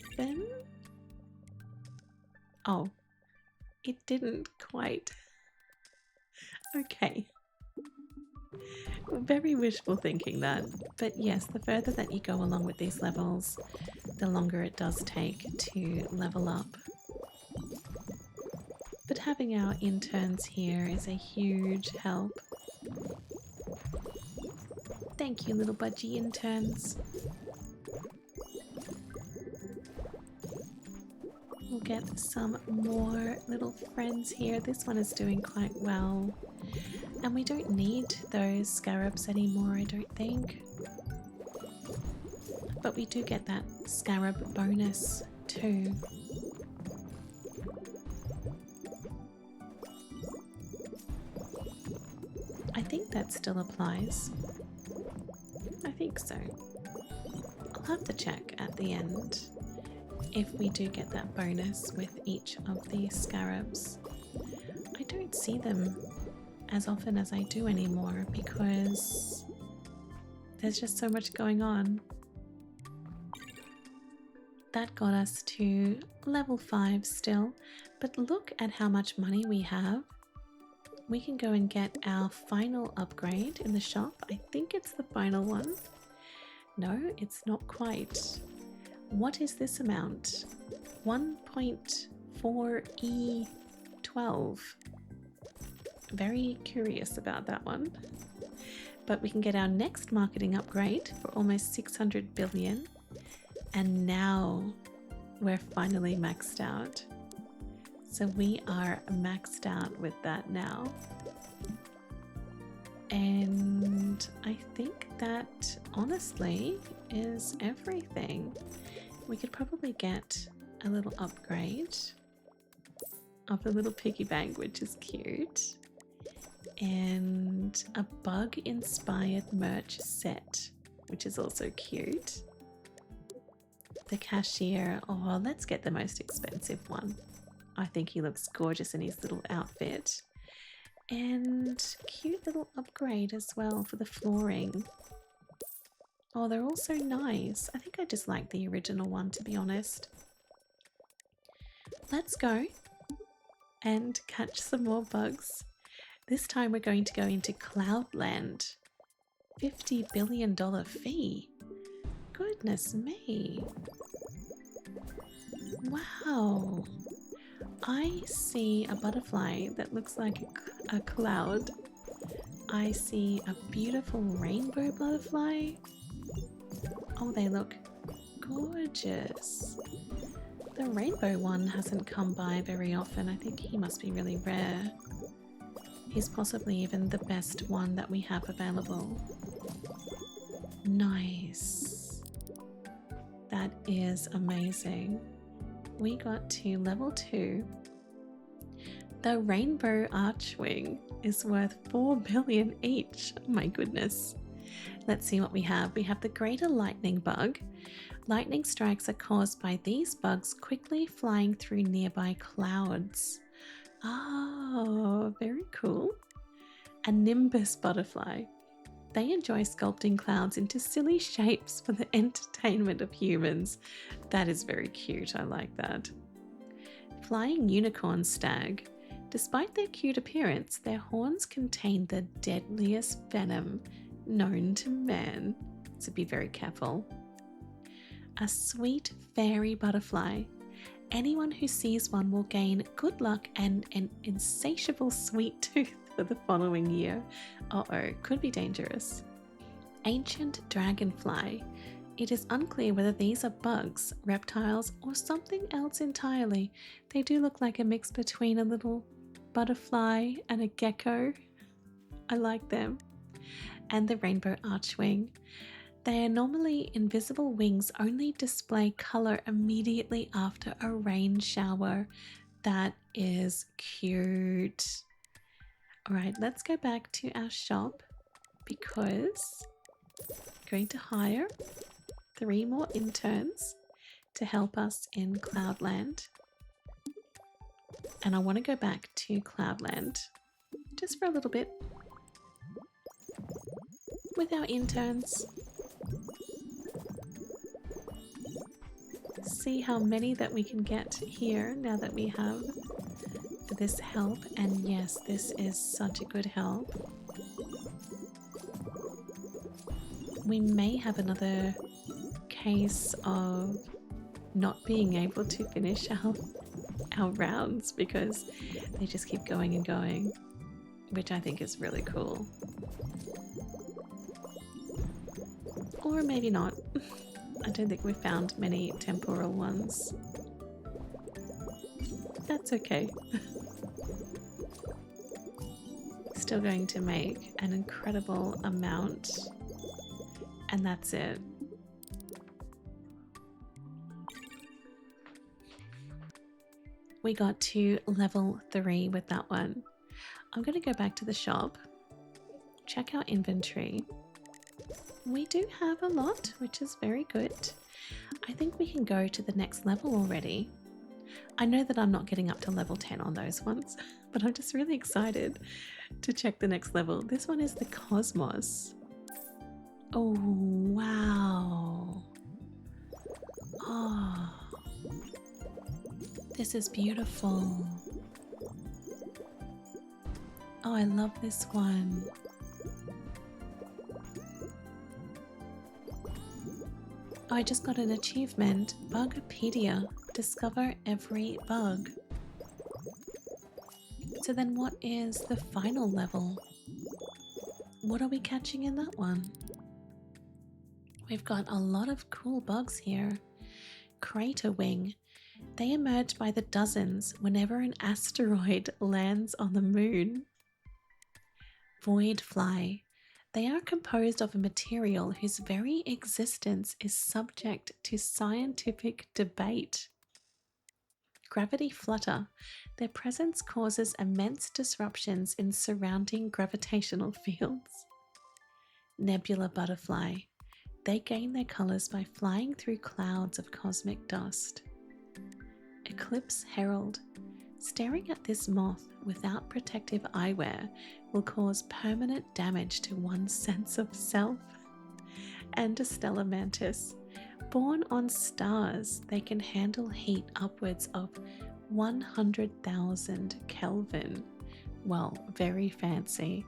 Oh, it didn't quite. Okay. Very wishful thinking that. But yes, the further that you go along with these levels, the longer it does take to level up. But having our interns here is a huge help. Thank you, little Budgie interns. We'll get some more little friends here. This one is doing quite well. And we don't need those Scarabs anymore, I don't think. But we do get that Scarab bonus too. I think that still applies. I think so. I'll have to check at the end if we do get that bonus with each of the Scarabs. I don't see them as often as I do anymore because there's just so much going on. That got us to level 5 still, but look at how much money we have. We can go and get our final upgrade in the shop. I think it's the final one. No, it's not quite. What is this amount? 1.4E12. Very curious about that one. But we can get our next marketing upgrade for almost 600 billion. And now we're finally maxed out. So we are maxed out with that now. And I think that honestly is everything. We could probably get a little upgrade of a little piggy bank, which is cute. And a bug inspired merch set, which is also cute. The cashier, oh, let's get the most expensive one. I think he looks gorgeous in his little outfit. And cute little upgrade as well for the flooring. Oh, they're all so nice. I think I just like the original one, to be honest. Let's go and catch some more bugs. This time we're going to go into Cloudland. $50 billion fee. Goodness me. Wow. I see a butterfly that looks like a cloud. I see a beautiful rainbow butterfly. Oh, they look gorgeous. The rainbow one hasn't come by very often. I think he must be really rare. He's possibly even the best one that we have available. Nice. That is amazing. We got to level 2. The rainbow archwing is worth 4 billion each. Oh my goodness. Let's see what we have. We have the greater lightning bug. Lightning strikes are caused by these bugs quickly flying through nearby clouds. Oh, very cool. A nimbus butterfly. They enjoy sculpting clouds into silly shapes for the entertainment of humans. That is very cute. I like that. Flying unicorn stag. Despite their cute appearance, their horns contain the deadliest venom known to man. so be very careful. A sweet fairy butterfly. Anyone who sees one will gain good luck and an insatiable sweet tooth for the following year. Uh-oh, could be dangerous. Ancient dragonfly. It is unclear whether these are bugs, reptiles, or something else entirely. They do look like a mix between a little butterfly and a gecko. I like them. And the rainbow archwing. They are normally invisible wings, only display color immediately after a rain shower. That is cute. All right, let's go back to our shop because we're going to hire 3 more interns to help us in Cloudland. And I want to go back to Cloudland just for a little bit with our interns. See how many that we can get here now that we have this help. And yes, this is such a good help. We may have another case of not being able to finish our rounds because they just keep going and going, which I think is really cool. Or maybe not. I don't think we found many temporal ones. That's okay. Still going to make an incredible amount. And that's it. We got to level 3 with that one. I'm going to go back to the shop, check our inventory. We do have a lot, which is very good. I think we can go to the next level already. I know that I'm not getting up to level 10 on those ones, but I'm just really excited to check the next level. This one is the Cosmos. Oh, wow. Oh, this is beautiful. Oh, I love this one. Oh, I just got an achievement. Bugpedia. Discover every bug. So then what is the final level? What are we catching in that one? We've got a lot of cool bugs here. Crater wing. They emerge by the dozens whenever an asteroid lands on the moon. Void fly. They are composed of a material whose very existence is subject to scientific debate. Gravity flutter. Their presence causes immense disruptions in surrounding gravitational fields. Nebula butterfly. They gain their colors by flying through clouds of cosmic dust. Eclipse herald. Staring at this moth without protective eyewear will cause permanent damage to one's sense of self. And a stellar mantis. Born on stars, they can handle heat upwards of 100,000 Kelvin. Well, very fancy.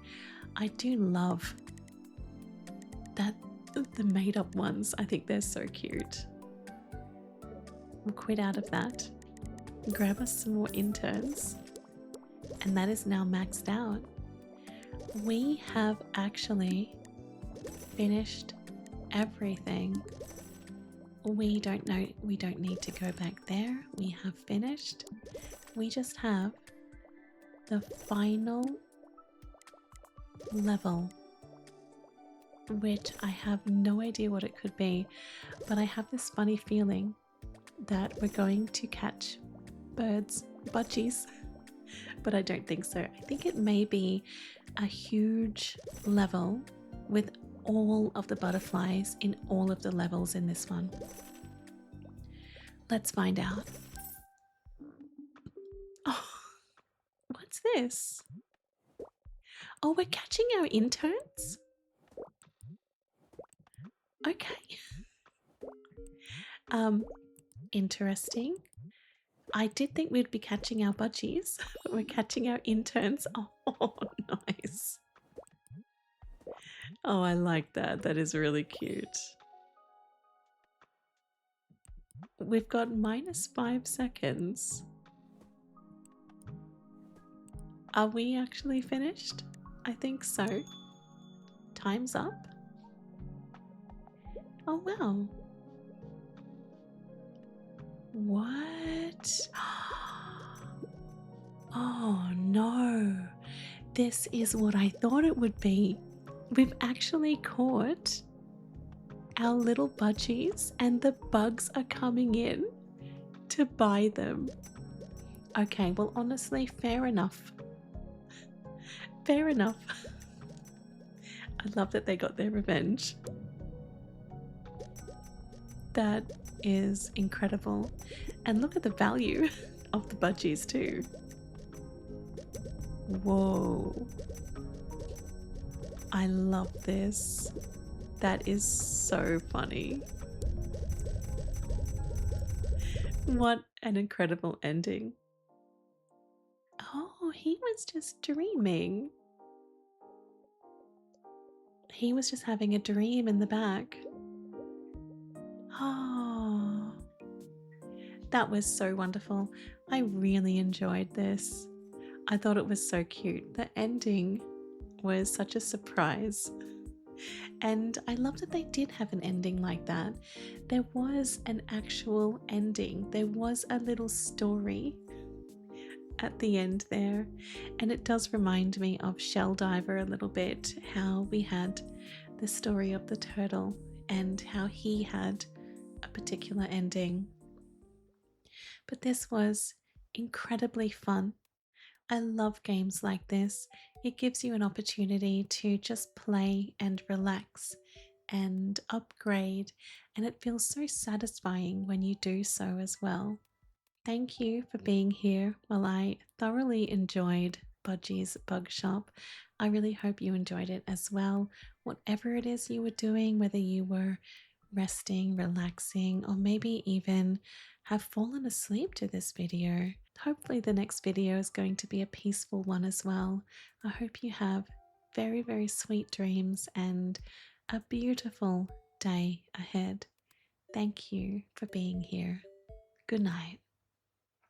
I do love that the made up ones. I think they're so cute. We'll quit out of that. Grab us some more interns. And that is now maxed out. We have actually finished everything. We don't need to go back there. We have finished. We just have the final level, which I have no idea what it could be, but I have this funny feeling that we're going to catch birds, budgies, but I don't think so. I think it may be a huge level with all of the butterflies in all of the levels in this one. Let's find out. Oh, what's this? Oh, we're catching our interns? Okay. Interesting. I did think we'd be catching our budgies, but we're catching our interns. Oh, nice. Oh, I like that. That is really cute. We've got -5 seconds. Are we actually finished? I think so. Time's up. Oh, wow. What? Oh, no. This is what I thought it would be. We've actually caught our little budgies and the bugs are coming in to buy them. Okay, well, honestly, fair enough. Fair enough. I love that they got their revenge. That is incredible. And look at the value of the budgies too. Whoa. I love this. That is so funny. What an incredible ending. Oh, he was just dreaming. He was just having a dream in the back. Oh, that was so wonderful. I really enjoyed this. I thought it was so cute. The ending was such a surprise. And I love that they did have an ending like that. There was an actual ending. There was a little story at the end there. And it does remind me of Shell Diver a little bit, how we had the story of the turtle and how he had a particular ending. But this was incredibly fun. I love games like this. It gives you an opportunity to just play and relax and upgrade, and it feels so satisfying when you do so as well. Thank you for being here while I thoroughly enjoyed Budgie's Bug Shop. I really hope you enjoyed it as well. Whatever it is you were doing, whether you were resting, relaxing, or maybe even have fallen asleep to this video. Hopefully the next video is going to be a peaceful one as well. I hope you have very, very sweet dreams and a beautiful day ahead. Thank you for being here. Good night.